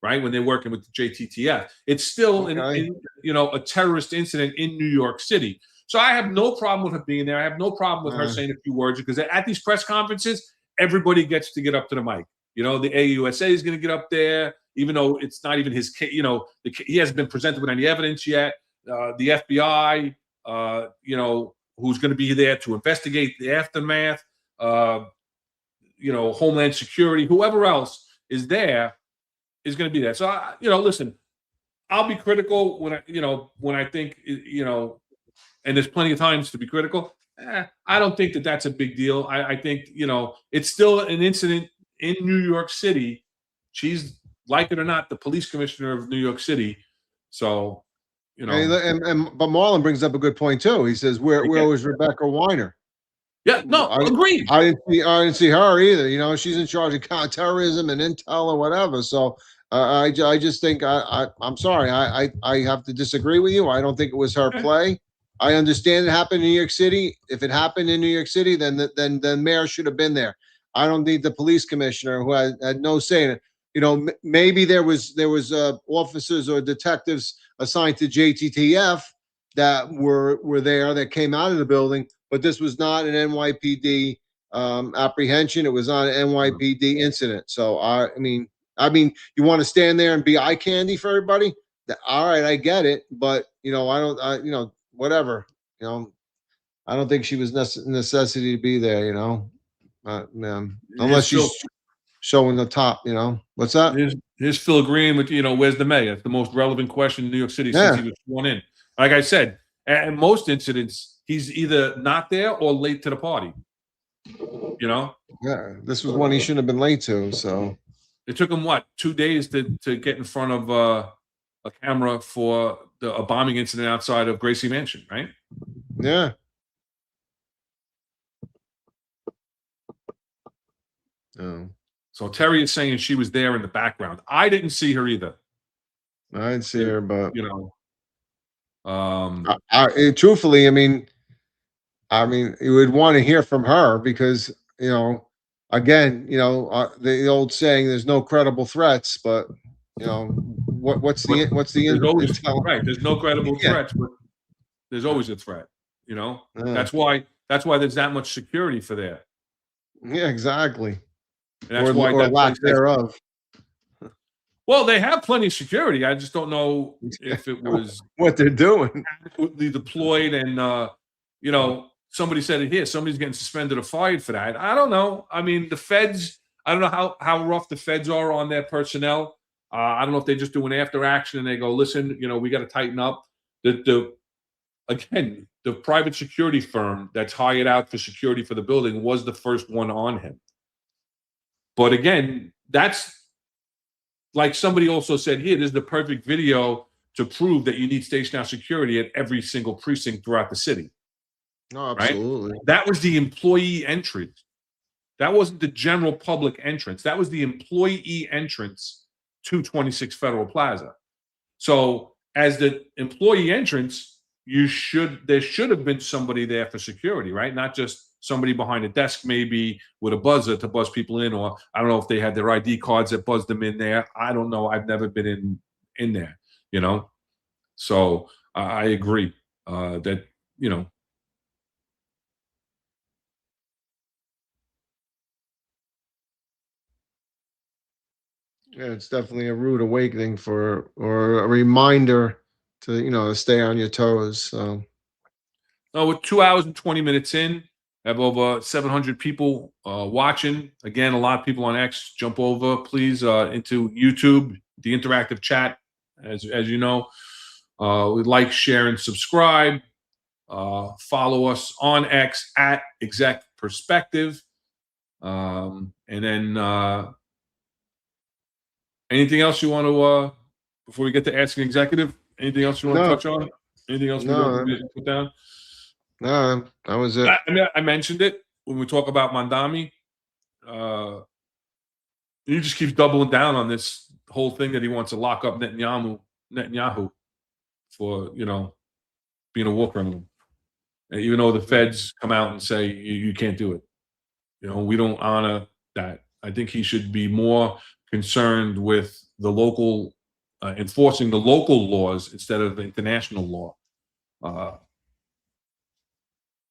right? When they're working with the JTTF, it's still you know, a terrorist incident in New York City. So I have no problem with her being there. I have no problem with her saying a few words because at these press conferences, everybody gets to get up to the mic. You know, the AUSA is going to get up there, even though it's not even his case. You know, he hasn't been presented with any evidence yet. The FBI, you know, who's going to be there to investigate the aftermath. You know, Homeland Security, whoever else is there is going to be there. So, you know, listen, I'll be critical when I think, you know, and there's plenty of times to be critical. I don't think that that's a big deal. I think, you know, it's still an incident in New York City. She's, like it or not, the police commissioner of New York City. So, you know. But Marlon brings up a good point too. He says, where was Rebecca Weiner? Yeah, no, agreed. I didn't see her either. You know, she's in charge of counterterrorism and intel or whatever. So I just think I'm sorry. I have to disagree with you. I don't think it was her play. I understand it happened in New York City. If it happened in New York City, then the mayor should have been there. I don't need the police commissioner who had no say in it. You know, maybe there was officers or detectives assigned to JTTF that were there that came out of the building, but this was not an NYPD apprehension. It was not an NYPD incident. So I mean, you want to stand there and be eye candy for everybody? All right, I get it, but you know, you know, whatever. You know, I don't think she was necessity to be there. You know, unless she's showing the top. You know, what's that? Here's Phil agreeing with, you know, where's the mayor? It's the most relevant question in New York City since he was sworn in. Like I said, at most incidents, he's either not there or late to the party. You know? Yeah, this was one he shouldn't have been late to. So it took him what, 2 days to get in front of a camera for a bombing incident outside of Gracie Mansion, right? Yeah. Oh. So Terry is saying she was there in the background. I didn't see her either. I didn't see her, but you know, truthfully, I mean, you would want to hear from her because, you know, again, you know, the old saying, "There's no credible threats," but you know, what's the intel? Right? There's no credible threats, but there's always a threat. You know, that's why there's that much security for there. Yeah, exactly. And that's why or lack thereof. Well, they have plenty of security. I just don't know if it was what they're doing adequately deployed. And you know, somebody said it here. Somebody's getting suspended or fired for that. I don't know. I mean, the feds. I don't know how rough the feds are on their personnel. I don't know if they just do an after action and they go, listen, you know, we got to tighten up. Again, the private security firm that's hired out for security for the building was the first one on him. But again, that's like somebody also said here, this is the perfect video to prove that you need station-house security at every single precinct throughout the city. No, absolutely. Right? That was the employee entrance. That wasn't the general public entrance. That was the employee entrance to 26 Federal Plaza. So as the employee entrance, there should have been somebody there for security, right? Not just somebody behind a desk, maybe with a buzzer to buzz people in, or I don't know if they had their ID cards that buzzed them in there. I don't know. I've never been in there, you know? So I agree that, you know. Yeah, it's definitely a rude awakening or a reminder to, you know, stay on your toes. So. Oh, we're 2 hours and 20 minutes in. I have over 700 people watching. Again, a lot of people on X. Jump over, please, into YouTube, the interactive chat, as you know. like, share, and subscribe. Follow us on X at Exec Perspective. And then anything else you want to, before we get to Asking Executive, anything else you want to touch on? Anything else we put down? No, that was it. I mentioned it when we talk about Mandami. He just keeps doubling down on this whole thing that he wants to lock up Netanyahu for, being a war criminal. And even though the feds come out and say you can't do it. We don't honor that. I think he should be more concerned with the local, enforcing the local laws instead of the international law.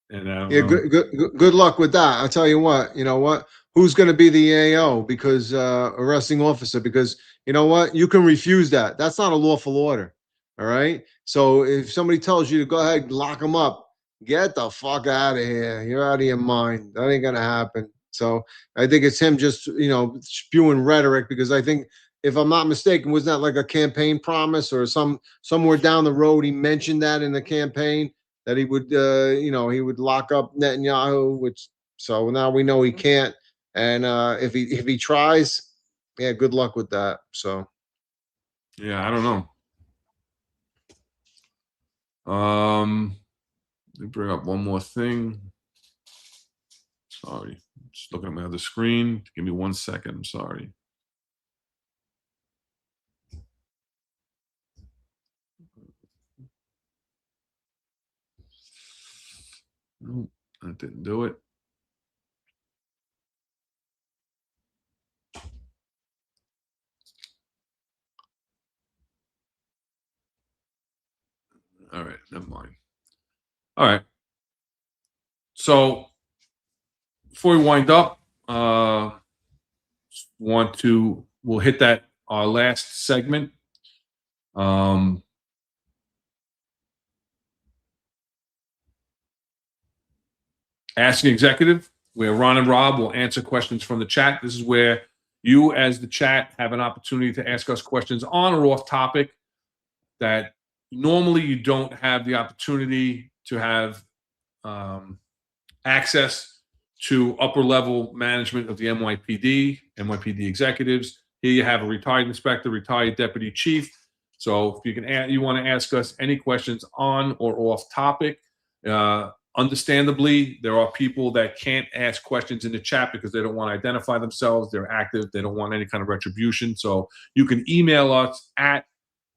Good luck with that. I'll tell you what. You know what? Who's going to be the AO? Because arresting officer? Because you know what? You can refuse that. That's not a lawful order. All right. So if somebody tells you to go ahead and lock them up, get the fuck out of here. You're out of your mind. That ain't going to happen. So I think it's him just, spewing rhetoric, because I think, if I'm not mistaken, wasn't that like a campaign promise, or somewhere down the road he mentioned that in the campaign that he would, he would lock up Netanyahu, so now we know he can't. And if he tries, yeah, good luck with that. So yeah, I don't know. Let me bring up one more thing. Sorry, just looking at my other screen. Give me 1 second. I'm sorry. Nope, that didn't do it. All right, never mind. All right. So before we wind up, we'll hit that our last segment. Asking Executive, where Ron and Rob will answer questions from the chat. This is where you, as the chat, have an opportunity to ask us questions on or off topic that normally you don't have the opportunity to have access to upper level management of the NYPD executives. Here you have a retired inspector, retired deputy chief. So if you want to ask us any questions on or off topic, understandably, there are people that can't ask questions in the chat because they don't want to identify themselves. They're active. They don't want any kind of retribution. So you can email us at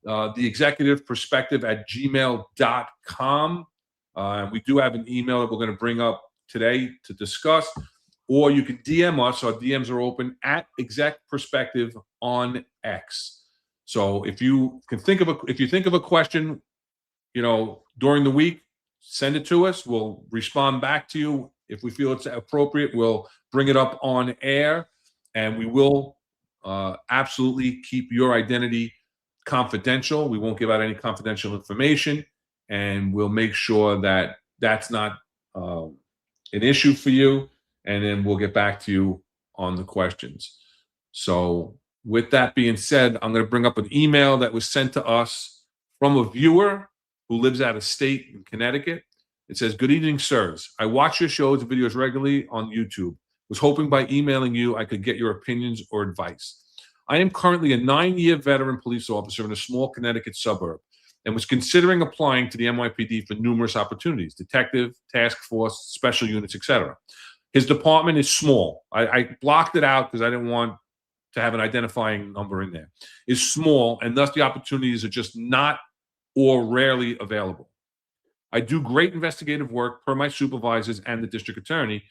theexecutiveperspective@gmail.com. We do have an email that we're going to bring up today to discuss, or you can DM us. Our DMs are open at Exec Perspective on X. So if you think of a question, during the week, send it to us. We'll respond back to you. If we feel it's appropriate, we'll bring it up on air, and we will absolutely keep your identity confidential. We won't give out any confidential information, and we'll make sure that that's not an issue for you, and then we'll get back to you on the questions. So with that being said, I'm going to bring up an email that was sent to us from a viewer who lives out of state in Connecticut. It says, "Good evening, sirs. I watch your shows and videos regularly on YouTube. Was hoping by emailing you I could get your opinions or advice. I am currently a 9-year veteran police officer in a small Connecticut suburb and was considering applying to the NYPD for numerous opportunities: detective, task force, special units, etc. His department is small. I blocked it out because I didn't want to have an identifying number in there. Is small, and thus the opportunities are just not or rarely available. I do great investigative work per my supervisors and the district attorney,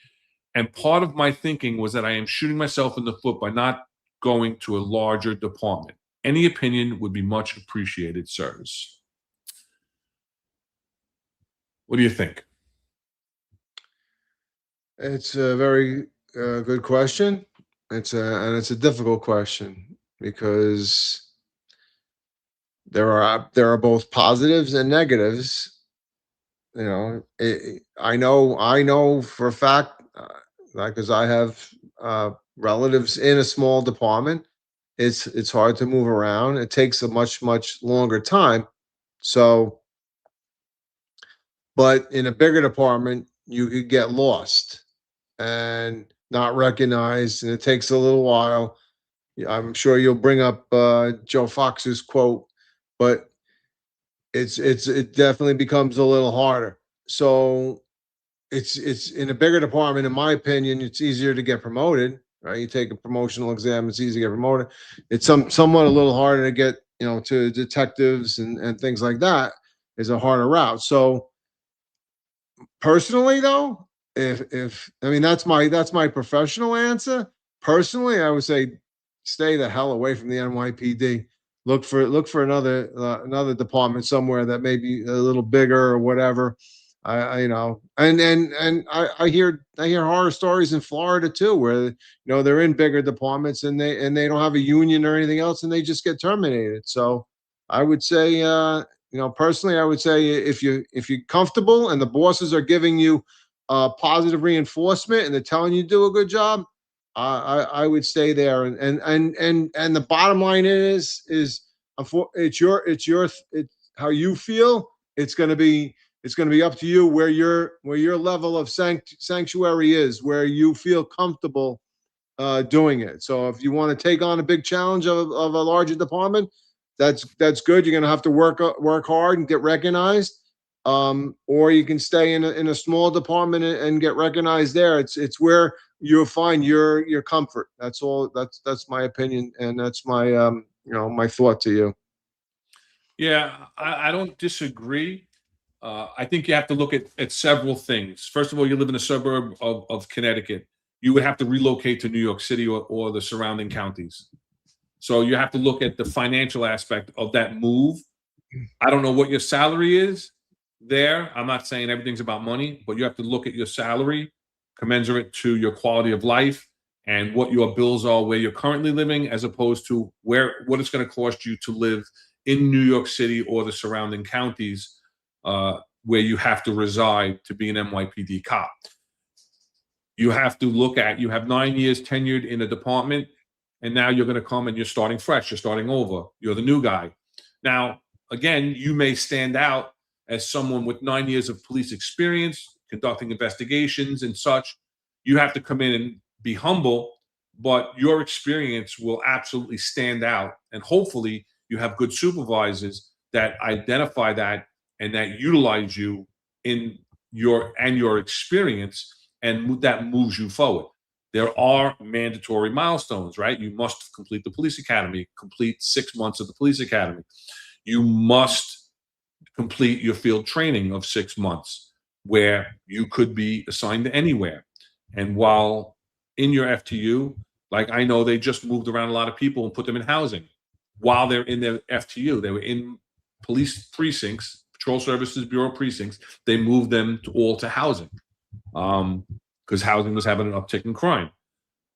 and part of my thinking was that I am shooting myself in the foot by not going to a larger department. Any opinion would be much appreciated, sirs." What do you think? It's a very good question. It's a difficult question, because there are both positives and negatives. I know for a fact, because I have relatives in a small department. It's hard to move around. It takes a much longer time So, but in a bigger department, you could get lost and not recognized, and it takes a little while. I'm sure you'll bring up Joe Fox's quote, but it definitely becomes a little harder. So it's in a bigger department, in my opinion, it's easier to get promoted, right? You take a promotional exam, it's easy to get promoted. It's somewhat a little harder to get, to detectives and things like that is a harder route. So personally though, if I mean that's my professional answer. Personally, I would say stay the hell away from the NYPD. Look for another department somewhere that may be a little bigger or whatever. I hear horror stories in Florida too, where they're in bigger departments and they don't have a union or anything else, and they just get terminated. So I would say, personally, I would say if you're comfortable and the bosses are giving you positive reinforcement and they're telling you to do a good job, I would stay there. And the bottom line is it's how you feel. It's going to be up to you where your level of sanctuary is, where you feel comfortable doing it. So if you want to take on a big challenge of a larger department, that's good. You're going to have to work hard and get recognized. Or you can stay in a small department and get recognized there. It's where you'll find your comfort. That's all. That's my opinion, and that's my my thought to you. Yeah, I don't disagree. I think you have to look at several things. First of all, you live in a suburb of Connecticut. You would have to relocate to New York City or the surrounding counties. So you have to look at the financial aspect of that move. I don't know what your salary is there. I'm not saying everything's about money, but you have to look at your salary commensurate to your quality of life and what your bills are where you're currently living, as opposed to what it's going to cost you to live in New York City or the surrounding counties where you have to reside to be an NYPD cop. You have to look at, you have 9 years tenured in a department, and now you're going to come and you're starting fresh. You're starting over. You're the new guy. Now, again, you may stand out as someone with 9 years of police experience, conducting investigations and such. You have to come in and be humble, but your experience will absolutely stand out. And hopefully you have good supervisors that identify that and that utilize you in your experience, and that moves you forward. There are mandatory milestones, right? You must complete the police academy, complete 6 months of the police academy. You must complete your field training of 6 months, where you could be assigned to anywhere. And while in your FTU, like I know they just moved around a lot of people and put them in housing while they're in their FTU. They were in police precincts, patrol services bureau precincts. They moved them all to housing because housing was having an uptick in crime.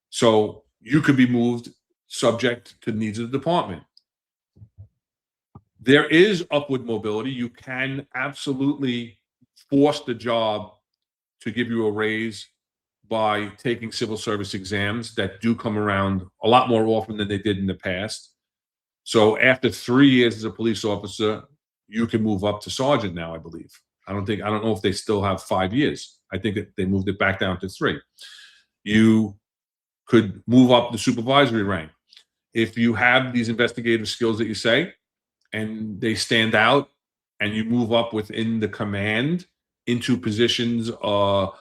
So you could be moved subject to the needs of the department. There is upward mobility. You can absolutely force the job to give you a raise by taking civil service exams that do come around a lot more often than they did in the past. So after 3 years as a police officer, you can move up to sergeant now, I believe. I don't know if they still have 5 years. I think that they moved it back down to 3. You could move up the supervisory rank. If you have these investigative skills that you say, and they stand out, and you move up within the command into positions of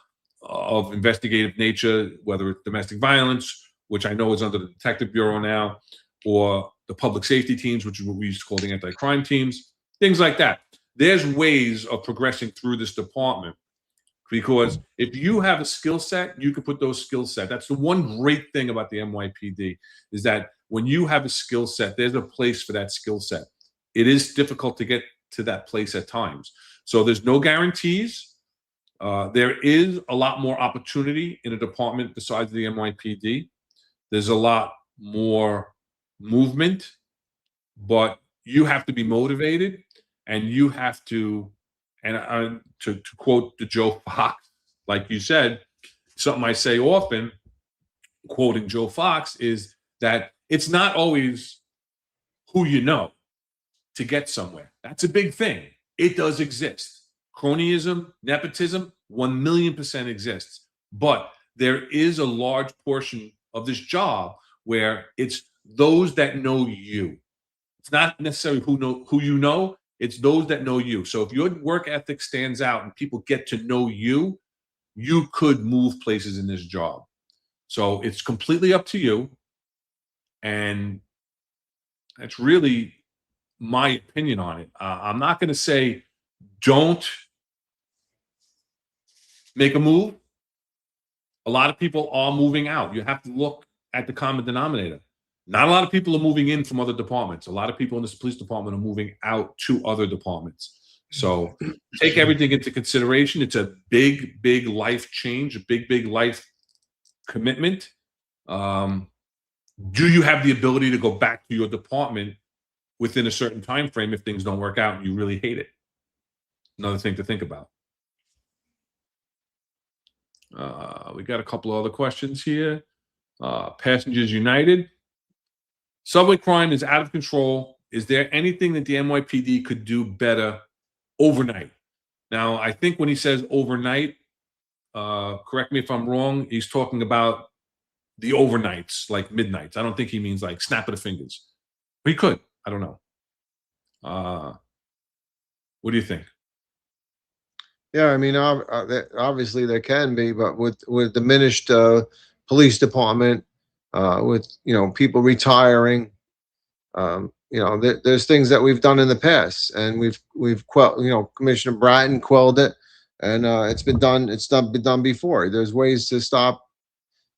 investigative nature, whether it's domestic violence, which I know is under the Detective Bureau now, or the public safety teams, which is what we used to call the anti-crime teams, things like that. There's ways of progressing through this department, because if you have a skill set, you can put those skill set. That's the one great thing about the NYPD, is that when you have a skill set, there's a place for that skill set. It is difficult to get to that place at times. So there's no guarantees. There is a lot more opportunity in a department besides the NYPD. There's a lot more movement, but you have to be motivated, and you have to, and to quote the Joe Fox, like you said, something I say often, quoting Joe Fox, is that it's not always who you know. to get somewhere. That's a big thing. It does exist. Cronyism, nepotism, 1,000,000% exists. But there is a large portion of this job where it's those that know you. It's not necessarily who you know, it's those that know you. So if your work ethic stands out and people get to know you, you could move places in this job. So it's completely up to you. And that's really my opinion on it. I'm not going to say don't make a move. A lot of people are moving out. You have to look at the common denominator. Not a lot of people are moving in from other departments. A lot of people in this police department are moving out to other departments. So take everything into consideration. It's a big, big life change, a big, big life commitment. Do you have the ability to go back to your department within a certain time frame if things don't work out and you really hate it? Another thing to think about. We got a couple of other questions here. Passengers United. Subway crime is out of control. Is there anything that the NYPD could do better overnight? Now, I think when he says overnight, correct me if I'm wrong, he's talking about the overnights, like midnights. I don't think he means like snap of the fingers. He could. I don't know. What do you think? Yeah, I mean, obviously there can be, but with diminished police department, with people retiring, there's things that we've done in the past, and we've quelled. Commissioner Bratton quelled it, and it's been done. It's been done before. There's ways to stop,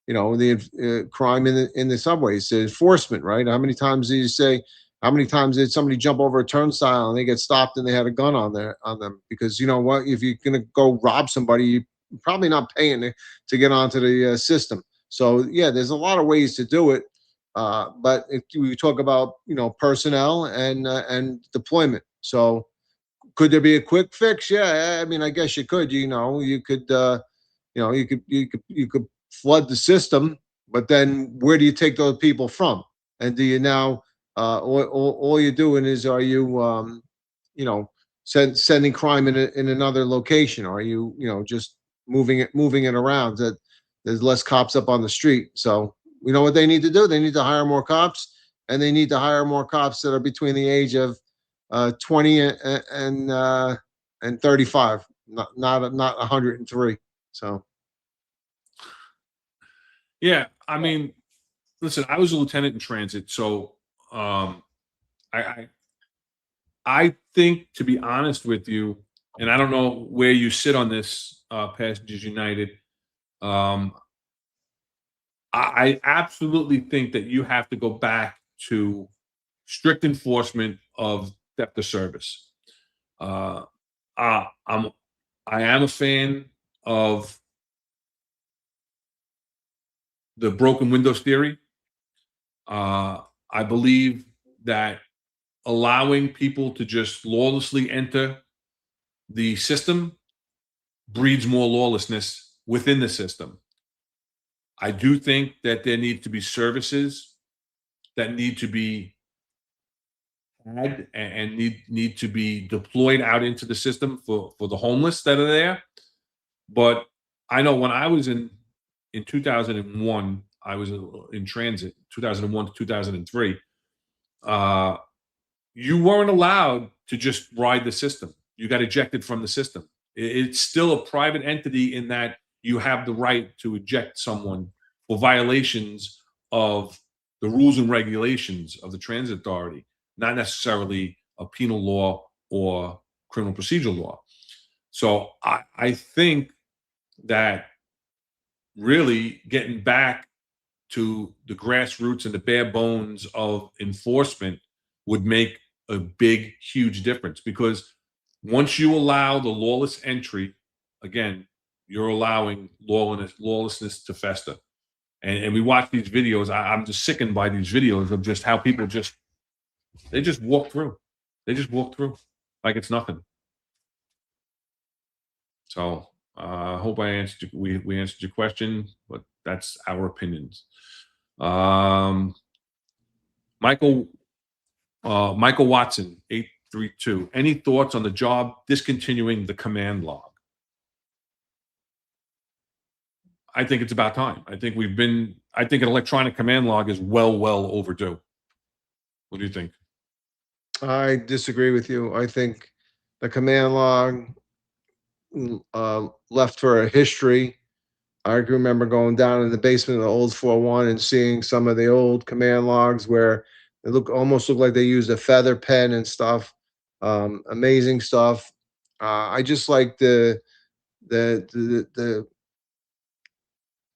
the crime in the subways. The enforcement, right? How many times do you say? How many times did somebody jump over a turnstile and they get stopped and they had a gun on them? Because you know what? If you're gonna go rob somebody, you're probably not paying to get onto the system. So yeah, there's a lot of ways to do it. But if we talk about personnel and deployment, so could there be a quick fix? Yeah, I mean, I guess you could. You could flood the system, but then where do you take those people from? And do you now? All you're doing is, are you, sending crime in another location? Or are you, just moving it around? That there's less cops up on the street. So you know what they need to do? They need to hire more cops, and they need to hire more cops that are between the age of 20 and 35, not 103. So. Yeah, I mean, listen, I was a lieutenant in transit, so. I think, to be honest with you, and I don't know where you sit on this, Passengers United. I absolutely think that you have to go back to strict enforcement of theft of service. I am a fan of the broken windows theory. I believe that allowing people to just lawlessly enter the system breeds more lawlessness within the system. I do think that there need to be services that need to be had and need to be deployed out into the system for the homeless that are there. But I know when I was in 2001, I was in transit, 2001 to 2003. You weren't allowed to just ride the system. You got ejected from the system. It's still a private entity in that you have the right to eject someone for violations of the rules and regulations of the transit authority, not necessarily a penal law or criminal procedural law. So I think that really getting back to the grassroots and the bare bones of enforcement would make a big, huge difference, because once you allow the lawless entry, again, you're allowing lawlessness to fester. And we watch these videos. I'm just sickened by these videos of just how people they just walk through. They just walk through like it's nothing. So I hope I answered we answered your question, but that's our opinions. Michael Michael Watson, 832. Any thoughts on the job discontinuing the command log? I think it's about time. I think an electronic command log is well overdue. What do you think? I disagree with you. I think the command log left for a history. I can remember going down in the basement of the old 4-1 and seeing some of the old command logs where they almost look like they used a feather pen and stuff. Amazing stuff. I just like the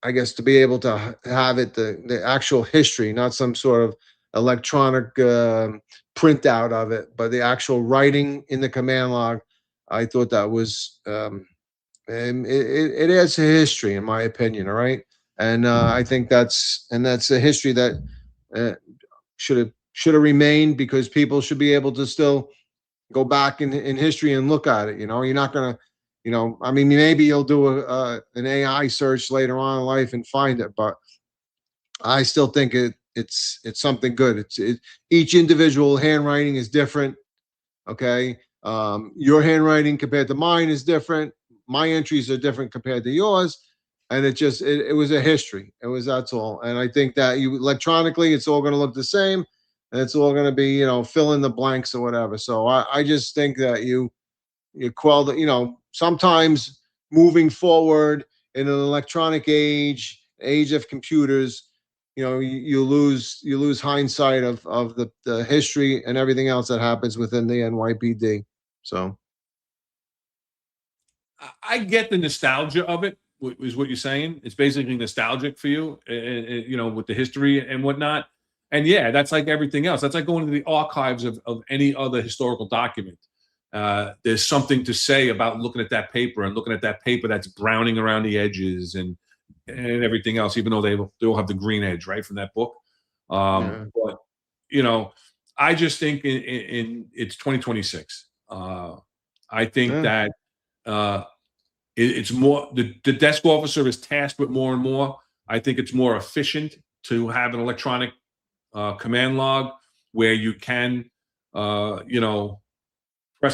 I guess to be able to have it the actual history, not some sort of electronic printout of it, but the actual writing in the command log. I thought that was and it adds to history, in my opinion. All right, and I think that's a history that should have remained, because people should be able to still go back in history and look at it. You know, you're not gonna, I mean, maybe you'll do an AI search later on in life and find it, but I still think it's something good. Each individual handwriting is different. Okay, your handwriting compared to mine is different. My entries are different compared to yours, and it was a history. That's all. And I think that you electronically, it's all going to look the same, and it's all going to be, fill in the blanks or whatever. So I just think that you quell the, sometimes moving forward in an electronic age of computers, you lose hindsight of the history and everything else that happens within the NYPD. So I get the nostalgia of it, is what you're saying. It's basically nostalgic for you, with the history and whatnot. And yeah, that's like everything else. That's like going to the archives of any other historical document. There's something to say about looking at that paper and looking at that paper that's browning around the edges and everything else, even though they all have the green edge, right, from that book. Yeah. But, I just think it's 2026. I think that it's more, the desk officer is tasked with more and more. I think it's more efficient to have an electronic command log where you can, press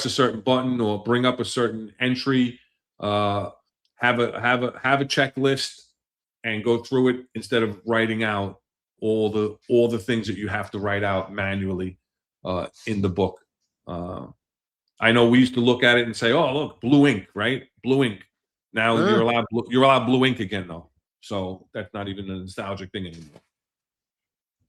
a certain button or bring up a certain entry, have a checklist and go through it instead of writing out all the things that you have to write out manually in the book. I know we used to look at it and say, "Oh, look, blue ink, right? Blue ink." Now you're allowed blue ink again, though. So that's not even a nostalgic thing anymore.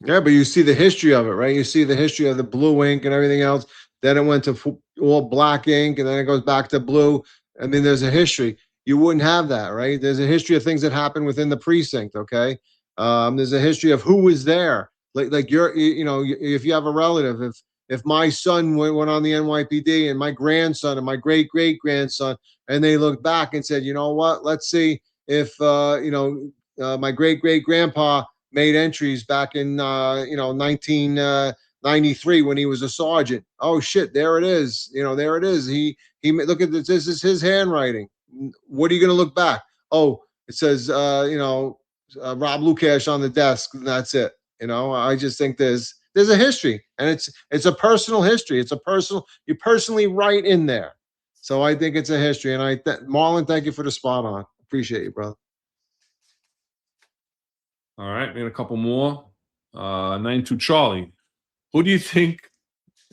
Yeah, but you see the history of it, right? You see the history of the blue ink and everything else. Then it went to all black ink, and then it goes back to blue. I mean, there's a history. You wouldn't have that, right? There's a history of things that happen within the precinct. Okay, there's a history of who was there. Like if you have a relative, if my son went on the NYPD and my grandson and my great grandson, and they looked back and said, you know what? Let's see if my great grandpa made entries back in 1993 when he was a sergeant. Oh shit, there it is. There it is. He look at this. This is his handwriting. What are you going to look back? Oh, it says Rob Lukash on the desk, and that's it. I just think there's a history, and it's a personal history. It's a personal, you personally write in there. So I think it's a history. And Marlon, thank you for the spot on. Appreciate you, brother. All right, we got a couple more. 92 Charlie. Who do you think?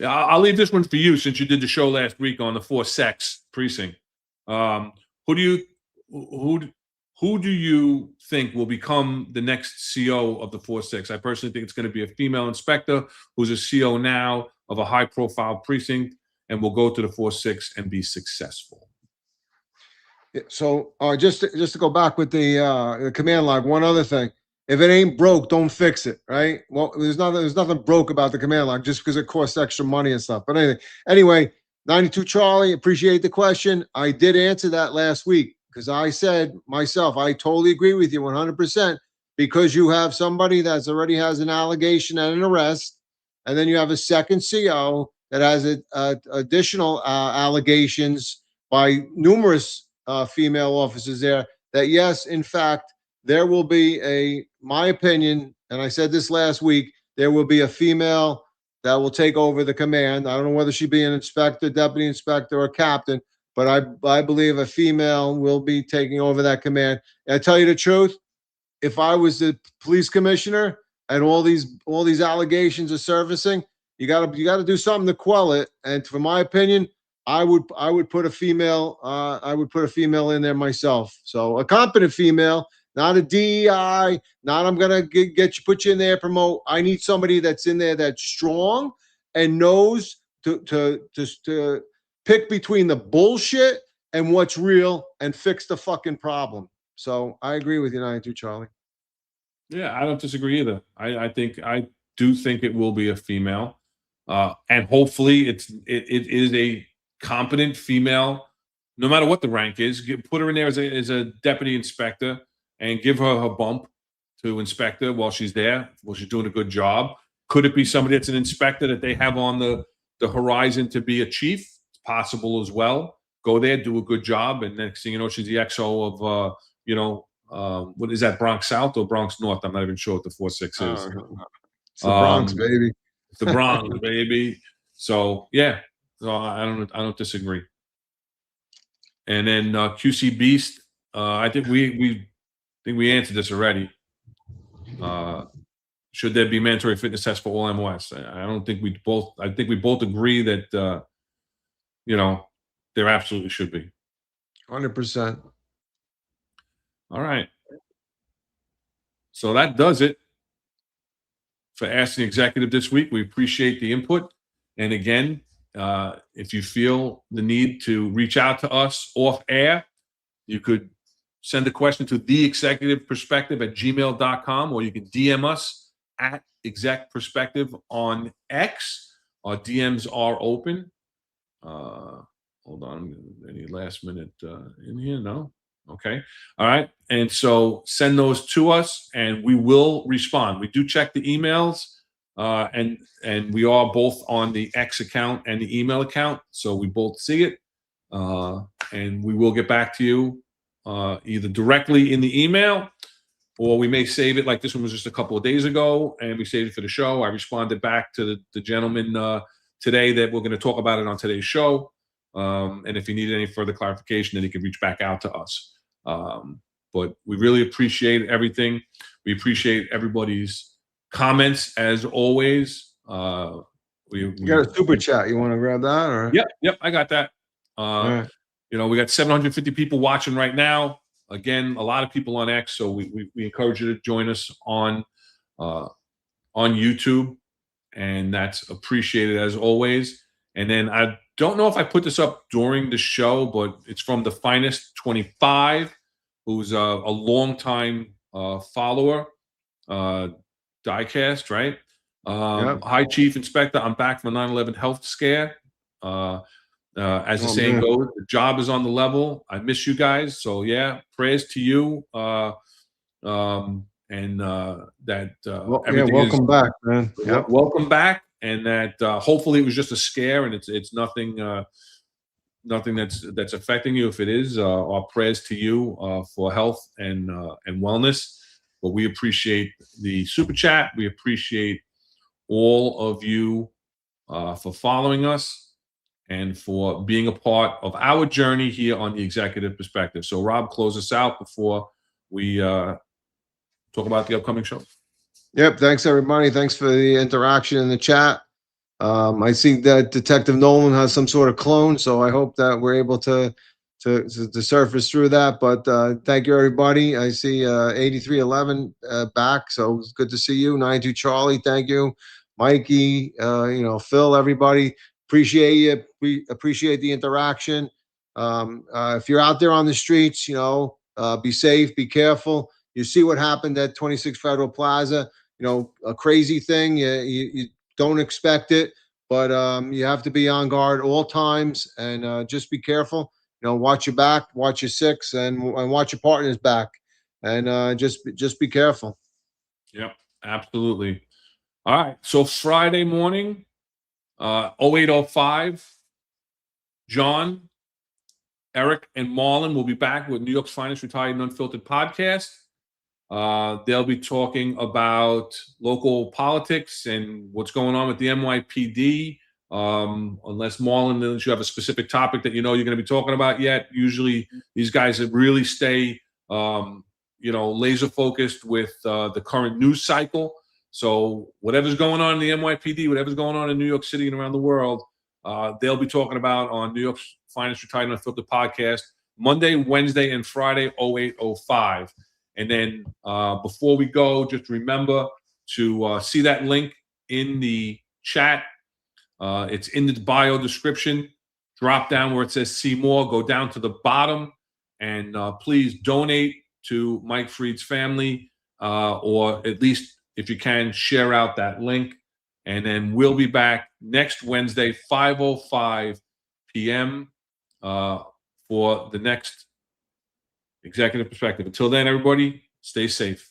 I'll leave this one for you since you did the show last week on the 4-6 precinct. Who do you think will become the next CO of the 4-6? I personally think it's going to be a female inspector who's a CO now of a high-profile precinct and will go to the 4-6 and be successful. So just to go back with the command log, one other thing. If it ain't broke, don't fix it, right? Well, there's nothing broke about the command log just because it costs extra money and stuff. But anyway, 92 Charlie, appreciate the question. I did answer that last week because I said myself, I totally agree with you 100%, because you have somebody that's already has an allegation and an arrest, and then you have a second CO that has additional allegations by numerous female officers there that, yes, in fact, there will be my opinion, and I said this last week, there will be a female that will take over the command. I don't know whether she be an inspector, deputy inspector, or captain, but I believe a female will be taking over that command. And I tell you the truth, if I was the police commissioner and all these allegations are surfacing, you gotta do something to quell it. And for my opinion, I would put a female in there myself. So a competent female, not a DEI, not I'm gonna put you in there, promote. I need somebody that's in there that's strong and knows to pick between the bullshit and what's real and fix the fucking problem. So I agree with you, 92 Charlie. Yeah, I don't disagree either. I do think it will be a female, and hopefully it is a competent female, no matter what the rank is. Put her in there as a deputy inspector and give her her bump to inspector while she's there, while she's doing a good job. Could it be somebody that's an inspector that they have on the horizon to be a chief? It's possible as well. Go there, do a good job, and next thing you know, she's the XO of what is that, Bronx South or Bronx North? I'm not even sure what the 46 is. It's the Bronx, baby. It's the Bronx, baby. So yeah, so I don't disagree. And then QC Beast, I think we answered this already. Should there be mandatory fitness tests for all MOS? I think we both agree that there absolutely should be. 100%. All right. So that does it for Ask the Executive this week. We appreciate the input. And again, if you feel the need to reach out to us off air, you could send a question to theexecutiveperspective@gmail.com, or you can DM us at execperspective on X. Our DMs are open. Hold on. Any last minute in here? No? Okay. All right. And so send those to us and we will respond. We do check the emails and we are both on the X account and the email account. So we both see it and we will get back to you either directly in the email, or we may save it. Like this one was just a couple of days ago and we saved it for the show. I responded back to the gentleman today that we're going to talk about it on today's show. And if you need any further clarification, then you can reach back out to us. But we really appreciate everything. We appreciate everybody's comments as always. You got a super chat. You want to grab that? Or? Yep, I got that. Right. We got 750 people watching right now. Again, a lot of people on X, so we encourage you to join us on YouTube, and that's appreciated as always. And then I don't know if I put this up during the show, but it's from the Finest 25, who's a longtime follower, diecast, right? Yep. Hi, Chief Inspector. I'm back from a 9/11 health scare. As the saying goes, the job is on the level. I miss you guys. So yeah, prayers to you. Everything welcome back, man. Yep. Welcome back. And that hopefully it was just a scare and it's nothing that's affecting you. If it is, our prayers to you for health and wellness. But we appreciate the super chat. We appreciate all of you for following us and for being a part of our journey here on the Executive Perspective. So Rob, close us out before we talk about the upcoming show. Yep. Thanks, everybody. Thanks for the interaction in the chat. I see that Detective Nolan has some sort of clone, so I hope that we're able to surface through that. But thank you, everybody. I see 8311 back, so it's good to see you. 92 Charlie, thank you. Mikey, Phil, everybody. Appreciate you. We appreciate the interaction. If you're out there on the streets, be safe, be careful. You see what happened at 26 Federal Plaza, a crazy thing. You don't expect it, but you have to be on guard all times and just be careful. Watch your back, watch your six, and watch your partner's back, and just be careful. Yep, absolutely. All right, so Friday morning, 0805, John, Eric, and Marlon will be back with New York's Finest Retired and Unfiltered podcast. They'll be talking about local politics and what's going on with the NYPD. Unless Marlon, unless you have a specific topic that you know you're going to be talking about yet. Usually these guys that really stay, laser focused with the current news cycle. So whatever's going on in the NYPD, whatever's going on in New York City and around the world, they'll be talking about on New York's Finest Retired and Unfiltered podcast, Monday, Wednesday, and Friday, 0805. And then before we go, just remember to see that link in the chat. It's in the bio description. Drop down where it says see more. Go down to the bottom and please donate to Mike Freed's family, or at least if you can, share out that link. And then we'll be back next Wednesday, 5:05 p.m. For the next Executive Perspective. Until then, everybody, stay safe.